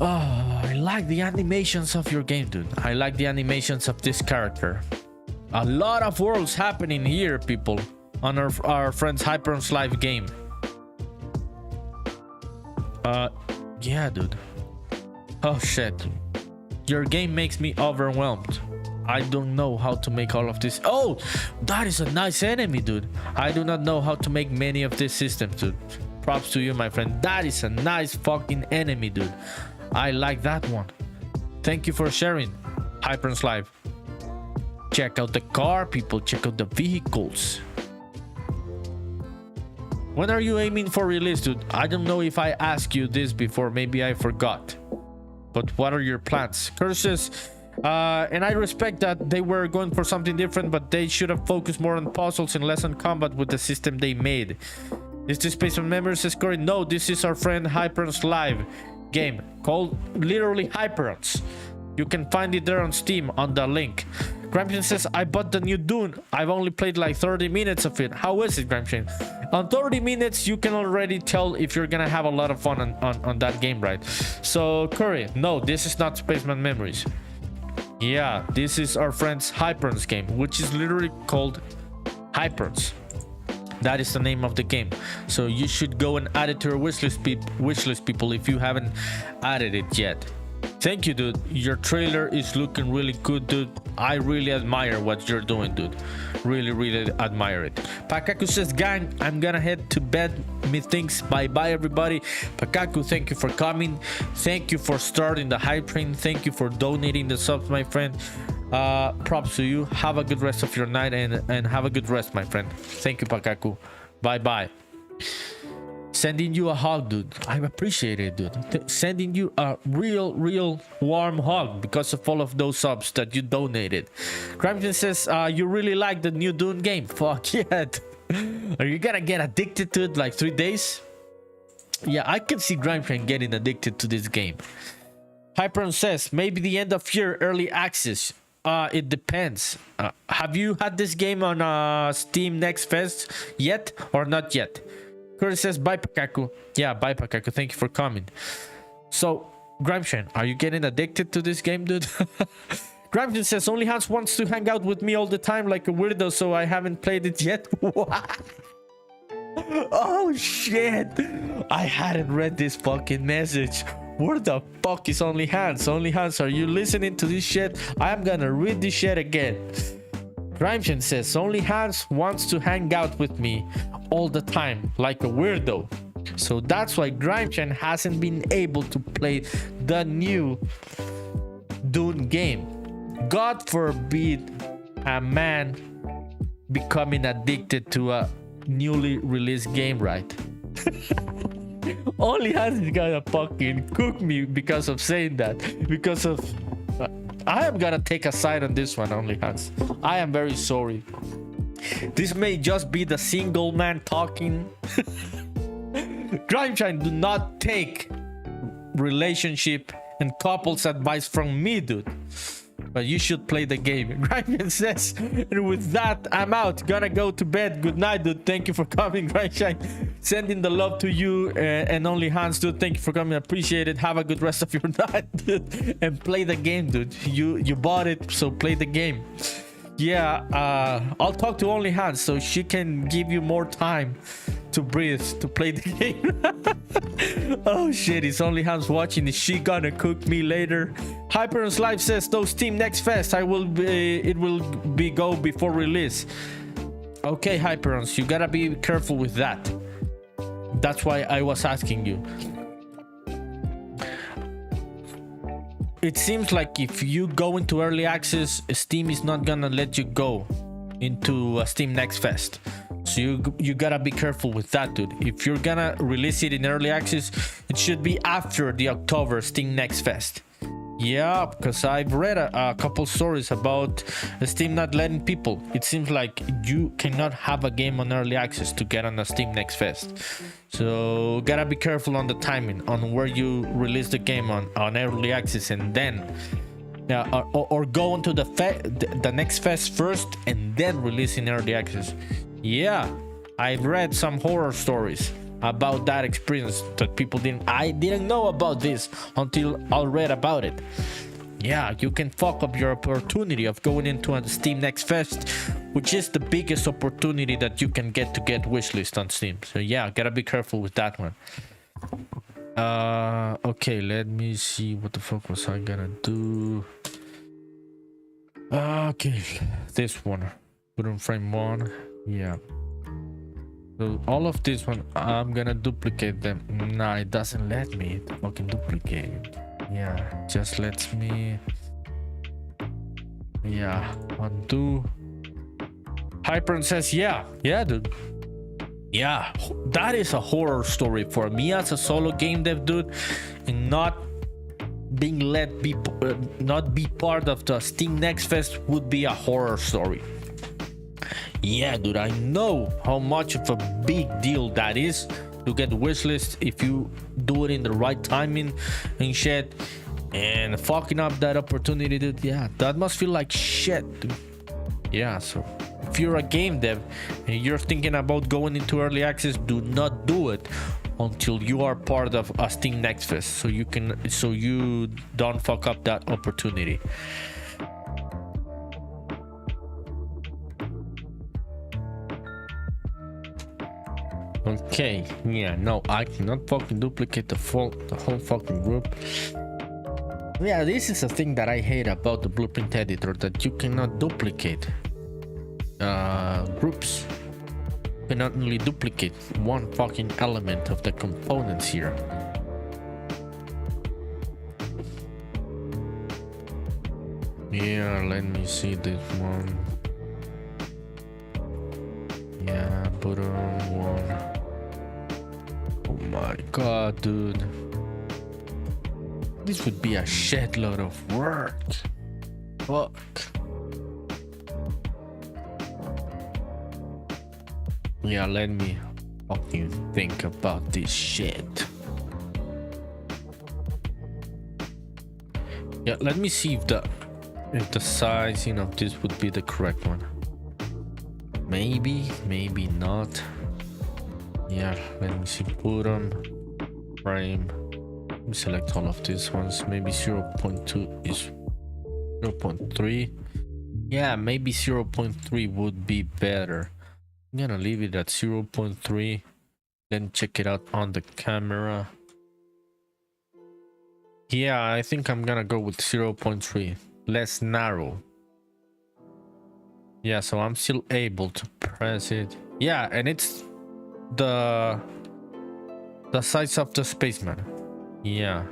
Oh, I like the animations of your game, dude. I like the animations of this character. A lot of worlds happening here, people, on our friend's Hyperons Live game. Yeah, dude. Oh shit. Your game makes me overwhelmed. I don't know how to make all of this. Oh, that is a nice enemy, dude. I do not know how to make many of these systems, dude. Props to you, my friend. That is a nice fucking enemy, dude. I like that one. Thank you for sharing, Hyperons Live. Check out the car, people. Check out the vehicles. When are you aiming for release, dude? I don't know if I asked you this before. Maybe I forgot. But what are your plans? Curses. And I respect that they were going for something different, but they should have focused more on puzzles and less on combat with the system they made. Is this Spaceman Memories is correct? No, this is our friend Hyperons Live game called literally Hyperons. You can find it there on Steam on the link. Gramshin says, I bought the new Dune. I've only played like 30 minutes of it. How is it, Gramshin? On 30 minutes, you can already tell if you're gonna have a lot of fun on that game, right? So, Curry, no, this is not Spaceman Memories. Yeah, this is our friend's Hyperons game, which is literally called Hyperons. That is the name of the game. So you should go and add it to your wishlist, people, if you haven't added it yet. Thank you, dude. Your trailer is looking really good, dude. I really admire what you're doing, dude. Really admire it. Pakaku says, gang, I'm gonna head to bed. Methinks. Bye everybody. Pakaku, thank you for coming. Thank you for starting the hype train. Thank you for donating the subs, my friend. Props to you. Have a good rest of your night and have a good rest, my friend. Thank you, Pakaku. Bye. Sending you a hug, dude. I appreciate it, dude. Sending you a real warm hug because of all of those subs that you donated. Crampton says, you really like the new Dune game. Fuck yeah. Are you gonna get addicted to it like 3 days? Yeah, I can see Grimefrain getting addicted to this game. Hyperon says, maybe the end of year early access. It depends. Have you had this game on Steam Next Fest yet or not yet? Curtis says, bye Pakaku. Yeah, bye Pakaku. Thank you for coming. So, Grimshan, are you getting addicted to this game, dude? Grimshan says, only Hans wants to hang out with me all the time like a weirdo, so I haven't played it yet. What? Oh shit, I hadn't read this fucking message. Where the fuck is Only Hands? Only Hands, are you listening to this shit? I am gonna read this shit again. Grimshan says, Only Hands wants to hang out with me all the time like a weirdo. So that's why Grimshan hasn't been able to play the new Dune game. God forbid a man becoming addicted to a newly released game, right? Only Hans is gonna fucking cook me because of saying that. Because of I am gonna take a side on this one, Only Hans. I am very sorry. This may just be the single man talking. Grimeshine, do not take relationship and couples advice from me, dude. But you should play the game. Grindshine says, and with that, I'm out. Gonna go to bed. Good night, dude. Thank you for coming, Grindshine. Sending the love to you and Only Hans, dude. Thank you for coming. Appreciate it. Have a good rest of your night, dude. And play the game, dude. You bought it, so play the game. Yeah, I'll talk to Only Hans so she can give you more time to breathe to play the game. Oh shit, it's Only Hans watching. Is she gonna cook me later? Hyperons Live says, those Steam Next Fest, it will be go before release. Okay, Hyperons, you gotta be careful with that. That's why I was asking you. It seems like if you go into early access, Steam is not gonna let you go into Steam Next Fest. So you gotta be careful with that, dude. If you're gonna release it in early access, it should be after the October Steam Next Fest. Yeah, because I've read a couple stories about Steam not letting people. It seems like you cannot have a game on early access to get on the Steam Next Fest. So gotta be careful on the timing on where you release the game on early access, and then or go into the next fest first and then release in early access. Yeah, I've read some horror stories about that experience that people I didn't know about this until I read about it. Yeah, you can fuck up your opportunity of going into a Steam Next Fest, which is the biggest opportunity that you can get to get wishlist on Steam. So yeah, gotta be careful with that one. Okay, let me see, what the fuck was I gonna do? Okay, this one, put on frame one. Yeah, so all of this one, I'm gonna duplicate them. Nah, it doesn't let me fucking duplicate. Yeah, just lets me. Yeah, undo. Hypern says, yeah, dude. Yeah, that is a horror story for me as a solo game dev, dude, and not being not be part of the Steam Next Fest would be a horror story. Yeah, dude, I know how much of a big deal that is to get wishlist if you do it in the right timing and shit, and fucking up that opportunity, dude. Yeah, that must feel like shit, dude. Yeah, so if you're a game dev and you're thinking about going into early access, do not do it until you are part of a Steam Next Fest, so you don't fuck up that opportunity. Okay, yeah, no, I cannot fucking duplicate the whole fucking group. Yeah, this is a thing that I hate about the Blueprint editor, that you cannot duplicate groups. You cannot only duplicate one fucking element of the components here. Yeah, let me see this one. Yeah, put on one. Oh my god, dude. This would be a shitload of work. Fuck. Yeah, let me fucking think about this shit. Yeah, let me see if the sizing of this would be the correct one. Maybe not. Yeah, let me see. Put on frame. Let me select all of these ones. Maybe 0.2 is 0.3. Yeah, maybe 0.3 would be better. I'm gonna leave it at 0.3. Then check it out on the camera. Yeah, I think I'm gonna go with 0.3. Less narrow. Yeah, so I'm still able to press it. Yeah, and it's the size of the Spaceman. Yeah.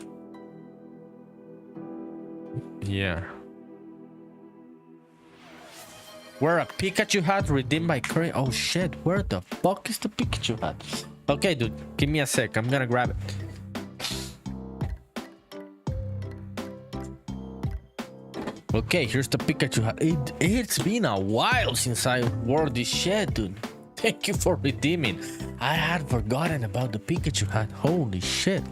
Where a Pikachu hat redeemed by Curry. Oh shit, where the fuck is the Pikachu hat? Okay, dude, give me a sec. I'm gonna grab it. Okay, here's the Pikachu hat. It's been a while since I wore this shit, dude. Thank you for redeeming. I had forgotten about the Pikachu hat. Holy shit.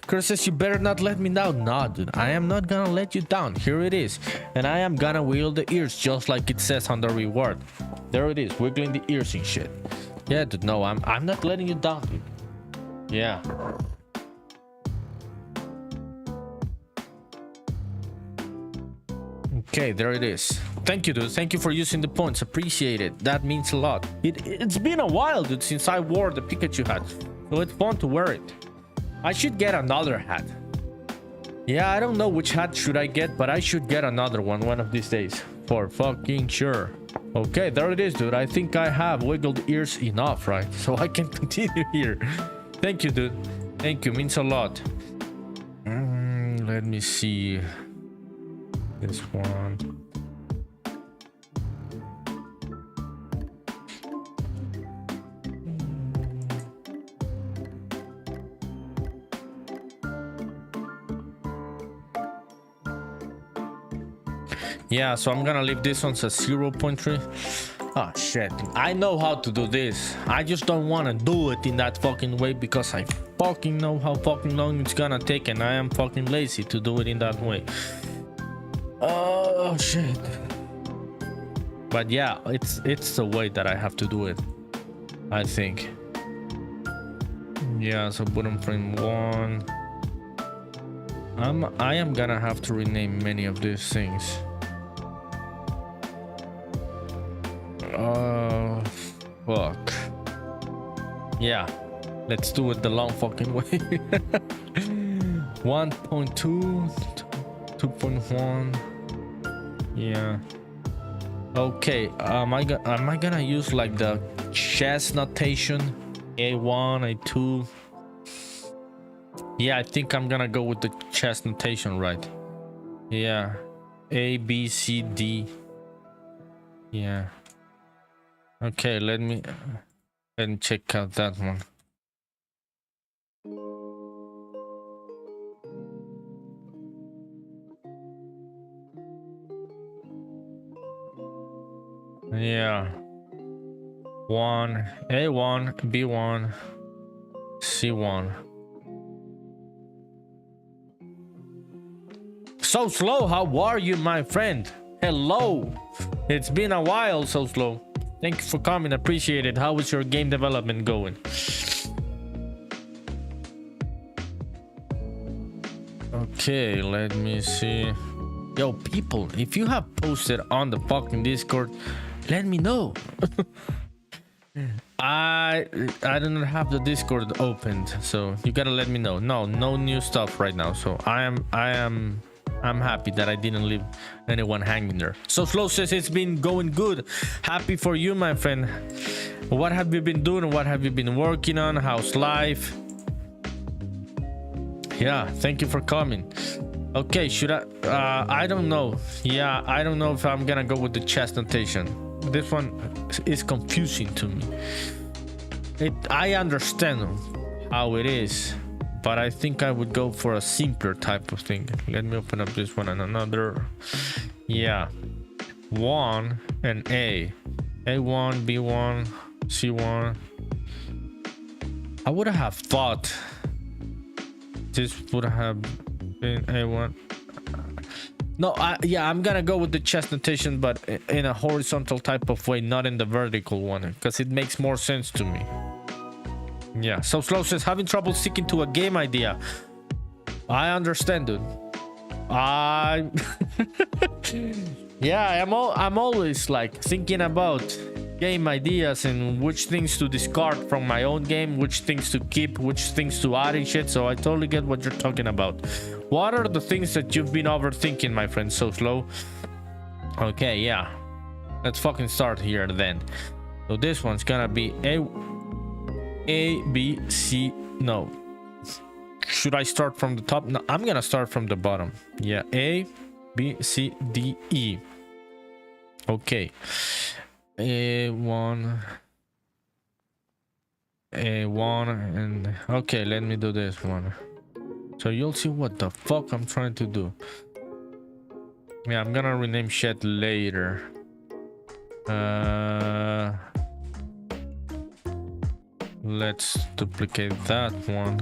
Chris says you better not let me down. Nah, dude, I am not gonna let you down. Here it is. And I am gonna wiggle the ears just like it says on the reward. There it is, wiggling the ears and shit. Yeah, dude, no, I'm not letting you down, dude. Yeah. Okay, there it is. Thank you, dude. Thank you for using the points. Appreciate it. That means a lot. It's been a while, dude, since I wore the Pikachu hat. So it's fun to wear it. I should get another hat. Yeah, I don't know which hat should I get, but I should get another one of these days. For fucking sure. Okay, there it is, dude. I think I have wiggled ears enough, right? So I can continue here. Thank you, dude. Thank you. Means a lot. Let me see. This one. Yeah, so I'm gonna leave this one as 0.3. Oh shit, I know how to do this. I just don't want to do it in that fucking way because I fucking know how fucking long it's gonna take and I am fucking lazy to do it in that way. Oh shit. But yeah, it's the way that I have to do it, I think. Yeah, so bottom frame 1. I am gonna have to rename many of these things. Fuck. Yeah, let's do it the long fucking way. 1.2, 2.1. Yeah. Okay. Am I gonna use like the chess notation? A1, A2. Yeah, I think I'm gonna go with the chess notation, right? Yeah. A, B, C, D. Yeah. Okay, let me check out that one. Yeah. 1, A1, B1, C1. So slow, how are you, my friend? Hello. It's been a while, so slow. Thank you for coming, appreciate it. How is your game development going? Okay, let me see. Yo, people, if you have posted on the fucking Discord, let me know. I do not have the Discord opened, so you gotta let me know. No new stuff right now, so I'm happy that I didn't leave anyone hanging there. So Slow says it's been going good. Happy for you, my friend. What have you been doing? What have you been working on? How's life? Yeah, thank you for coming. Okay, should I don't know. Yeah, I don't know if I'm gonna go with the chess notation. This one is confusing to me. I understand how it is, but I think I would go for a simpler type of thing. Let me open up this one and another. Yeah, 1 and A, A1, B1, C1. I would have thought this would have been A1. No, yeah, I'm gonna go with the chest notation, but in a horizontal type of way, not in the vertical one, because it makes more sense to me. Yeah, so Slow says, having trouble sticking to a game idea. I understand, dude. Yeah, I'm always like thinking about game ideas and which things to discard from my own game, which things to keep, which things to add and shit. So I totally get what you're talking about. What are the things that you've been overthinking, my friend? So Slow. Okay, yeah. Let's fucking start here then. So this one's gonna be A, B, C. No. Should I start from the top? No, I'm gonna start from the bottom. Yeah, A, B, C, D, E. Okay. A1, and okay, let me do this one. So you'll see what the fuck I'm trying to do. Yeah, I'm gonna rename shit later. Let's duplicate that one.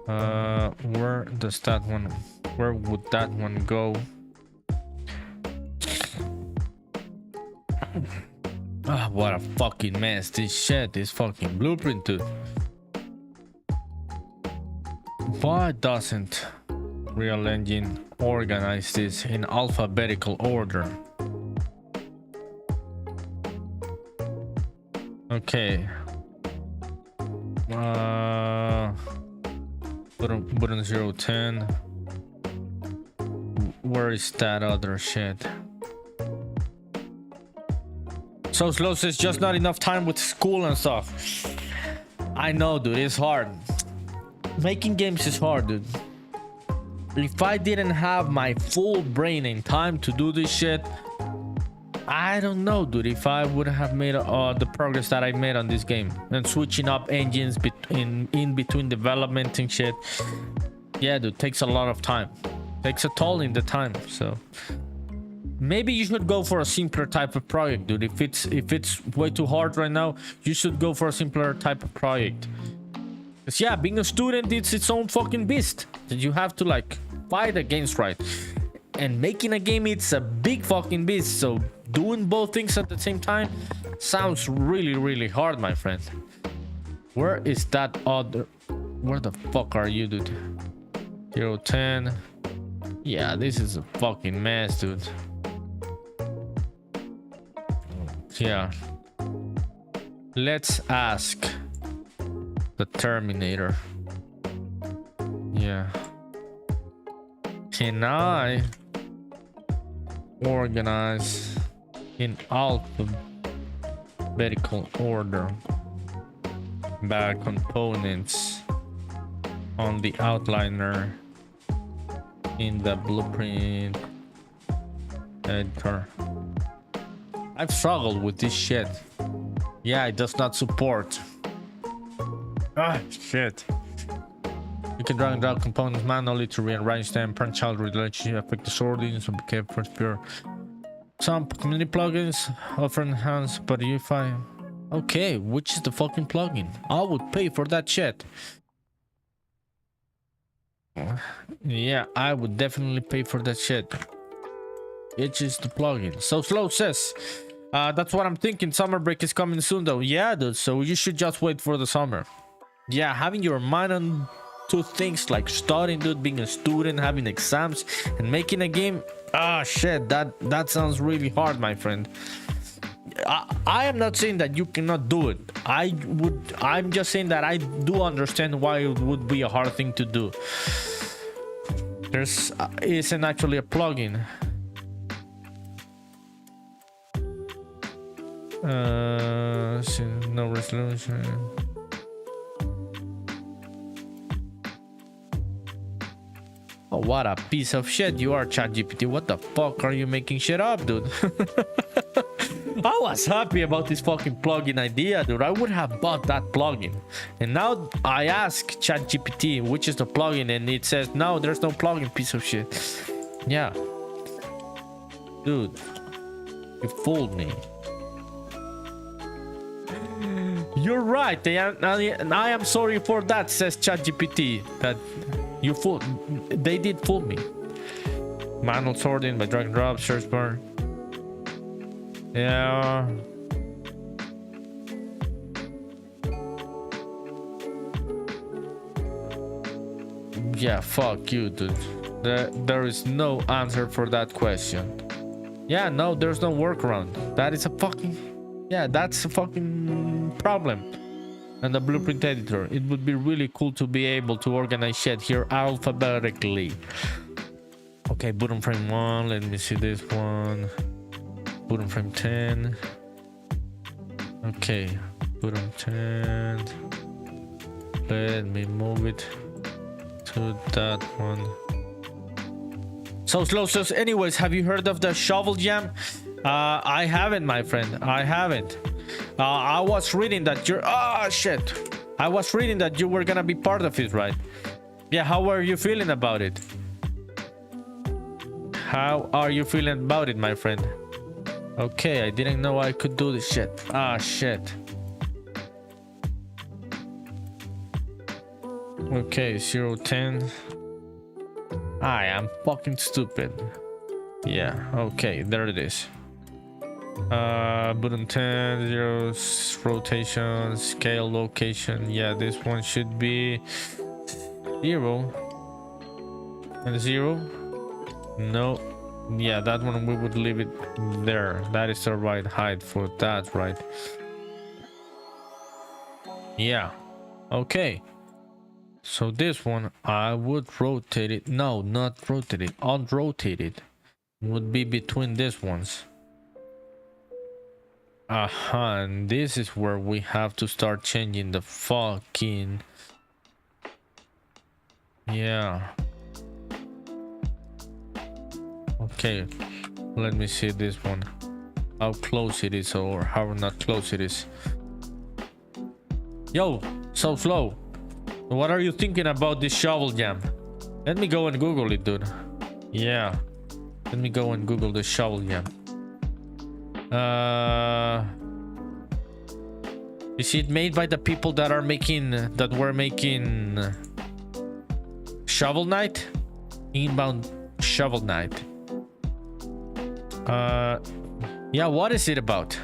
Where does that one, where would that one go? Ah, what a fucking mess. This shit is fucking blueprint, dude. Why doesn't Real Engine organize this in alphabetical order? Okay. Button 010. Where is that other shit? So Slow says just not enough time with school and stuff. I know, dude, it's hard. Making games is hard, dude. If I didn't have my full brain and time to do this shit, I don't know, dude, if I would have made the progress that I made on this game and switching up engines in between development and shit. Yeah, dude, takes a lot of time. Takes a toll in the time. So maybe you should go for a simpler type of project, dude. If it's way too hard right now, you should go for a simpler type of project. Because yeah, being a student, it's its own fucking beast that you have to like fight against, right? And making a game, it's a big fucking beast. So doing both things at the same time sounds really, really hard, my friend. Where is that other? Where the fuck are you, dude? 010. Yeah, this is a fucking mess, dude. Yeah. Let's ask the Terminator. Yeah. Can I organize in alphabetical order by components on the outliner in the blueprint editor? I've struggled with this shit. Yeah, it does not support. Ah, shit. You can drag and drop components manually to rearrange them. Parent-child relationship affect the sorting, so be careful. Pure. Some community plugins offer enhanced, but UE5. Okay, which is the fucking plugin? I would pay for that shit. Yeah, I would definitely pay for that shit. It is the plugin. So Slow says, that's what I'm thinking. Summer break is coming soon, though. Yeah, dude. So you should just wait for the summer. Yeah, having your mind on two things like studying, dude, being a student, having exams, and making a game. Ah, shit. That sounds really hard, my friend. I am not saying that you cannot do it. I'm just saying that I do understand why it would be a hard thing to do. There's isn't actually a plugin. No resolution. Oh, what a piece of shit you are, ChatGPT. What the fuck are you making shit up, dude? I was happy about this fucking plugin idea, dude. I would have bought that plugin. And now I ask ChatGPT, which is the plugin, and it says, no, there's no plugin, piece of shit. Yeah. Dude, you fooled me. You're right. I am sorry for that, says ChatGPT. That You fooled. They did fool me. Manual sorting by drag and drop, search bar. Yeah. Yeah, fuck you, dude. There is no answer for that question. Yeah, no, there's no workaround. That is a fucking... Yeah, that's a fucking problem. And the blueprint editor. It would be really cool to be able to organize shit here alphabetically. Okay, bottom frame 1. Let me see this one. Bottom frame 10. Okay, bottom 10. Let me move it to that one. So slow. So anyways, have you heard of the shovel jam? I haven't, my friend. I haven't. I was reading that you're... Ah, shit. I was reading that you were gonna be part of it, right? Yeah, how are you feeling about it? How are you feeling about it, my friend? Okay, I didn't know I could do this shit. Ah, shit. Okay, 010. I am fucking stupid. Yeah, okay, there it is. Button 10, 0, rotation, scale, location. Yeah, this one should be 0 and 0. No, yeah, that one we would leave it there. That is the right height for that, right? Yeah, okay. So this one I would rotate it. No, not rotate it, unrotate it. Would be between these ones. And this is where we have to start changing the fucking... Yeah. Okay, let me see this one. How close it is or how not close it is. Yo, so slow. What are you thinking about this shovel jam? Let me go and Google it, dude. Yeah. Let me go and Google the shovel jam. Is it made by the people that are making... that were making... Shovel Knight? Inbound Shovel Knight. Yeah, what is it about?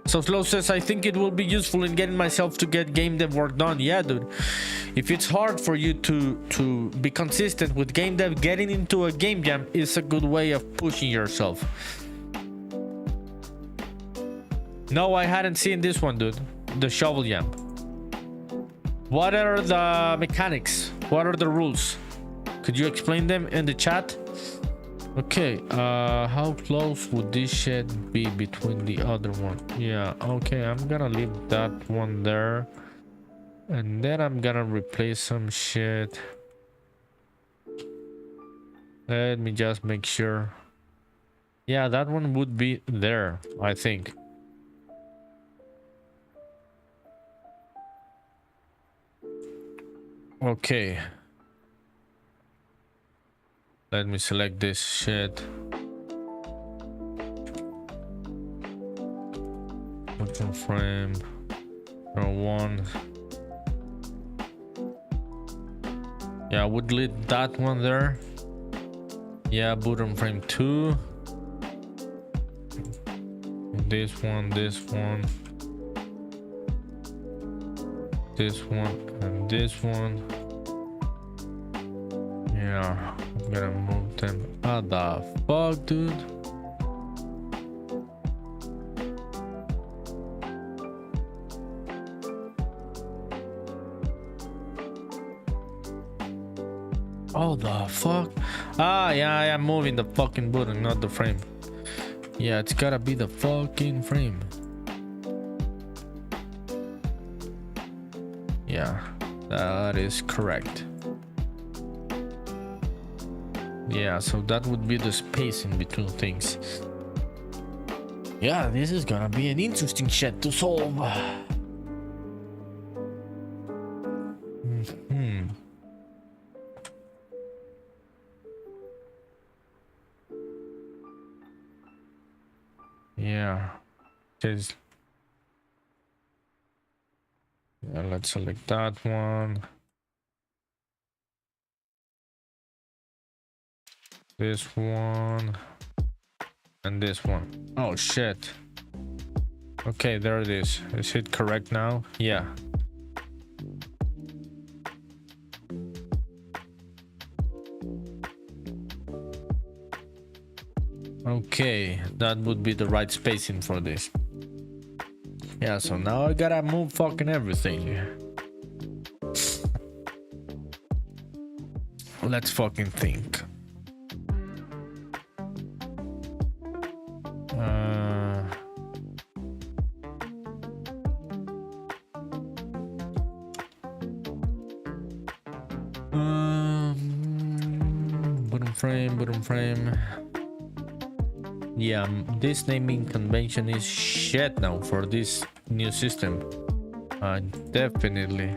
So Slow says, I think it will be useful in getting myself to get game dev work done. Yeah, dude. If it's hard for you to be consistent with game dev, getting into a game jam is a good way of pushing yourself. No, I hadn't seen this one, dude. The shovel jam. What are the mechanics? What are the rules? Could you explain them in the chat? Okay, how close would this shit be between the other one? Yeah, okay, I'm gonna leave that one there. And then I'm gonna replace some shit. Let me just make sure. Yeah, that one would be there, I think. Okay. Let me select this shit. Bottom frame 1. Yeah, I would leave that one there. Yeah, bottom frame 2. This one, this one. This one, and this one. Yeah, I'm gonna move them. What the fuck, dude? Oh, the fuck? Ah, yeah, I am moving the fucking button, not the frame. Yeah, it's gotta be the fucking frame. Yeah, that is correct. Yeah, so that would be the space in between things. Yeah, this is gonna be an interesting shit to solve. Yeah. Yeah, let's select that one. This one. And this one. Oh shit. Okay, there it is. Is it correct now? Yeah. Okay, that would be the right spacing for this. Yeah, so now I gotta move fucking everything. Let's fucking think. Bottom frame. Yeah, this naming convention is shit now for this new system. Definitely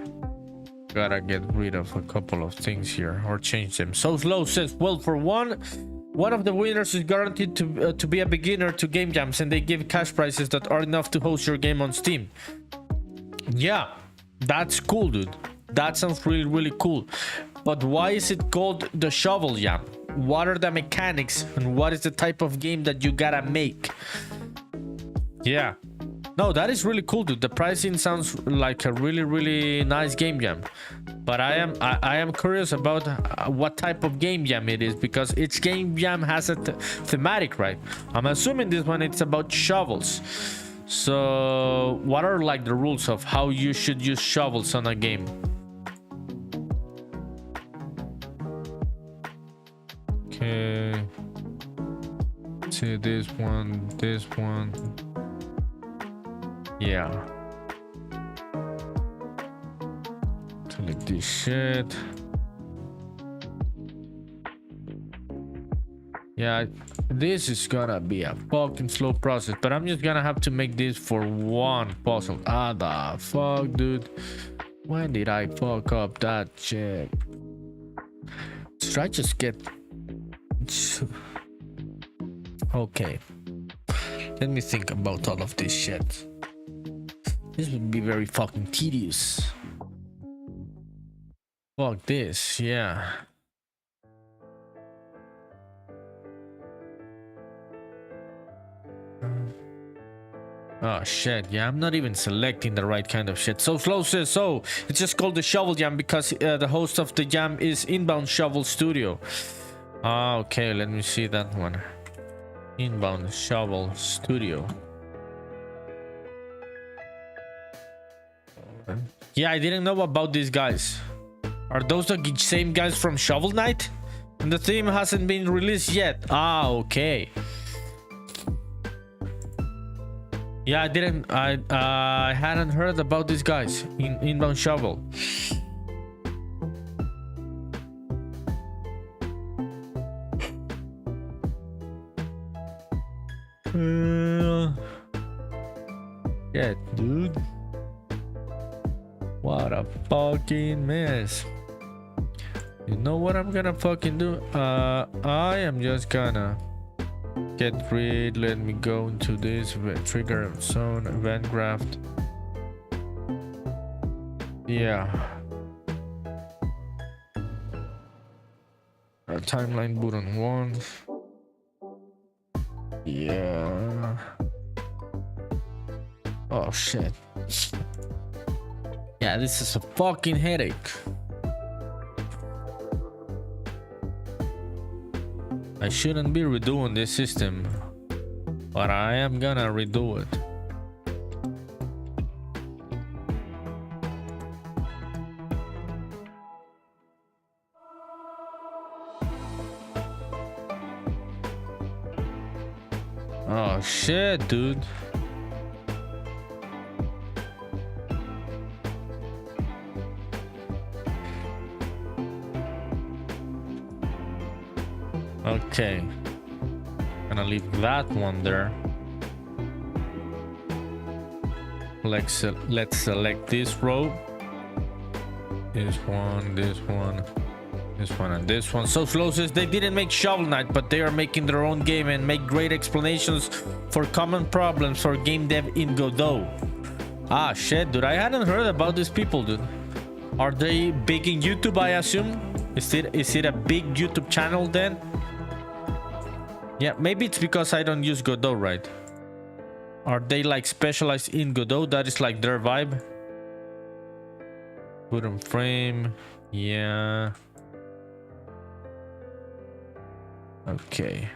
gotta get rid of a couple of things here or change them. So Slow says, well, for one of the winners is guaranteed to be a beginner to game jams, and they give cash prizes that are enough to host your game on Steam. Yeah, that's cool, dude. That sounds really, really cool. But why is it called the Shovel Jam? What are the mechanics and what is the type of game that you gotta make? Yeah. No, that is really cool, dude. The pricing sounds like a really, really nice game jam. But I am curious about what type of game jam it is, because each game jam has a thematic, right? I'm assuming this one it's about shovels. So what are like the rules of how you should use shovels on a game? Okay. See this one. Yeah. Select this shit. Yeah, this is gonna be a fucking slow process, but I'm just gonna have to make this for one puzzle. Ah, the fuck, dude. When did I fuck up that shit? Should I just get... Okay. Let me think about all of this shit. This would be very fucking tedious. Fuck this, yeah. Oh shit, yeah, I'm not even selecting the right kind of shit. So Slow says, so it's just called the Shovel Jam because the host of the jam is Inbound Shovel Studio. Ah, okay, let me see that one. Inbound Shovel Studio. Yeah, I didn't know about these guys. Are those the same guys from Shovel Knight? And the theme hasn't been released yet. Ah, okay. Yeah, I hadn't heard about these guys in Inbound Shovel. Yeah, dude. What a fucking mess. You know what I'm gonna fucking do? I am just gonna get rid. Let me go into this trigger zone event graph. Yeah. A timeline button 1. Yeah. Oh shit. Yeah, this is a fucking headache. I shouldn't be redoing this system, but I am gonna redo it. Oh shit, dude. Okay, gonna leave that one there. Let's select this row. This one, this one, this one, and this one. So Slow says they didn't make Shovel Knight, but they are making their own game and make great explanations for common problems for game dev in Godot. Ah shit, dude, I hadn't heard about these people, dude. Are they big in YouTube, I assume? Is it a big YouTube channel then? Yeah, maybe it's because I don't use Godot, right? Are they like specialized in Godot? That is like their vibe. Put on frame. Yeah. Okay.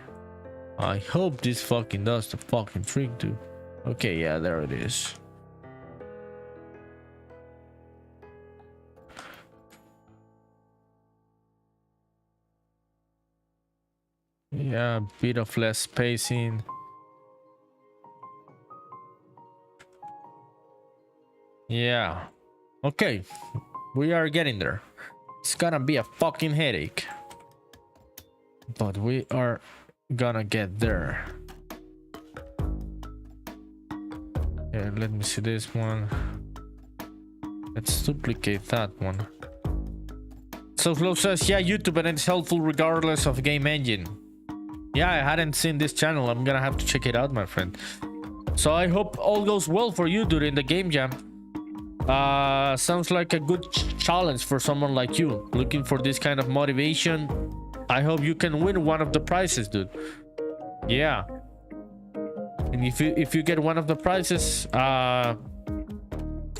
I hope this fucking does the fucking trick, dude. Okay, yeah, there it is. Yeah, a bit of less spacing. Yeah. Okay. We are getting there. It's gonna be a fucking headache. But we are gonna get there. Yeah, let me see this one. Let's duplicate that one. So Flo says, yeah, YouTube, and it's helpful regardless of game engine. Yeah, I hadn't seen this channel. I'm gonna have to check it out, my friend. So I hope all goes well for you during the game jam. Sounds like a good challenge for someone like you looking for this kind of motivation. I hope you can win one of the prizes, dude. Yeah. And if you get one of the prizes,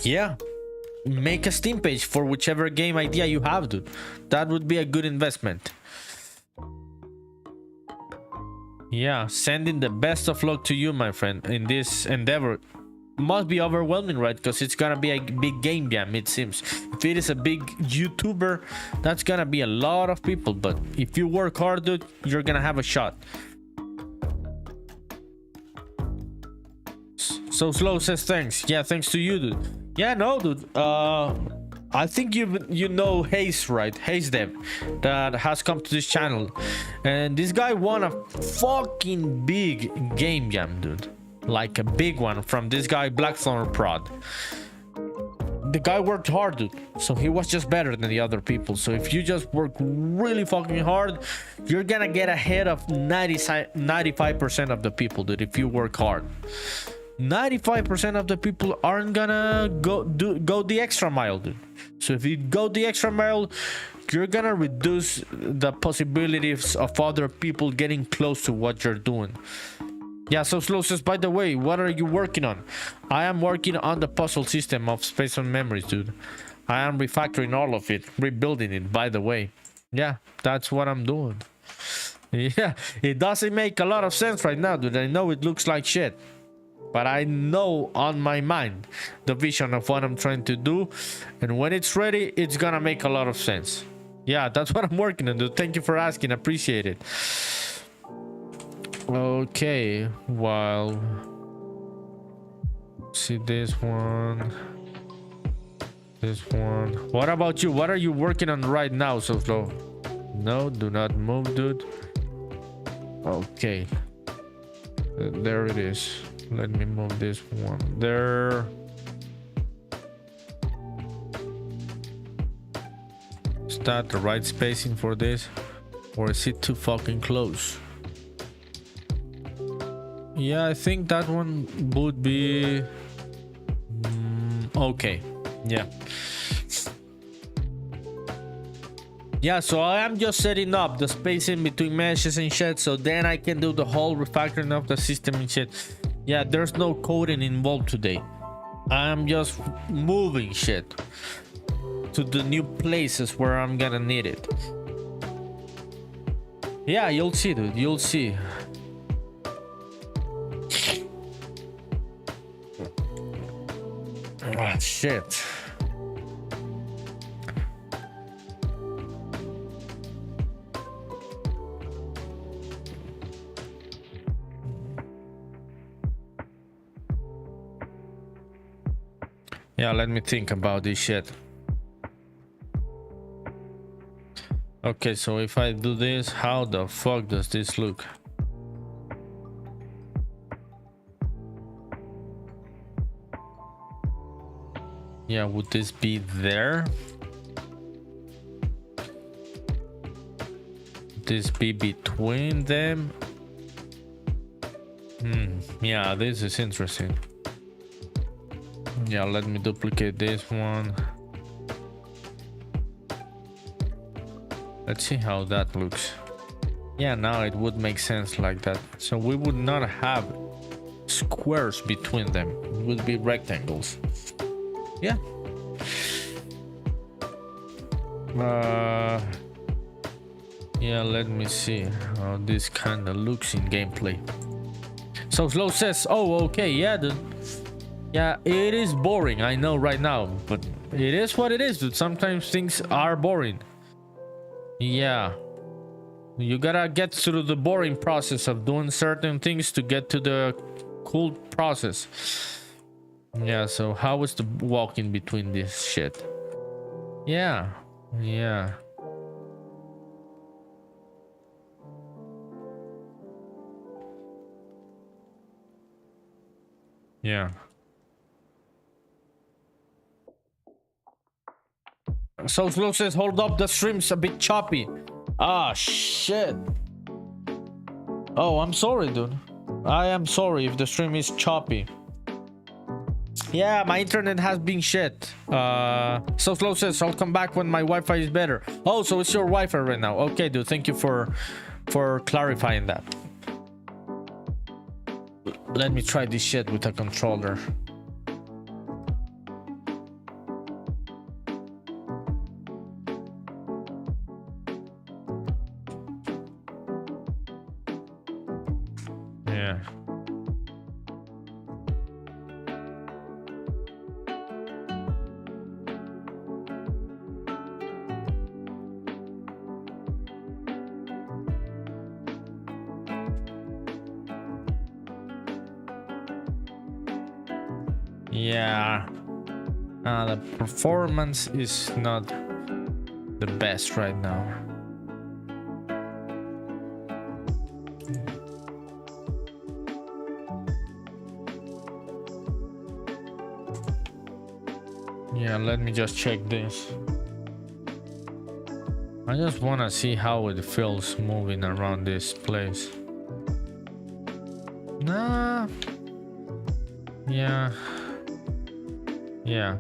yeah, make a Steam page for whichever game idea you have, dude. That would be a good investment. Yeah, sending the best of luck to you, my friend, in this endeavor. Must be overwhelming, right? Because it's gonna be a big game jam, it seems. If it is a big YouTuber, that's gonna be a lot of people. But if you work hard, dude, you're gonna have a shot. So Slow says thanks. Yeah, thanks to you, dude. Yeah, no, dude. I think you know Haze, right? Haze Dev, that has come to this channel, and this guy won a fucking big game jam, dude. Like a big one from this guy Blackthorn Prod. The guy worked hard, dude, so he was just better than the other people. So if you just work really fucking hard, you're gonna get ahead of 95% of the people, dude. If you work hard, 95% of the people aren't gonna go the extra mile, dude. So if you go the extra mile, you're gonna reduce the possibilities of other people getting close to what you're doing. Yeah, so Slow says, by the way, what are you working on? I am working on the puzzle system of Spaceman Memories, dude. I am refactoring all of it, rebuilding it, by the way. Yeah, that's what I'm doing. Yeah, it doesn't make a lot of sense right now, dude. I know it looks like shit, but I know on my mind the vision of what I'm trying to do, and when it's ready, it's gonna make a lot of sense. Yeah, that's what I'm working on, dude. Thank you for asking. Appreciate it. Okay, well, see this one, this one. What about you? What are you working on right now, so Slow? No, do not move, dude. Okay, there it is. Let me move this one there. Is that the right spacing for this, or is it too fucking close? Yeah, I think that one would be okay. Yeah. Yeah, so I am just setting up the spacing between meshes and shit, so then I can do the whole refactoring of the system and shit. Yeah, there's no coding involved today. I'm just moving shit to the new places where I'm gonna need it. Yeah, you'll see, dude. You'll see. Ah, shit. Yeah, let me think about this shit. Okay, so if I do this, how the fuck does this look? Yeah, would this be there? Would this be between them? Yeah, this is interesting. Yeah, let me duplicate this one. Let's see how that looks. Yeah, now it would make sense like that. So we would not have squares between them. It would be rectangles. Yeah. Yeah, let me see how this kind of looks in gameplay. So Slow says, oh, okay, yeah, dude. Yeah, it is boring, I know right now, but it is what it is, dude. Sometimes things are boring. Yeah. You gotta get through the boring process of doing certain things to get to the cool process. Yeah, so how is the walking between this shit? Yeah. Yeah. Yeah. So Slow says, hold up, the stream's a bit choppy. Ah, shit. Oh, I'm sorry, dude. I am sorry if the stream is choppy. Yeah, my internet has been shit. So Slow says, I'll come back when my Wi-Fi is better. Oh, so it's your Wi-Fi right now. Okay, dude, thank you for clarifying that. Let me try this shit with a controller. Yeah. Yeah. The performance is not the best right now. Yeah, let me just check this. I just want to see how it feels moving around this place. Nah. Yeah. Yeah.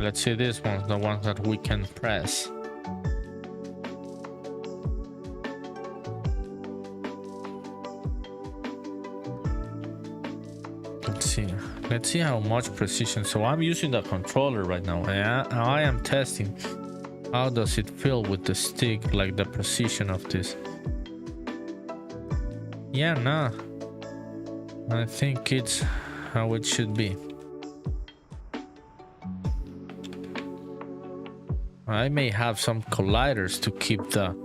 Let's see this one, the ones that we can press. Let's see how much precision. So I'm using the controller right now. I am testing how does it feel with the stick, like the precision of this. Yeah, nah, I think it's how it should be. I may have some colliders to keep the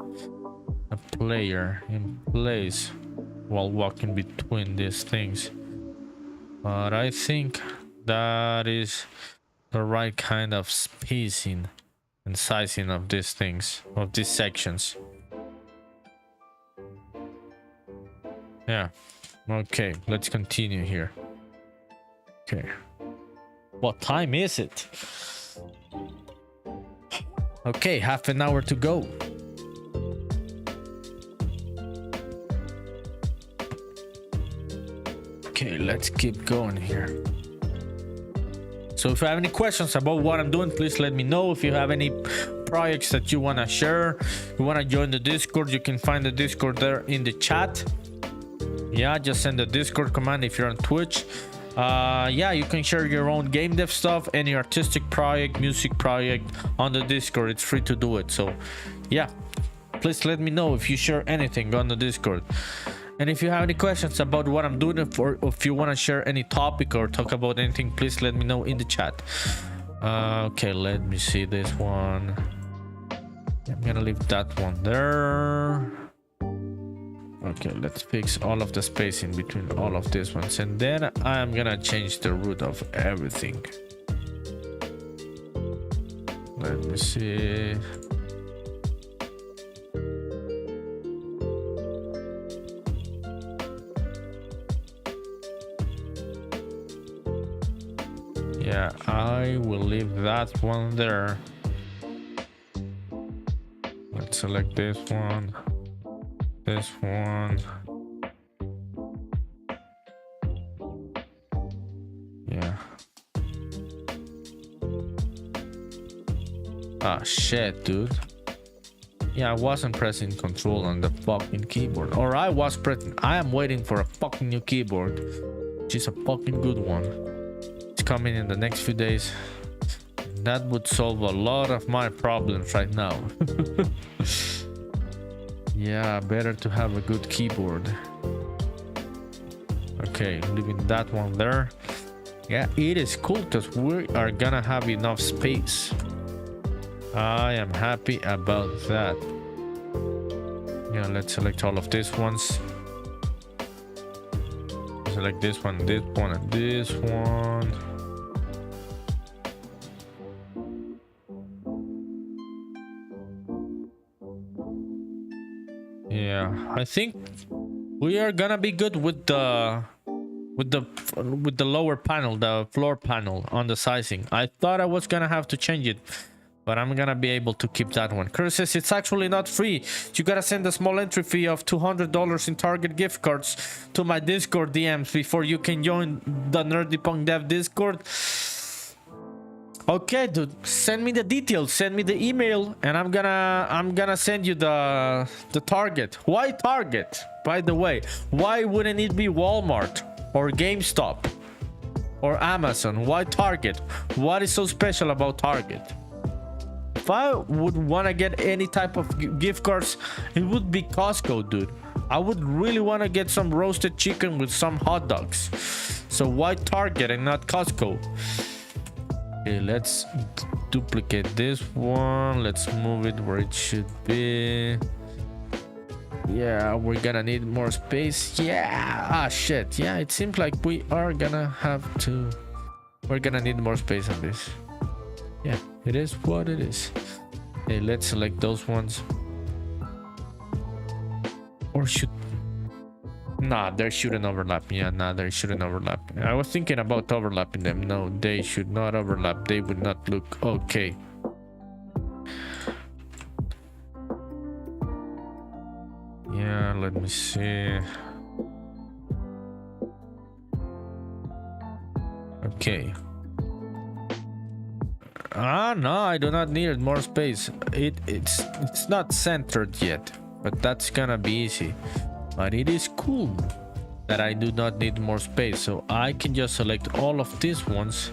player in place while walking between these things, but I think that is the right kind of spacing and sizing of these things, of these sections. Yeah, okay, let's continue here. Okay, what time is it? Okay, half an hour to go. Okay, let's keep going here. So if you have any questions about what I'm doing, please let me know. If you have any projects that you want to share, you want to join the Discord, you can find the Discord there in the chat. Yeah, just send the Discord command if you're on Twitch. Yeah, you can share your own game dev stuff, any artistic project, music project on the Discord. It's free to do it. So yeah, please let me know if you share anything on the Discord. And if you have any questions about what I'm doing, or if you want to share any topic or talk about anything, please let me know in the chat. Okay, let me see this one. I'm gonna leave that one there. Okay, let's fix all of the space in between all of these ones, and then I'm gonna change the root of everything. Let me see. I will leave that one there. Let's select this one. This one. Yeah. Ah, shit, dude. Yeah, I wasn't pressing control on the fucking keyboard. Or I was pressing. I am waiting for a fucking new keyboard, which is a fucking good one. It's coming in the next few days. That would solve a lot of my problems right now. Yeah, better to have a good keyboard. Okay, leaving that one there. Yeah, it is cool because we are gonna have enough space. I am happy about that. Yeah, let's select all of these ones. Select this one, and this one. Yeah, I think we are gonna be good with the lower panel, the floor panel on the sizing. I thought I was gonna have to change it, but I'm gonna be able to keep that one. Curse says it's actually not free. You gotta send a small entry fee of $200 in Target gift cards to my Discord DMs before you can join the NerdyPunkDev Discord. Okay, dude, send me the details, send me the email, and I'm gonna send you the Target. Why Target, by the way? Why wouldn't it be Walmart or GameStop or Amazon? Why Target? What is so special about Target? If I would want to get any type of gift cards, it would be Costco, dude. I would really want to get some roasted chicken with some hot dogs. So why Target and not Costco? Okay, let's duplicate this one. Let's move it where it should be. Yeah, we're gonna need more space. Yeah, ah shit. Yeah, it seems like we are gonna have to. We're gonna need more space on this. Yeah, it is what it is. Okay, let's select those ones. Or should... Nah, they shouldn't overlap. Yeah, nah, they shouldn't overlap. I was thinking about overlapping them. No, they should not overlap. They would not look okay. Yeah, let me see. Okay. Ah, no, I do not need more space. It's not centered yet, but that's gonna be easy. But it is cool that I do not need more space, so I can just select all of these ones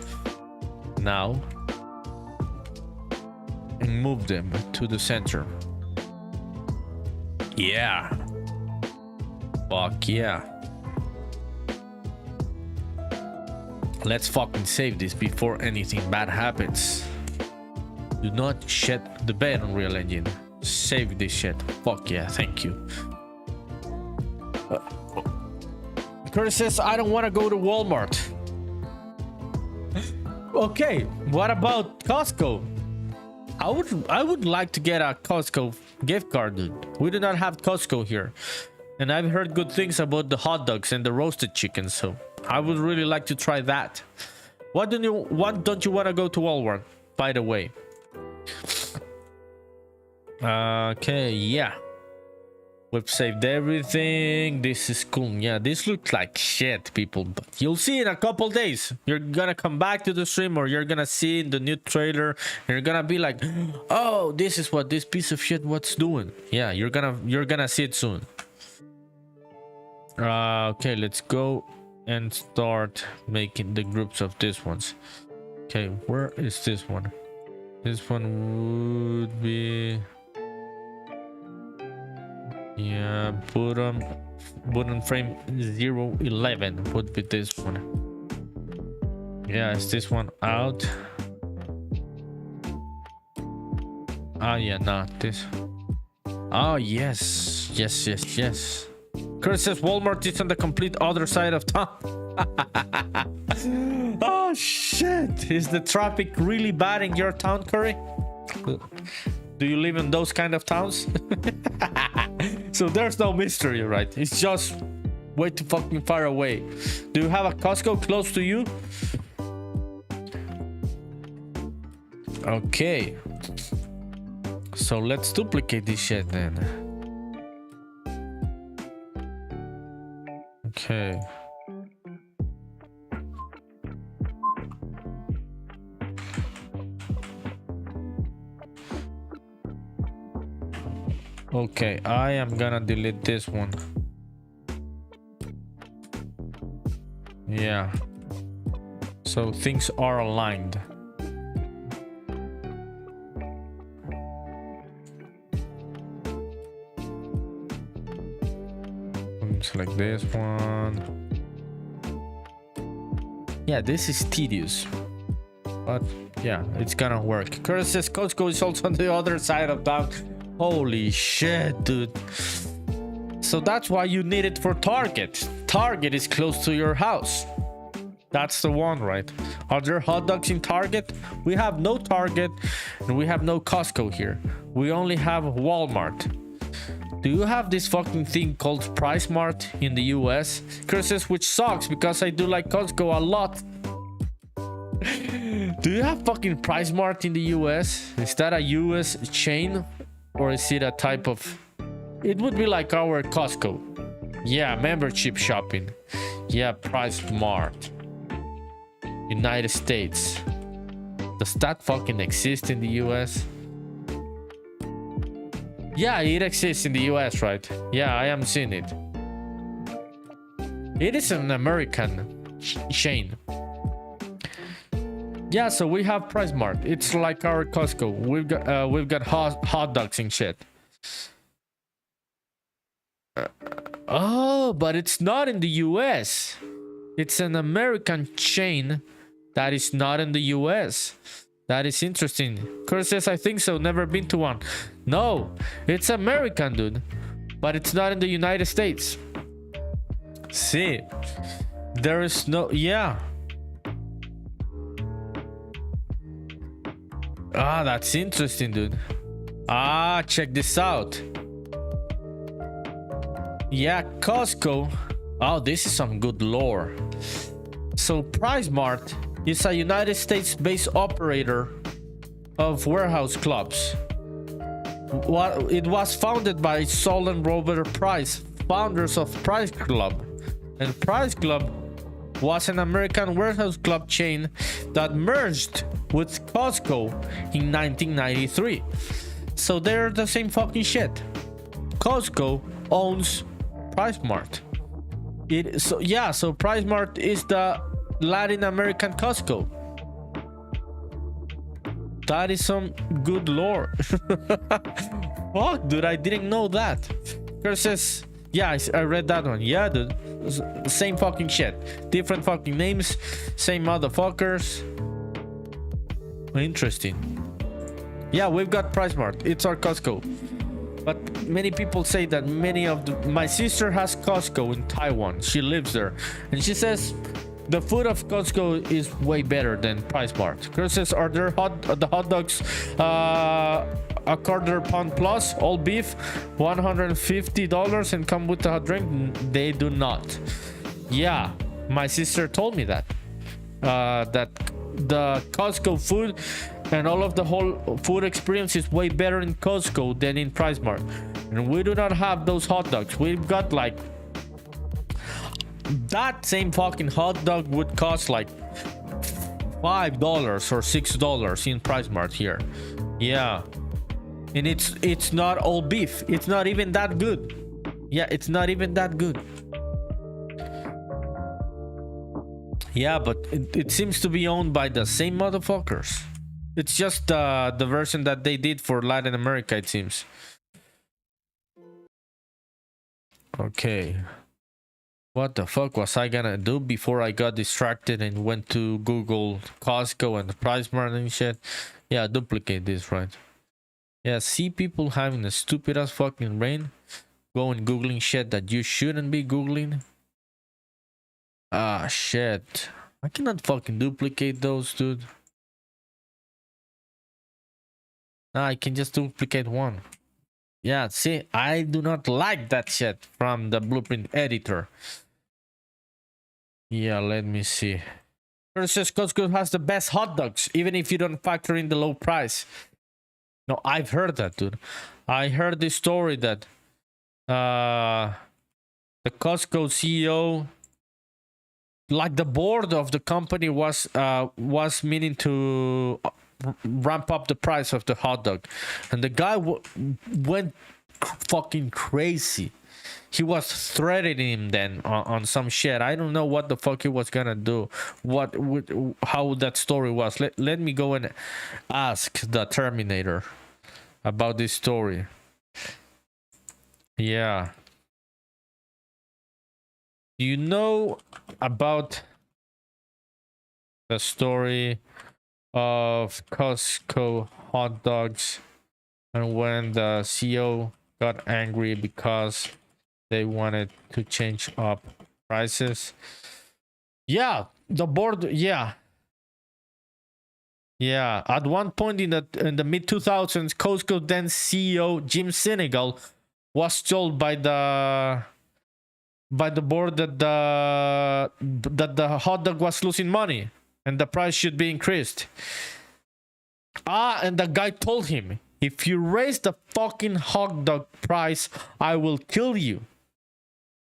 now and move them to the center. Yeah. Fuck yeah. Let's fucking save this before anything bad happens. Do not shed the bed, Unreal Engine. Save this shit. Fuck yeah, thank you. Curtis says, I don't want to go to Walmart. Okay, what about Costco? I would like to get a Costco gift card, dude. We do not have Costco here. And I've heard good things about the hot dogs and the roasted chicken, so I would really like to try that. Why don't you want to go to Walmart, by the way? Okay, yeah. We've saved everything. This is cool. Yeah, this looks like shit, people. But you'll see in a couple days. You're gonna come back to the stream, or you're gonna see in the new trailer. And you're gonna be like, "Oh, this is what this piece of shit what's doing." Yeah, you're gonna see it soon. Okay, let's go and start making the groups of these ones. Okay, where is this one? This one would be... Yeah, button frame 011 would be this one. Yeah, is this one out? Ah, yeah, not this. Oh, yes. Yes. Kurt says Walmart is on the complete other side of town. Oh, shit. Is the traffic really bad in your town, Curry? Do you live in those kind of towns? So there's no mystery, right? It's just way too fucking far away. Do you have a Costco close to you? Okay. So let's duplicate this shit then. Okay. Okay, I am gonna delete this one. Yeah. So things are aligned. Select this one. Yeah, this is tedious, but yeah, it's gonna work. Curtis says Costco is also on the other side of town. Holy shit, dude. So that's why you need it for Target. Target is close to your house. That's the one, right? Are there hot dogs in Target? We have no Target and we have no Costco here. We only have Walmart. Do you have this fucking thing called Price Mart in the US? Chris says, which sucks because I do like Costco a lot. Do you have fucking Price Mart in the US? Is that a US chain? Or is it a type of... It would be like our Costco. Yeah, membership shopping. Yeah, Price Mart. United States. Does that fucking exist in the US? Yeah, it exists in the US, right? Yeah, I am seeing it. It is an American chain. Yeah, so we have Price Mart. It's like our Costco. We've got hot dogs and shit. Oh, but it's not in the US. It's an American chain that is not in the US. That is interesting. Kurt says, I think so. Never been to one. No, it's American, dude. But it's not in the United States. See, there is no... Yeah. Ah, that's interesting, dude. Ah, check this out. Yeah, Costco. Oh, this is some good lore. So Price Mart is a United States-based operator of warehouse clubs. It was founded by Saul and Robert Price, founders of Price Club. And Price Club was an American warehouse club chain that merged with Costco in 1993. So they're the same fucking shit. Costco owns Price Mart. So Price Mart is the Latin American Costco. That is some good lore. Fuck, dude, I didn't know that. Kurt says, yeah, I read that one. Yeah, dude, same fucking shit. Different fucking names, same motherfuckers. Interesting. Yeah, we've got Price Mart. It's our Costco. But many people say that my sister has Costco in Taiwan. She lives there. And she says the food of Costco is way better than Price Mart. Chris says, are there the hot dogs a quarter pound plus, all beef, $150 and come with a hot drink? They do not. Yeah, my sister told me that. That the Costco food and all of the whole food experience is way better in Costco than in Price Mart. And we do not have those hot dogs. We've got like... That same fucking hot dog would cost like $5 or $6 in Price Mart here. Yeah. And it's not all beef. It's not even that good. Yeah, it's not even that good. Yeah, but it seems to be owned by the same motherfuckers. It's just the version that they did for Latin America, it seems. Okay. What the fuck was I gonna do before I got distracted and went to Google Costco and Price Mart and shit? Yeah, duplicate this, right? Yeah, see people having a stupid ass fucking brain, going Googling shit that you shouldn't be Googling. Ah, shit. I cannot fucking duplicate those, dude. I can just duplicate one. Yeah, see, I do not like that shit from the blueprint editor. Yeah, let me see. Curtis says Costco has the best hot dogs, even if you don't factor in the low price. No, I've heard that, dude. I heard this story that the Costco CEO, like the board of the company, was meaning to ramp up the price of the hot dog, and the guy went fucking crazy. He was threatening him then on some shit. I don't know what the fuck he was gonna do. How that story was. Let me go and ask the Terminator about this story. Yeah. Do you know about the story of Costco hot dogs and when the CEO got angry because they wanted to change up prices? Yeah, the board. Yeah, at one point in the mid 2000s, Costco then CEO Jim Sinegal was told by the board that the hot dog was losing money and the price should be increased. And the guy told him, if you raise the fucking hot dog price, I will kill you.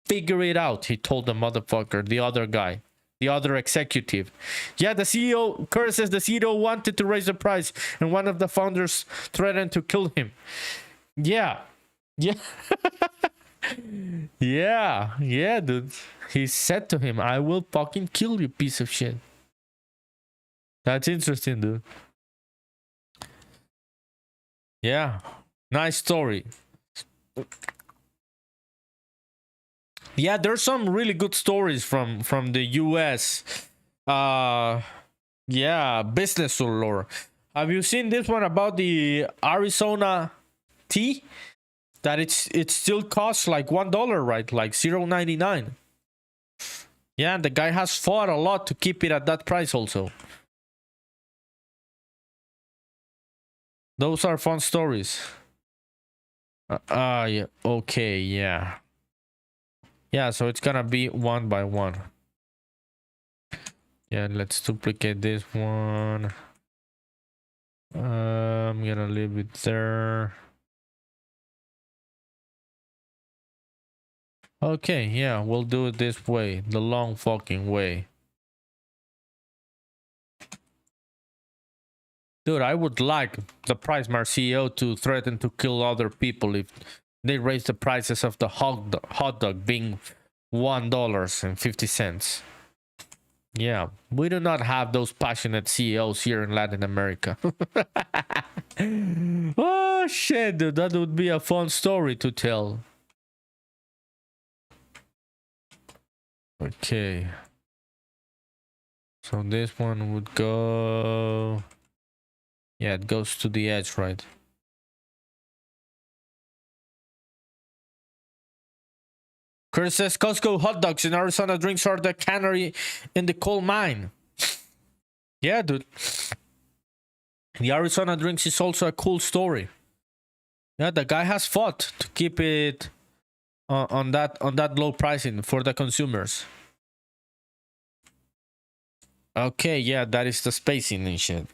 Figure it out, he told the motherfucker, the other guy, the other executive. Yeah, the CEO, Curtis says the CEO wanted to raise the price and one of the founders threatened to kill him. Yeah. Yeah, dude. He said to him, I will fucking kill you, piece of shit. That's interesting, dude. Yeah, nice story. Yeah, there's some really good stories from the US. Yeah, business lore. Have you seen this one about the Arizona tea? That it still costs like $1, right? Like $0.99. Yeah, and the guy has fought a lot to keep it at that price also. Those are fun stories. Yeah, okay, yeah. Yeah, so it's gonna be one by one. Yeah, let's duplicate this one. I'm gonna leave it there. Okay, yeah, we'll do it this way, the long fucking way. Dude, I would like the Price Mart CEO to threaten to kill other people if they raise the prices of the hot dog being $1.50. Yeah, we do not have those passionate CEOs here in Latin America. Oh shit, dude, that would be a fun story to tell. Okay. So this one would go... Yeah, it goes to the edge, right? Chris says Costco hot dogs in Arizona drinks are the canary in the coal mine. Yeah, dude. The Arizona drinks is also a cool story. Yeah, the guy has fought to keep it on that low pricing for the consumers. Okay, yeah, that is the spacing and shit.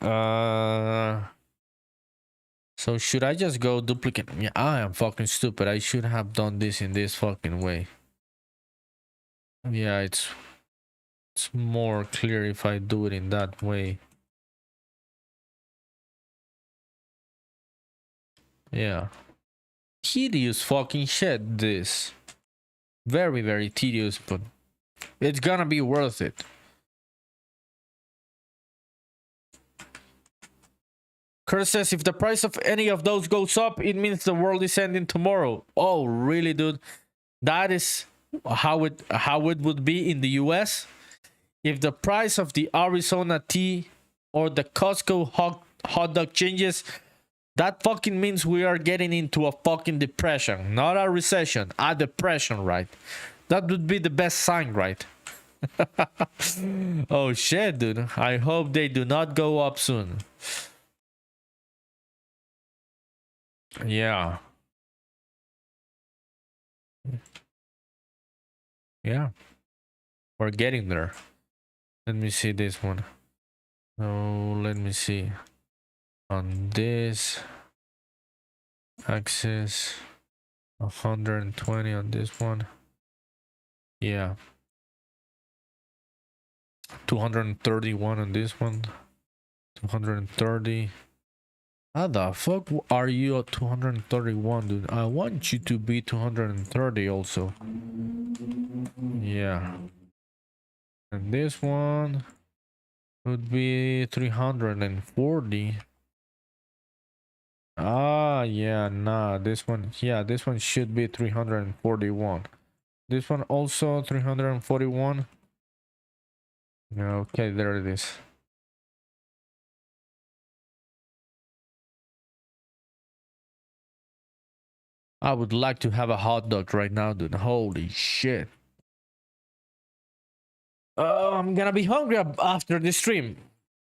So should I just go duplicate? Yeah, I am fucking stupid. I should have done this in this fucking way. Yeah, it's more clear if I do it in that way. Yeah. Tedious fucking shit, this. Very, very tedious, but it's gonna be worth it. Kurt says if the price of any of those goes up, it means the world is ending tomorrow. Oh, really, dude? That is how it would be in the US. If the price of the Arizona tea or the Costco hot dog changes, that fucking means we are getting into a fucking depression. Not a recession, a depression, right? That would be the best sign, right? Oh shit, dude. I hope they do not go up soon. Yeah. Yeah. We're getting there. Let me see this one. Oh, let me see. On this axis, 120 on this one. Yeah. 231 on this one. 230. How the fuck are you at 231, dude? I want you to be 230 also. Yeah. And this one would be 340. Ah, yeah, nah, this one, yeah, this one should be 341. This one also 341. Okay, there it is. I would like to have a hot dog right now, dude. Holy shit. I'm gonna be hungry after the stream.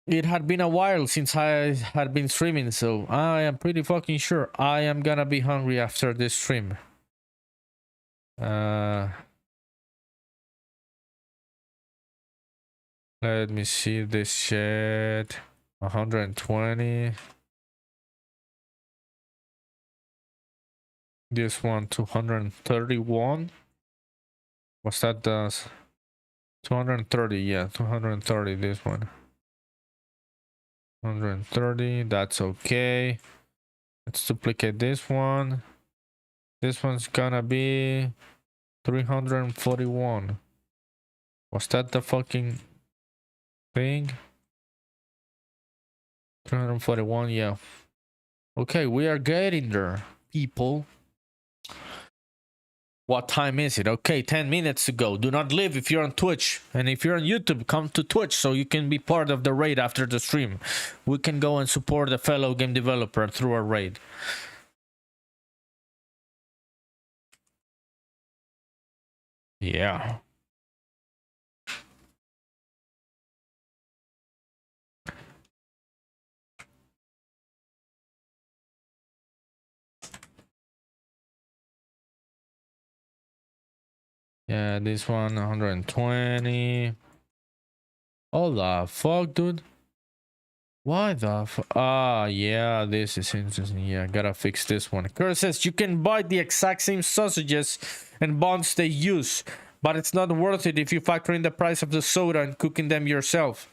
It had been a while since I had been streaming, so I am pretty fucking sure I am gonna be hungry after this stream. Let me see this shit. 120. This one 231. What's that does? 230, yeah, 230 this one. 130, that's okay. Let's duplicate this one. This one's gonna be 341. Was that the fucking thing? 341, yeah. Okay, we are getting there, people. What time is it? Okay, 10 minutes to go. Do not leave if you're on Twitch. And if you're on YouTube, come to Twitch so you can be part of the raid after the stream. We can go and support a fellow game developer through our raid. Yeah. Yeah, this one 120. Oh the fuck, dude. Why the fuck? Ah, yeah, this is interesting. Yeah, gotta fix this one. Kurt says you can buy the exact same sausages and buns they use, but it's not worth it if you factor in the price of the soda and cooking them yourself.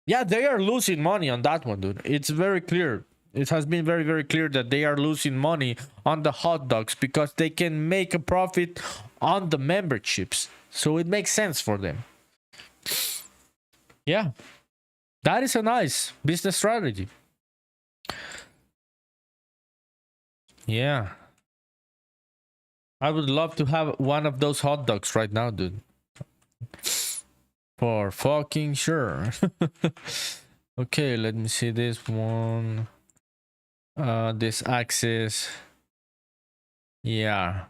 Yeah, they are losing money on that one, dude. It's very clear. It has been very, very clear that they are losing money on the hot dogs because they can make a profit on the memberships. So it makes sense for them. Yeah. That is a nice business strategy. Yeah. I would love to have one of those hot dogs right now, dude. For fucking sure. Okay, let me see this one. This axis. Yeah.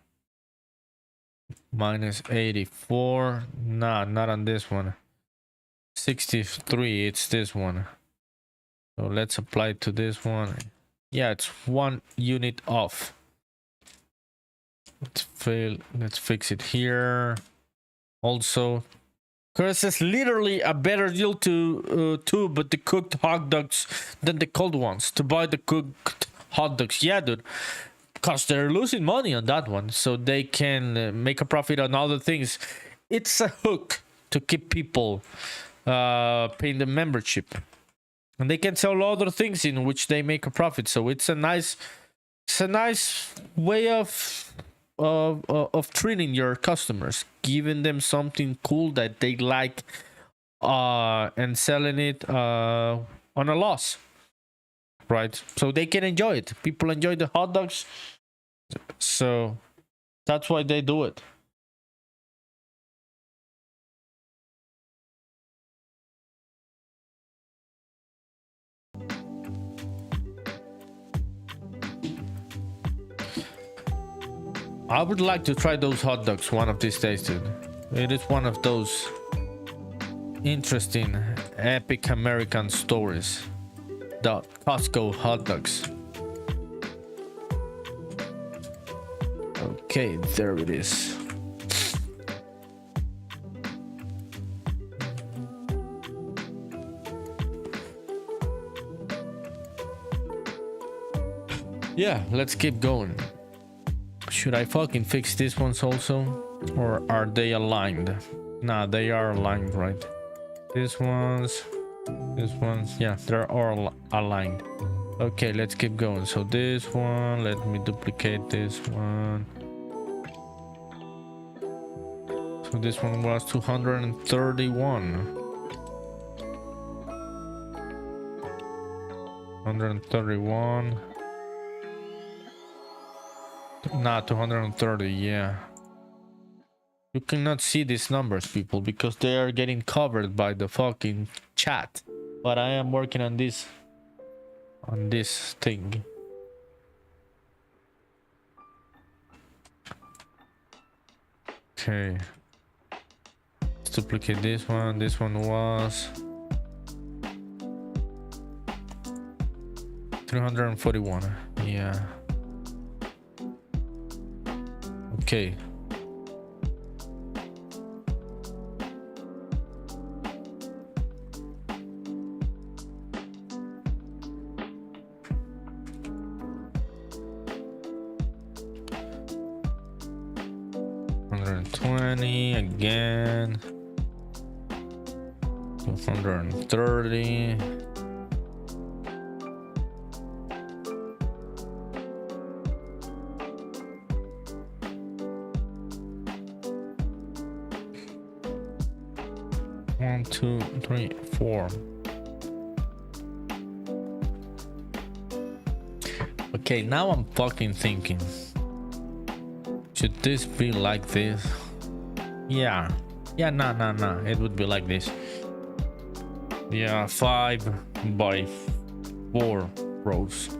Minus 84. Nah, not on this one. 63, it's this one. So let's apply it to this one. Yeah, it's 1 unit off. Let's fix it here. Also, Chris is literally a better deal to but the cooked hot dogs than the cold ones. To buy the cooked hot dogs, yeah, dude, because they're losing money on that one, so they can make a profit on other things. It's a hook to keep people paying the membership, and they can sell other things in which they make a profit. So it's a nice way of treating your customers, giving them something cool that they like, and selling it on a loss, right? So they can enjoy it. People enjoy the hot dogs, so that's why they do it. I would like to try those hot dogs one of these days, dude. It is one of those interesting, epic American stories. The Costco hot dogs. Okay, there it is. Yeah, let's keep going. Should I fucking fix these ones also? Or are they aligned? Nah, they are aligned, right? These ones, yeah, they're all aligned. Okay, let's keep going. So this one, let me duplicate this one. So this one was 231. 131. Nah, 230, yeah. You cannot see these numbers, people, because they are getting covered by the fucking chat. But I am working on this thing. Okay. Let's duplicate this one. This one was 341. Yeah. Okay. Again, 230. One, two, three, four. Okay, now I'm fucking thinking. Should this be like this? Yeah, nah, it would be like this. Yeah, 5 by 4 rows.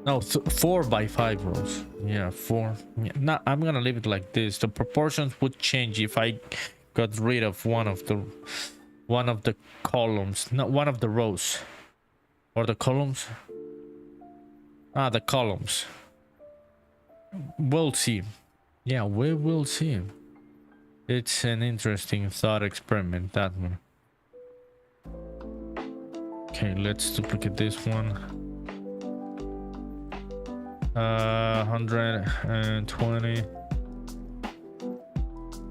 No, 4 by 5 rows. Yeah, 4. Yeah, nah, I'm gonna leave it like this. The proportions would change if I got rid of one of the columns, not one of the rows. Or the columns. The columns. We'll see. Yeah, we will see. It's an interesting thought experiment, that one. Okay, let's duplicate this one. 120.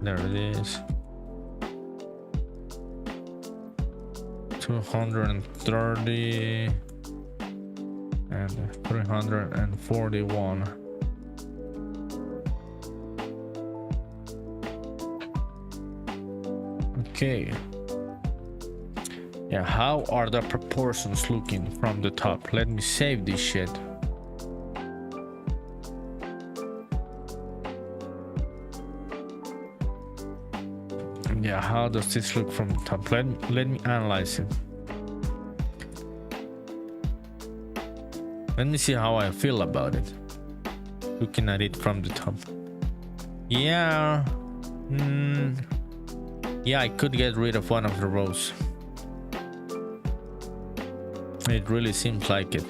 There it is. 230 and 341. Okay. Yeah, how are the proportions looking from the top? Let me save this shit. Yeah, how does this look from the top? Let me analyze it. Let me see how I feel about it. Looking at it from the top. Yeah. Yeah, I could get rid of one of the rows. It really seems like it.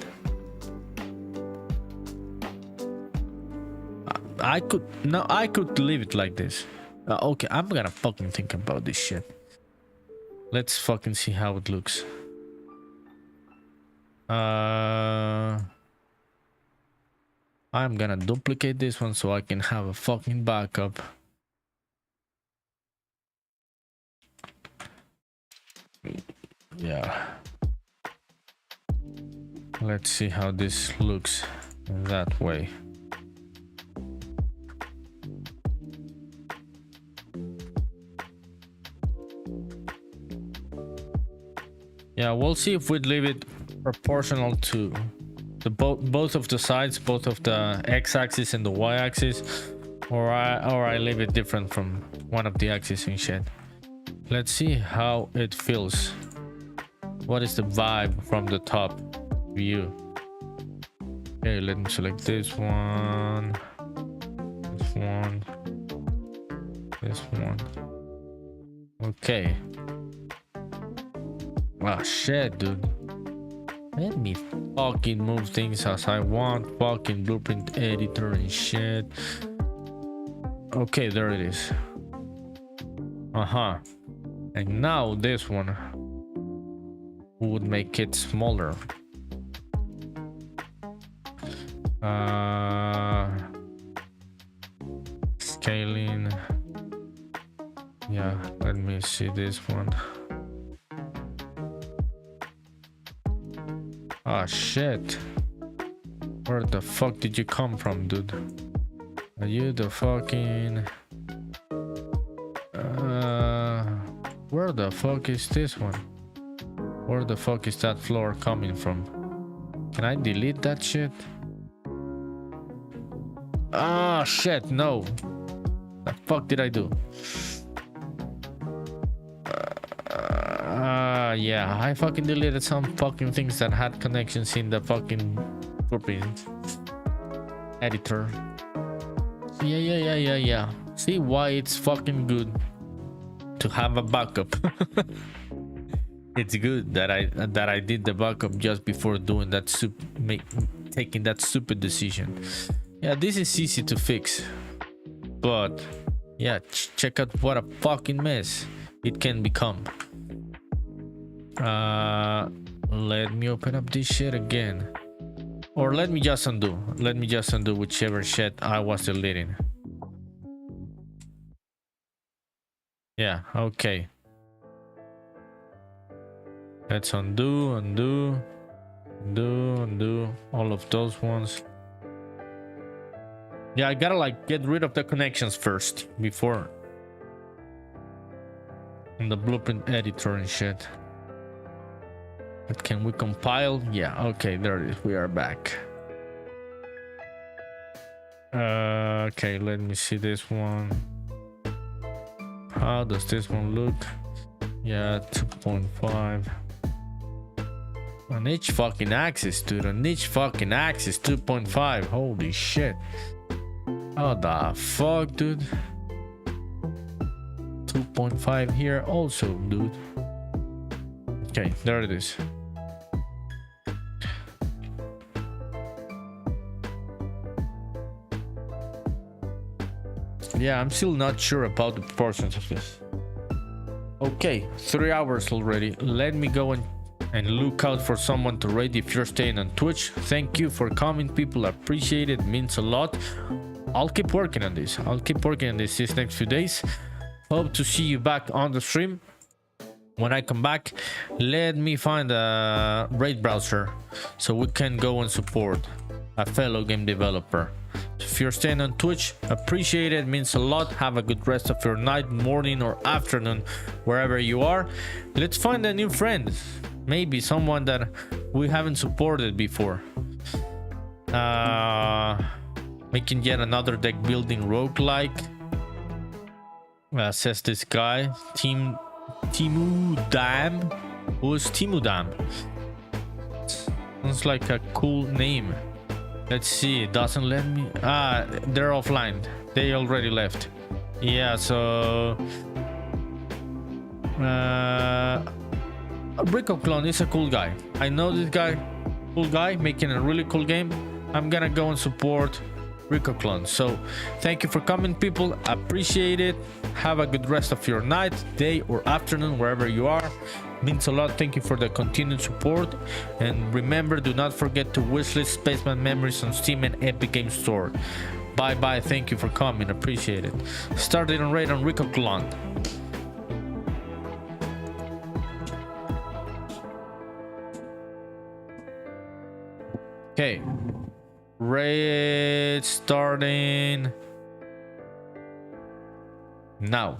I could leave it like this. Okay, I'm gonna fucking think about this shit. Let's fucking see how it looks. I'm gonna duplicate this one so I can have a fucking backup. Yeah. Let's see how this looks that way. Yeah, we'll see if we'd leave it proportional to the both of the sides, both of the x-axis and the y-axis, or I leave it different from one of the axes and shit. Let's see how it feels. What is the vibe from the top view? Okay, let me select this one, this one, this one. Okay. Oh shit, dude. Let me fucking move things as I want. Fucking blueprint editor and shit. Okay, there it is. And now this one would make it smaller. Scaling. Yeah, let me see this one. Oh shit. Where the fuck did you come from, dude? Are you the fucking... where the fuck is this one? Where the fuck is that floor coming from? Can I delete that shit? Ah, shit, no. The fuck did I do? Yeah, I fucking deleted some fucking things that had connections in the fucking blueprint editor. Yeah. See why it's fucking good to have a backup. It's good that I did the backup just before doing that taking that stupid decision. Yeah, this is easy to fix, but yeah, check out what a fucking mess it can become. Let me open up this shit again, or let me just undo whichever shit I was deleting. Yeah, okay, let's undo all of those ones. Yeah, I gotta like get rid of the connections first before in the blueprint editor and shit. But can we compile? Yeah, okay, there it is. We are back. Okay, let me see this one. How does this one look? Yeah, 2.5 on each fucking axis, dude. On each fucking axis, 2.5. Holy shit. Oh the fuck, dude. 2.5 here also, dude. Okay, there it is. Yeah, I'm still not sure about the proportions of this. Okay, 3 hours already. Let me go and look out for someone to raid if you're staying on Twitch. Thank you for coming, people. Appreciate it. Means a lot. I'll keep working on this. These next few days. Hope to see you back on the stream. When I come back, let me find a raid browser so we can go and support a fellow game developer. If you're staying on Twitch, appreciate it. Means a lot. Have a good rest of your night, morning, or afternoon, wherever you are. Let's find a new friend. Maybe someone that we haven't supported before. Making yet another deck building roguelike. Says this guy, Timu Dam. Who's Timu Dam? Sounds like a cool name. Let's see. It doesn't let me. They're offline. They already left. Yeah. So. Rico Clone is a cool guy. I know this guy. Cool guy making a really cool game. I'm gonna go and support Rico Clone. So thank you for coming, people. Appreciate it. Have a good rest of your night, day, or afternoon, wherever you are. Means a lot. Thank you for the continued support. And remember, do not forget to wishlist Spaceman Memories on Steam and Epic Games Store. Bye bye. Thank you for coming. Appreciate it. Started on raid on Rico Clone. Okay, raid starting now.